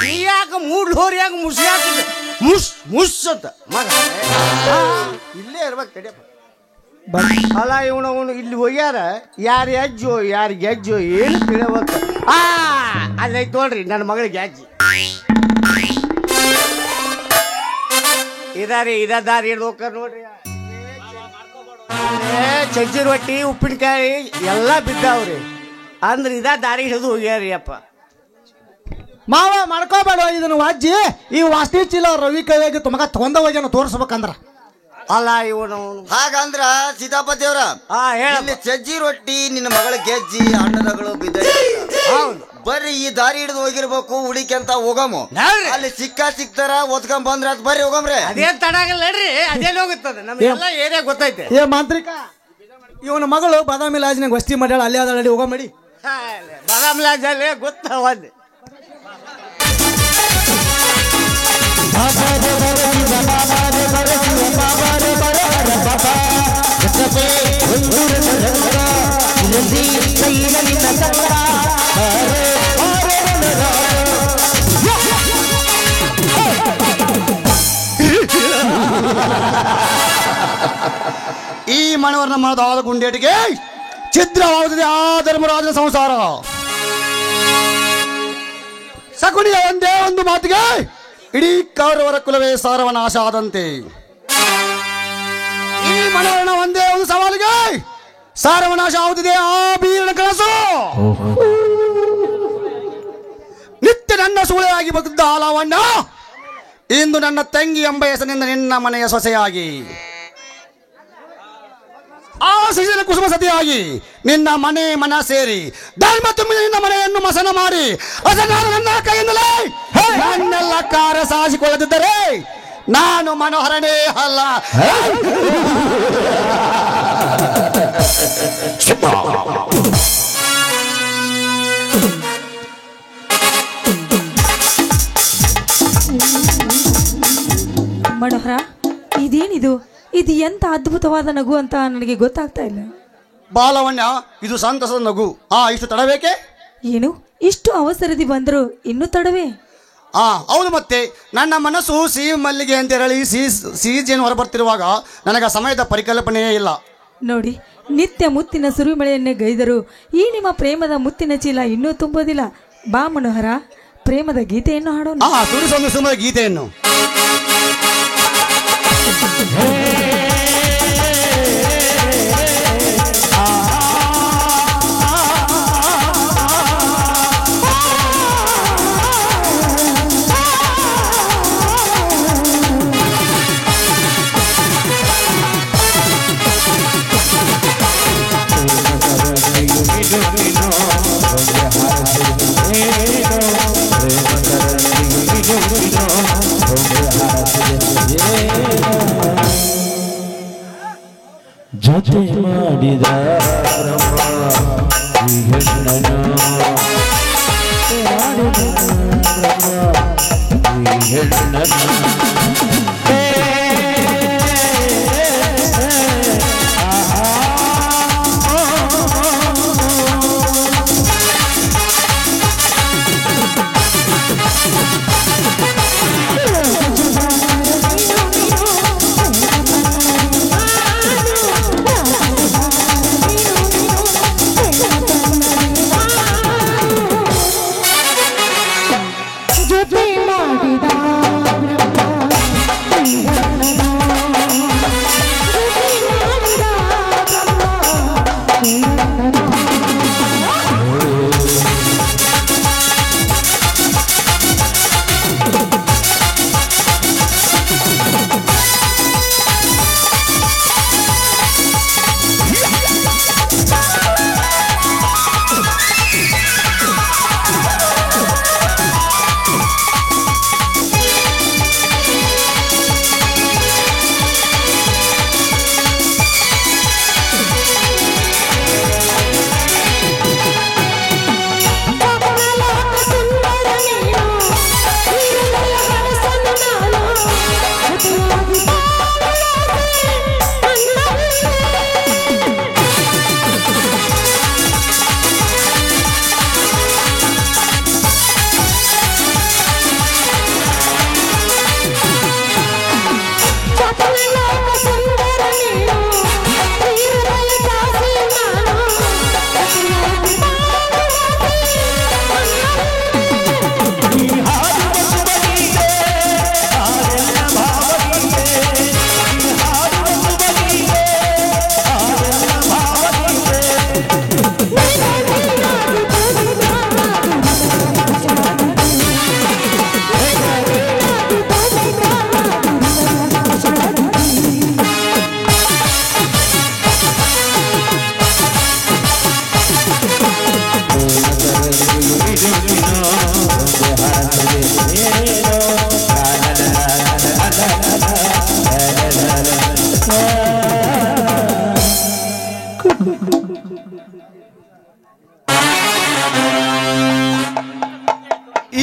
ನೀ ಯಾಕೆ ಮೂಡ್ ಹೋರಿ ಯಾಕೆ ಮುಸಿ ಹಾಕಿದ ಮುಸ್ ಮುಸ್ ಅಂತ ಮಗ ಇಲ್ಲೇ ಇರ್ಬೇಕು ತಡಿಯಪ್ಪ. ಅಲ್ಲ ಇವನು ಇಲ್ಲಿ ಹೋಗ್ಯಾರ, ಯಾರು ಹೆಜ್ಜು ಯಾರು ಗೆಜ್ಜು ಏನು ತಿಳಿಯಬೇಕು. ಅಲ್ಲೈತ್ ನೋಡ್ರಿ ನನ್ನ ಮಗಳಿಗೆ ಹೆಜ್ಜಿ ಇದಾರಿ ಇದ ದಾರಿ ಹಿಡ್ದು ಹೋಗ್ತಾರ ನೋಡ್ರಿ. ಚಜ್ಜಿ ರೊಟ್ಟಿ ಉಪ್ಪಿನಕಾಯಿ ಎಲ್ಲ ಬಿದ್ದಾವ್ರಿ. ಅಂದ್ರೆ ಇದ ದಾರಿ ಹಿಡಿದು ಹೋಗ್ಯಾರಿ ಅಪ್ಪ. ಮಾವ ಮಾಡ್ಕೋಬೇಡ ಇದನ್ನು ವಾಜ್ಜಿ. ಈ ವಾಸ್ತಿ ಚೀಲ ರವಿ ಕೈಯಾಗಿ ತುಮಗ ತಗೊಂಡ ಹೋಗ್ಯಾನ ತೋರಿಸ್ಬೇಕಂದ್ರ. ಅಲ್ಲ ಇವನು ಹಾಗಂದ್ರ ಸೀತಾಪತಿ ಅವ್ರ ಇಲ್ಲಿ ಚಜ್ಜಿ ರೊಟ್ಟಿ ನಿನ್ನ ಮಗಳ ಗೆಜ್ಜಿ ಅಣ್ಣನಗಳು ಬಿದ್ದ. ಹೌದು, ಬರ್ರಿ ಈ ದಾರಿ ಹಿಡಿದು ಹೋಗಿರ್ಬೇಕು, ಹುಡುಕಿ ಅಂತ ಹೋಗಮು. ಅಲ್ಲಿ ಸಿಕ್ತಾರ ಓದ್ಕೊಂಡ್ ಬಂದ್ರ ಅದ್ ಬರ್ರಿ ಹೋಗಮ್ರಿ. ಅದೇನ್ ತಡಾಗಲ್ಲ ನಡ್ರಿ, ಅದೇನ್ ಹೋಗುತ್ತದೆ ನಮ್ಗೆಲ್ಲ ಏರಿಯಾ ಗೊತ್ತೈತೆ. ಏ ಮಾಂತ್ರಿಕ, ಇವನ ಮಗಳು ಬಾದಾಮಿ ಲಾಜ್ನಾಗ ವಸ್ತಿ ಮಾಡ್ಯಾಳ, ಅಲ್ಲಿ ಅದ ನಡಿ ಹೋಗ ಮಾಡಿ. ಬಾದಾಮಿ ಲಾಜಲ್ಲಿ ಗೊತ್ತವಲ್ಲಿ ಈ ಮನವರನ್ನ ಮನದಾದ ಗುಂಡೇಟಿಗೆ ಛಿದ್ರವಾಗುತ್ತದೆ ಆ ಧರ್ಮರಾಜನ ಸಂಸಾರ. ಸಕುಣಿಯ ಒಂದೇ ಒಂದು ಮಾತಿಗೆ ಇಡೀ ಕೌರವರ ಕುಲವೇ ಸಾರವನಾಶ ಆದಂತೆ. ಈ ಮನವರಣ ಒಂದೇ ಒಂದು ಸವಾಲಿಗೆ ಸರ್ವನಾಶ ಆಗುತ್ತಿದೆ ಆ ಬೀರನ ಕನಸು. ನಿತ್ಯ ನನ್ನ ಸೂಳೆಯಾಗಿ ಬದುಕಿದ್ದ ಲಾವಣ್ಣ ಇಂದು ನನ್ನ ತಂಗಿ ಎಂಬ ಹೆಸರಿನಿಂದ ನಿನ್ನ ಮನೆಯ ಸೊಸೆಯಾಗಿ, ಆ ಶಿಶಿಲ ಕುಸುಮ ಸತಿಯಾಗಿ ನಿನ್ನ ಮನ ಸೇರಿ ಧರ್ಮ ತುಂಬಿದ ನಿನ್ನ ಮನೆಯನ್ನು ಮಸನ ಮಾಡಿ ಅದನ್ನು ನನ್ನ ಕೈಯಿಂದಲೇ ನನ್ನೆಲ್ಲ ಕಾರ್ಯ ಸಾಧಿಸಿಕೊಳ್ಳದಿದ್ದರೆ ನಾನು ಮನೋಹರನೇ ಅಲ್ಲ. ಮನೋಹರ, ಇದೇನಿದು? ಇದು ಎಂತ ಅದ್ಭುತವಾದ ನಗು ಅಂತ ನನಗೆ ಗೊತ್ತಾಗ್ತಾ ಇಲ್ಲ. ಬಾಲವಣ್ಣ, ಇದು ಸಂತಸದ ನಗು. ಇಷ್ಟು ತಡಬೇಕೆ? ಏನು ಇಷ್ಟು ಅವಸರದಿ ಬಂದ್ರು ಇನ್ನೂ ತಡವೇ? ಹೌದು, ಮತ್ತೆ ನನ್ನ ಮನಸ್ಸು ಸಿಹಿ ಮಲ್ಲಿಗೆ ಅಂತ ಹೇಳಿ ಸಿಹಿಜೇನು ಹೊರಬರ್ತಿರುವಾಗ ನನಗೆ ಸಮಯದ ಪರಿಕಲ್ಪನೆಯೇ ಇಲ್ಲ. ನೋಡಿ, ನಿತ್ಯ ಮುತ್ತಿನ ಸುರಿಮಳೆಯನ್ನೇ ಗೈದರು ಈ ನಿಮ್ಮ ಪ್ರೇಮದ ಮುತ್ತಿನ ಚೀಲ ಇನ್ನೂ ತುಂಬೋದಿಲ್ಲ. ಬಾ ಮನೋಹರ, ಪ್ರೇಮದ ಗೀತೆಯನ್ನು ಹಾಡೋಣ. ಸುರಿಸೊಂದು ಸುಮದ ಗೀತೆಯನ್ನು. ಜೊತೆ ಮಾಡಿದ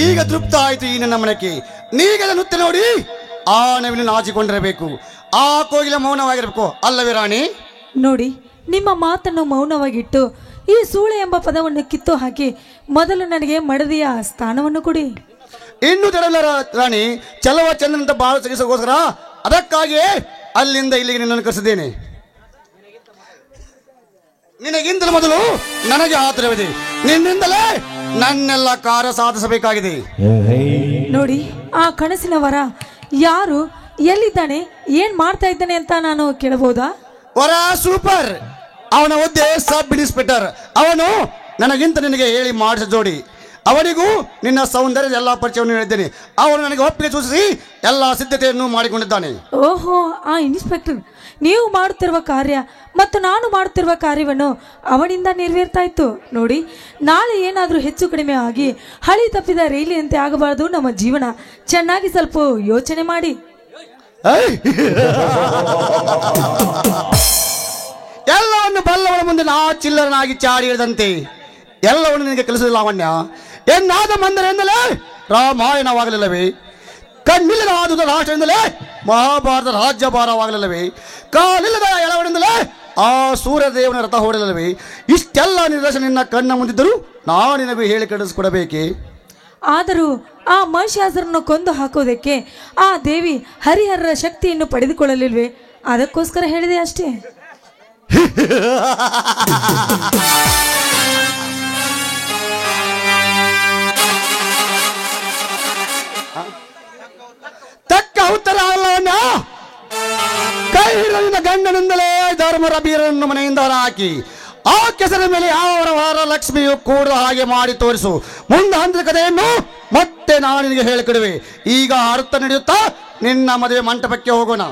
ಈಗ ತೃಪ್ತ ಆಯ್ತು ಈ ನನ್ನ ಮನಕ್ಕೆ. ನೀಗದ ನೃತ್ಯ ನೋಡಿ ಆ ನವಿಲು ನಾಚಿಕೊಂಡಿರಬೇಕು, ಆ ಕೋಗಿಲ ಮೌನವಾಗಿರಬೇಕು, ಅಲ್ಲವೇ ರಾಣಿ? ನೋಡಿ, ನಿಮ್ಮ ಮಾತನ್ನು ಮೌನವಾಗಿಟ್ಟು ಈ ಸೂಳೆ ಎಂಬ ಪದವನ್ನು ಕಿತ್ತು ಹಾಕಿ ಮೊದಲು ನನಗೆ ಮಡದಿಯ ಸ್ಥಾನವನ್ನು ಕೊಡಿ. ಇನ್ನು ತಡವಿಲ್ಲ ರಾಣಿ. ಚಲವ ಚಂದನಂತ ಬಾಳ ಸಗಿಸೋಗೋಸ್ಕರ ಅದಕ್ಕಾಗಿಯೇ ಅಲ್ಲಿಂದ ಇಲ್ಲಿಗೆ ನಿನ್ನನ್ನು ಕರೆಸಿದ್ದೇನೆ. ನಿನಗಿಂತಲೂ ಮೊದಲು ನನಗೆ ಆತರವಿದೆ. ನಿನ್ನಿಂದಲೇ ನನ್ನೆಲ್ಲ ಕಾರ್ಯ ಸಾಧಿಸಬೇಕಾಗಿದೆ. ನೋಡಿ, ಆ ಕನಸಿನ ವರ ಯಾರು, ಎಲ್ಲಿದ್ದಾನೆ, ಏನ್ ಮಾಡ್ತಾ ಇದ್ದಾನೆ ಅಂತ ನಾನು ಕೇಳಬಹುದಾ? ವರ ಸೂಪರ್. ಅವನ ಹುದ್ದೆ ಸಬ್ ಇನ್ಸ್ಪೆಕ್ಟರ್. ಅವನು ನನಗಿಂತ ನಿನಗೆ ಹೇಳಿ ಮಾಡಿಸ ಜೋಡಿ. ಅವನಿಗೂ ನಿನ್ನ ಸೌಂದರ್ಯದ ಎಲ್ಲ ಪರಿಚಯವನ್ನು ಹೇಳಿದ್ದೇನೆ. ಅವನು ನನಗೆ ಒಪ್ಪಿಗೆ ಸೂಚಿಸಿ ಎಲ್ಲ ಸಿದ್ಧತೆಯನ್ನು ಮಾಡಿಕೊಂಡಿದ್ದಾನೆ. ಓಹೋ, ಆ ಇನ್ಸ್ಪೆಕ್ಟರ್ ನೀವು ಮಾಡುತ್ತಿರುವ ಕಾರ್ಯ ಮತ್ತು ನಾನು ಮಾಡುತ್ತಿರುವ ಕಾರ್ಯವನ್ನು ಅವನಿಂದ ನೆರವೇರ್ತಾ ಇತ್ತು ನೋಡಿ. ನಾಳೆ ಏನಾದರೂ ಹೆಚ್ಚು ಕಡಿಮೆ ಆಗಿ ಹಳಿ ತಪ್ಪಿದ ರೈಲಿನಂತೆ ಆಗಬಾರದು ನಮ್ಮ ಜೀವನ. ಚೆನ್ನಾಗಿ ಸ್ವಲ್ಪ ಯೋಚನೆ ಮಾಡಿ. ಎಲ್ಲವನ್ನು ಬಲ್ಲವನ ಮುಂದೆ ನಾ ಚಿಲ್ಲರನಾಗಿ ಚಾಡಿ ಹಿಡಿದಂತೆ ಎಲ್ಲವನ್ನು ನಿನಗೆ ಕಲಿಸಿದ ಲಾವಣ್ಯ. ಎನ್ನಾದ ಮಂದರೆಂದಲೇ ರಾಮಾಯಣವಾಗಲಿಲ್ಲವೇ? ಕಣ್ಣಿಲ್ಲದ ಆದುದ ರಾಷ್ಟ್ರದಿಂದಲೇ ಮಹಾಭಾರತ ರಾಜ್ಯಭಾರವಾಗಲಿಲ್ಲವೇ? ಕಾಲಿಲ್ಲದ ಎಳವಡೆಂದಲೇ ಆ ಸೂರ್ಯದೇವನ ರಥ ಹೊಡಲಿಲ್ಲವೇ? ಇಷ್ಟೆಲ್ಲ ನಿರ್ದೇಶನ ನಿನ್ನ ಕಣ್ಣ ಮುಂದಿದ್ದರೂ ನಾನು ನಿನಗೆ ಹೇಳಿ ಕಳಿಸಿಕೊಡಬೇಕೆ? ಆದರೂ ಆ ಮಹಿಷಾಸುರನ್ನು ಕೊಂದು ಹಾಕೋದಕ್ಕೆ ಆ ದೇವಿ ಹರಿಹರರ ಶಕ್ತಿಯನ್ನು ಪಡೆದುಕೊಳ್ಳಲಿಲ್ವೇ? ಅದಕ್ಕೋಸ್ಕರ ಹೇಳಿದೆ ಅಷ್ಟೇ. ತಕ್ಕ ಉತ್ತರ ಅಲ್ಲವನ್ನ ಕೈ ಹಿಡಿದ ಗಂಡನಿಂದಲೇ ಧರ್ಮರ ಬೀರನ್ನು ಮನೆಯಿಂದ ಹಾಕಿ ಆ ಕೆಸರ ಮೇಲೆ ಯಾವ ವಾರ ಲಕ್ಷ್ಮಿಯು ಕೂಡ ಹಾಗೆ ಮಾಡಿ ತೋರಿಸು. ಮುಂದೆ ಹಂತದ ಕಥೆಯನ್ನು ಮತ್ತೆ ನಾನು ನಿನಗೆ ಹೇಳಿಕೊಡುವೆ. ಈಗ ಅರ್ಥ ನಡೆಯುತ್ತಾ ನಿನ್ನ ಮದುವೆ ಮಂಟಪಕ್ಕೆ ಹೋಗೋಣ.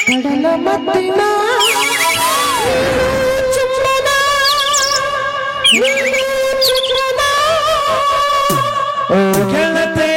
ಕಡಲ ಮತ್ತಿನ ಗೆಳತೆ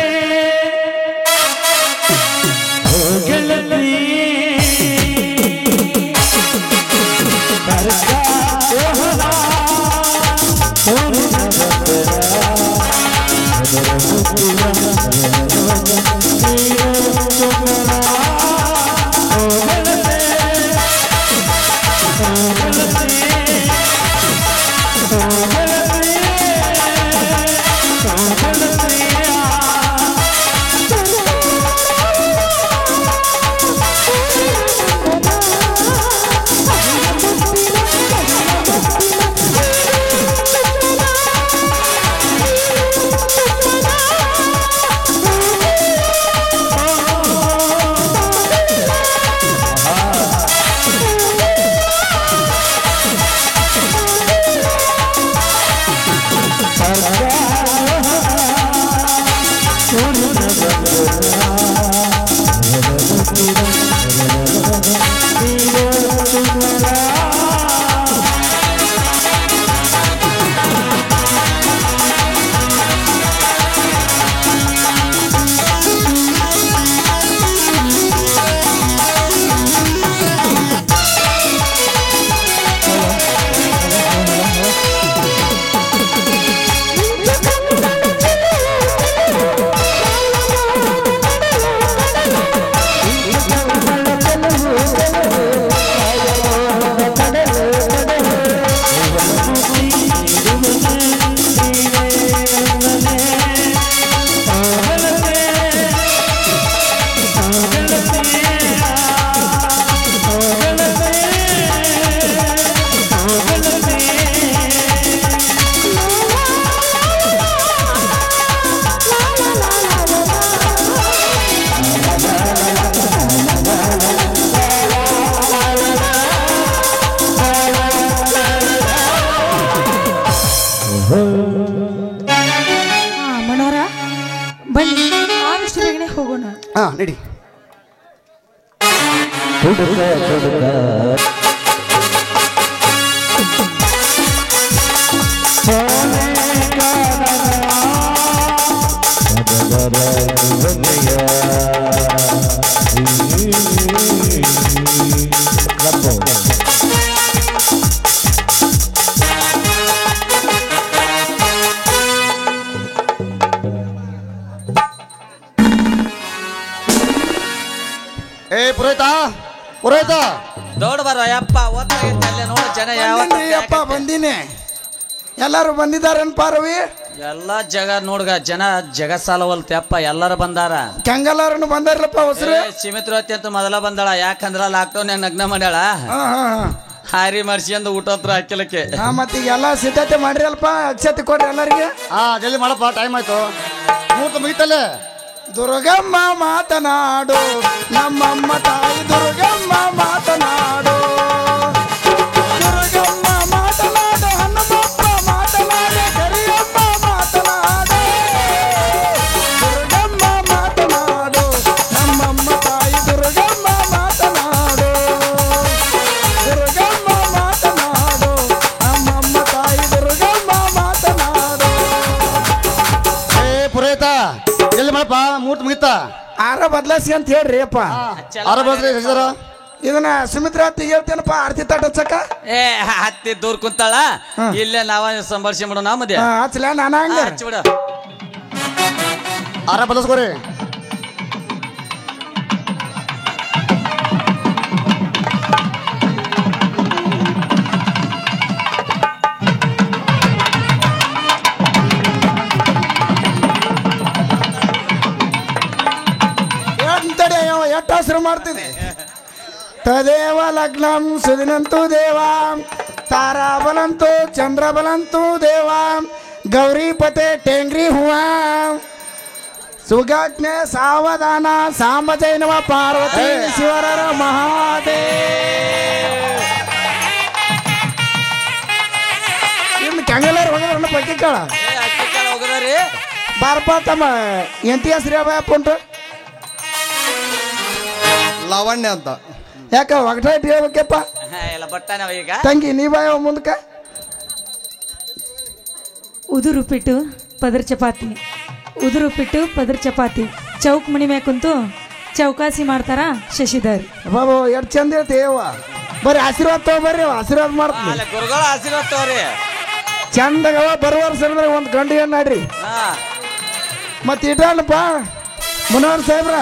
ಮನೋರ ಬನ್ನಿ, ಆದಷ್ಟು ಬೇಗನೆ ಹೋಗೋಣ. ನಡಿ. ಪುರೋಹಿತ ದೊಡ್ಡ ಬರೋ ಯಪ್ಪ, ಓದ್ತಾಗಿತ್ತು ಅಲ್ಲೇ ನೋಡು ಜನ ಯಾವ ಅಪ್ಪ ಬಂದಿನಿ. ಎಲ್ಲರೂ ಬಂದಿದ್ದಾರೆ ಪಾರವಿ. ಎಲ್ಲ ಜಗ ನೋಡ್ಗ ಜಗ ಸಾಲವಲ್ತಪ್ಪ ಎಲ್ಲಾರು ಬಂದಾರ ಕೆಂಗಲ್ಲಾರನು ಬಂದಾರಲ್ಲಪ್ಪ ಹೊಸರು ಸಿಮಿತ್ರವತಿ ಅಂತ ಮೊದಲ ಬಂದಾಳ ಯಾಕಂದ್ರ ಲಾಕ್ಡೌನ್ ನಗ್ನ ಮಾಡ್ಯಾಳ ಹಾರಿ ಮರ್ಸಿಂದ ಊಟ ಹತ್ರ ಹಾಕಿಲಕ್ಕೆ ಮತ್ತೀಗ ಎಲ್ಲ ಸಿದ್ಧತೆ ಮಾಡ್ರಿ ಅಲ್ಪ ಅಕ್ಷತೆ ಕೊಡ್ರಿ ಎಲ್ಲರಿಗೆ ಜಲ್ದಿ ಮಾಡಪ್ಪ ಟೈಮ್ ಆಯ್ತು ಮೂರ್ತ ಮುಗಿತಲ್ಲೇ ದುರ್ಗಮ್ಮ ಮಾತನಾಡು ನಮ್ಮಮ್ಮ ತಾಯಿ ದುರ್ಗಮ್ಮ ಮಾತನಾಡು ದುರ್ಗಮ್ಮ ಮಾತನಾಡು ಹನುಮಪ್ಪ ಮಾತನಾಡು ಕರಿಯಮ್ಮ ಮಾತನಾಡು ದುರ್ಗಮ್ಮ ಮಾತನಾಡು ನಮ್ಮಮ್ಮ ತಾಯಿ ದುರ್ಗಮ್ಮ ಮಾತನಾಡು ದುರ್ಗಮ್ಮ ಮಾತನಾಡು ನಮ್ಮಮ್ಮ ತಾಯಿ ದುರ್ಗಮ್ಮ ಮಾತನಾಡು ಪುರೋಹಿತ ಜಲ್ದಿ ಮಾಡಪ್ಪ ಮೂರ್ತ ಮುಗಿತ ಆರ ಬದಲಾಯಿಸಿ ಅಂತ ಹೇಳ್ರಿ ಅಪ್ಪ ಆರ ಬದ್ರಿ ಶಶಿಧರ ಇದನ್ನ ಸುಮಿತ್ರಾ ಹೇಳ್ತೇನಪ್ಪ ಆರ್ತಿ ತಟ್ಟ ಹಚ್ಚಕ್ಕ ಹತ್ತಿ ದೂರ ಕುಂತಾಳ ಇಲ್ಲೇ ನಾವ ಸಂಭಾಷಣೆ ಮಾಡೋಣ ಮಧ್ಯ ಹಚ್ಚಲ ನಾನು ಹಂಗ ಹಚ್ಚಿಬಿಡ ಆರ ಬದಲಾಸ್ಕೋರಿ ಎಷ್ಟು ಹೆಸರು ಮಾಡ್ತೀನಿ ತದೇವ ಲಗ್ನಂ ಸುದಿನಂತೂ ದೇವ ತಾರಾಬಲಂತೂ ಚಂದ್ರಬಲಂತೂ ದೇವ ಗೌರಿಪತೆ ಟೆಂಗ್ರಿ ಹೂವ ಸುಗಾಜ್ಞೆ ಸಾವಧಾನ ಸಾಂಬಜೈನವ ಪಾರ್ವತಿ ಶಿವರರ ಮಹಾದೇವ ಇನ್ನು ಕೆಂಗಲರ್ ಹೋಗೋದ್ರನ್ನ ಪಟ್ಟಿ ಕಾಳ ಹೋಗದ್ರಿ ಬಾರಪ್ಪ ತಮ್ಮ ಎಂತಿ ಹೆಸ್ರಿ ಅಪ್ಪ ಉಂಟು ಲಾವಣ್ಯ ಅಂತ ಯಾಕ ಒಗಟ ಹೇಳ್ಬೇಕಪ್ಪ ಎಲ್ಲ ಬಟ್ಟಾನವ ಈಗ ತಂಗಿ ನೀ ಬಾಯ ಮುಂದಕ್ಕ ಉದುರುಪ್ಪಿಟ್ಟು ಪದರ್ ಚಪಾತಿ ಉದುರುಪ್ಪಿಟ್ಟು ಪದರ್ ಚಪಾತಿ ಚೌಕ್ ಮಣಿ ಮ್ಯಾಗ ಕುಂತು ಚೌಕಾಸಿ ಮಾಡ್ತಾರ ಶಶಿಧರ್ ಬಾಬು ಎಷ್ಟು ಚಂದ ಹೇಳ್ತೇವ ಬರ್ರಿ ಆಶೀರ್ವಾದ ತಗೋಬರ್ರಿ ಆಶೀರ್ವಾದ ಮಾಡ್ತೀನಿ ಗುರುಗಳ ಆಶೀರ್ವಾದ ತಗೋರಿ ಚಂದಗವ ಬರುವಾರ ಸರಿದ್ರೆ ಒಂದು ಗಂಡು ಏನ್ ನಾಡ್ರಿ ಮತ್ತೆ ಇಟ್ಟಲ್ಲಪ್ಪ ಮುನವರ್ ಸಾಹೇಬ್ರ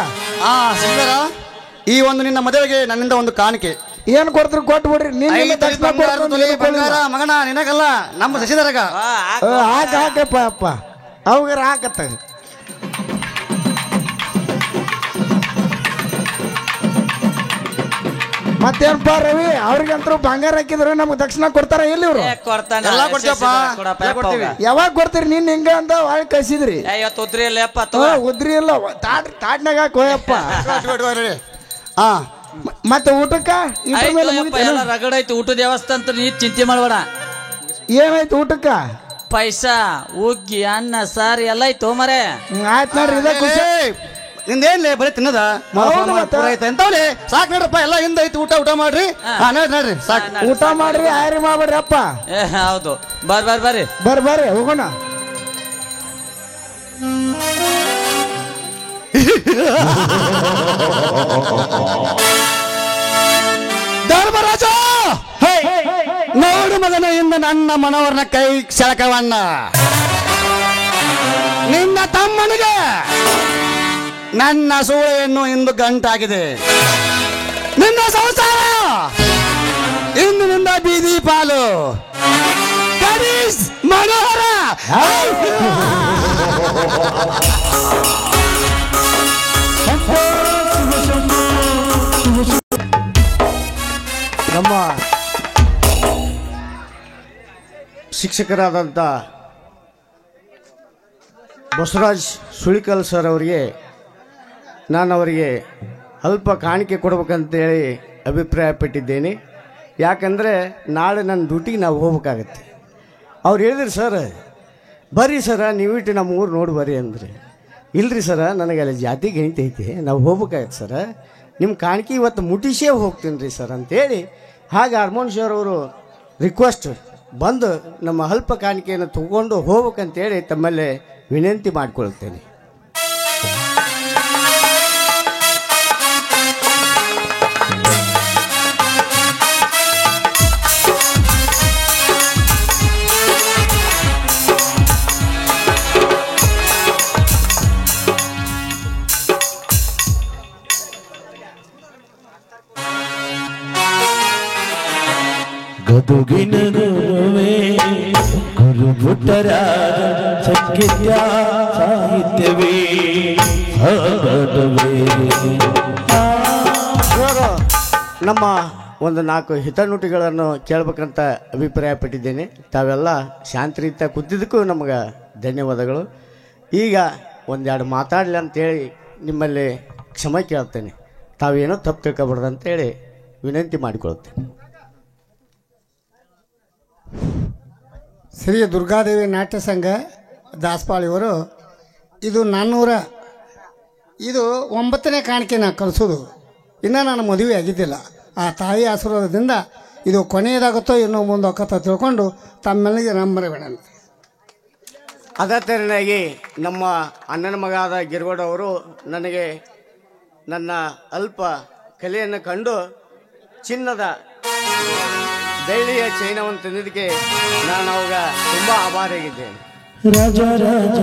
ಶಶಿಧರ ಈ ಒಂದು ನಿನ್ನ ಮದುವೆಗೆ ನನ್ನಿಂದ ಒಂದು ಕಾಣಿಕೆ ಏನ್ ಕೊಡ್ತೀರಿ ಕೊಟ್ಟು ಬಿಡ್ರಿ ಬಂಗಾರ ಮಗನ ನಿನಗಲ್ಲ ನಮ್ಮ ಶಶಿಧರಗ ಹಾಕಪ್ಪ ಅಪ್ಪ ಅವಾಗಾರ ಹಾಕತ್ತ ಮತ್ತೇನಪ್ಪ ರವಿ ಅವ್ರಿಗಂತರೂ ಬಂಗಾರ ಹಾಕಿದ್ರು ನಮ್ಗೆ ದಕ್ಷಿಣ ಕೊಡ್ತಾರ ಎಲ್ಲಿ ಇವ್ರು ಎಲ್ಲ ಕೊಡ್ತೀವಪ್ಪ ಯಾವಾಗ ಕೊಡ್ತೀರಿ ನಿನ್ ಹಿಂಗ ಅಂತ ಒಳಗೆ ಕಳ್ಸಿದ್ರಿ ಇವತ್ತು ಉದ್ರಿ ಇಲ್ಲಪ್ಪ ಉದ್ರಿ ಇಲ್ಲ ತಾಟ್ನಾಗ ಹಾಕೋಯಪ್ಪ ಮತ್ತೆ ಊಟಕ್ಕ ರಗಡ ಐತಿ ಊಟ ದೇವಸ್ಥಾನ ಅಂತ ನೀ ಚಿಂತೆ ಮಾಡಬೇಡ ಏನಾಯ್ತು ಊಟಕ್ಕ ಪೈಸಾ ಉಗ್ಗಿ ಅನ್ನ ಸಾರಿ ಎಲ್ಲ ಐತು ಮರೆ ಆಯ್ತು ನೋಡ್ರಿ ಇದ ಖುಷಿ ನಿಂದೇನ್ಲೇ ಬರೀ ತಿನ್ನದ ಎಂತವ್ಲಿ ಸಾಕ್ ನೋಡ್ರಪ್ಪ ಎಲ್ಲ ಹಿಂದ ಐತಿ ಊಟ ಮಾಡ್ರಿ ನೋಡ್ರಿ ಸಾಕ್ ಊಟ ಮಾಡ್ರಿ ಆಯ್ರಿ ಮಾಡ್ಬೇಡ್ರಿ ಅಪ್ಪ ಹೌದು ಬರ್ರಿ ಬರ್ರಿ ಹೋಗೋಣ ಧರ್ಮರಾಜ ನೋಡು ಮಗನ ಇಂದ ನನ್ನ ಮನವರನ ಕೈ ಸೆಳಕವನ್ನ ನಿನ್ನ ತಮ್ಮನಿಗೆ ನನ್ನ ಸೂಳೆಯನ್ನು ಇಂದು ಗಂಟಾಗಿದೆ ನಿನ್ನ ಸಂಸಾರ ಇಂದಿನಿಂದ ಬೀದಿ ಪಾಲು ಗಣೇಶ್ ಮನೋಹರ ನಮ್ಮ ಶಿಕ್ಷಕರಾದಂಥ ಬಸವರಾಜ್ ಸುಳಿಕಲ್ ಸರ್ ಅವರಿಗೆ ನಾನು ಅವರಿಗೆ ಅಲ್ಪ ಕಾಣಿಕೆ ಕೊಡ್ಬೇಕಂತೇಳಿ ಅಭಿಪ್ರಾಯಪಟ್ಟಿದ್ದೇನೆ. ಯಾಕಂದರೆ ನಾಳೆ ನನ್ನ ಡ್ಯೂಟಿಗೆ ನಾವು ಹೋಗ್ಬೇಕಾಗತ್ತೆ. ಅವ್ರು ಹೇಳಿದ್ರು ಸರ್ ಬರ್ರಿ ಸರ ನೀವಿಟ್ಟು ನಮ್ಮ ಊರು ನೋಡಿ ಬರ್ರಿ ಅಂದರೆ ಇಲ್ರಿ ಸರ ನನಗೆಲ್ಲ ಜಾತಿ ಗಣಿತ ಐತಿ ನಾವು ಹೋಗ್ಬೇಕಾಗತ್ತೆ ಸರ ನಿಮ್ಮ ಕಾಣಿಕೆ ಇವತ್ತು ಮುಟ್ಟಿಸೇ ಹೋಗ್ತೀನಿ ರೀ ಸರ್ ಅಂತೇಳಿ ಹಾಗೆ ಹರ್ಮೋನ್ ಸರ್ ಅವರು ರಿಕ್ವೆಸ್ಟ್ ಬಂದು ನಮ್ಮ ಅಲ್ಪ ಕಾಣಿಕೆಯನ್ನು ತಗೊಂಡು ಹೋಗ್ಬೇಕಂತೇಳಿ ತಮ್ಮಲ್ಲೇ ವಿನಂತಿ ಮಾಡಿಕೊಳ್ತೇನೆ. ಗದುಗಿನ ಗುರುವೇ ಗುರು ಪುಟ್ಟರಾಜ ಸಂಗೀತ ಸಾಹಿತ್ಯವೇ ಇವರು ನಮ್ಮ ಒಂದು 4 ಹಿತನುಟಿಗಳನ್ನು ಕೇಳ್ಬೇಕಂತ ಅಭಿಪ್ರಾಯಪಟ್ಟಿದ್ದೇನೆ. ತಾವೆಲ್ಲ ಶಾಂತಿರೀತ ಕೂತಿದ್ದಕ್ಕೂ ನಮಗೆ ಧನ್ಯವಾದಗಳು. ಈಗ ಒಂದೆರಡು ಮಾತಾಡಲಿ ಅಂತೇಳಿ ನಿಮ್ಮಲ್ಲಿ ಕ್ಷಮೆ ಕೇಳ್ತೇನೆ. ತಾವೇನೋ ತಪ್ಪು ತಿಳ್ಕೊಬಾರ್ದು ಅಂತೇಳಿ ವಿನಂತಿ ಮಾಡಿಕೊಳ್ತೇನೆ. ಶ್ರೀ ದುರ್ಗಾದೇವಿ ನಾಟ್ಯ ಸಂಘ ದಾಸಪಾಳಿಯವರು ಇದು ಇದು 9ನೇ ಕಾಣಿಕೆ ನಾ ಕಳಿಸೋದು. ಇನ್ನೂ ನಾನು ಮದುವೆ ಆಗಿದ್ದಿಲ್ಲ. ಆ ತಾಯಿ ಆಶೀರ್ವಾದದಿಂದ ಇದು ಕೊನೆಯದಾಗುತ್ತೋ ಇನ್ನೂ ಮುಂದೆ ಹೋಗತ್ತ ತಿಳ್ಕೊಂಡು ತಮ್ಮೆಲ್ಲಿಗೆ ನಂಬರಬೇಡ. ಅದೇ ತೆರನಾಗಿ ನಮ್ಮ ಅಣ್ಣನ ಮಗ ಆದ ಗಿರ್ಗೋಡ ಅವರು ನನಗೆ ನನ್ನ ಅಲ್ಪ ಕಲೆಯನ್ನು ಕಂಡು ಚಿನ್ನದ ಬೆಳ್ಳಿಯ ಚೈನವನ್ನು ತಂದಿದ್ದಕ್ಕೆ ನಾನು ಅವಾಗ ತುಂಬ ಆಭಾರಿಯಾಗಿದ್ದೇನೆ. ರಾಜ ರಾಜ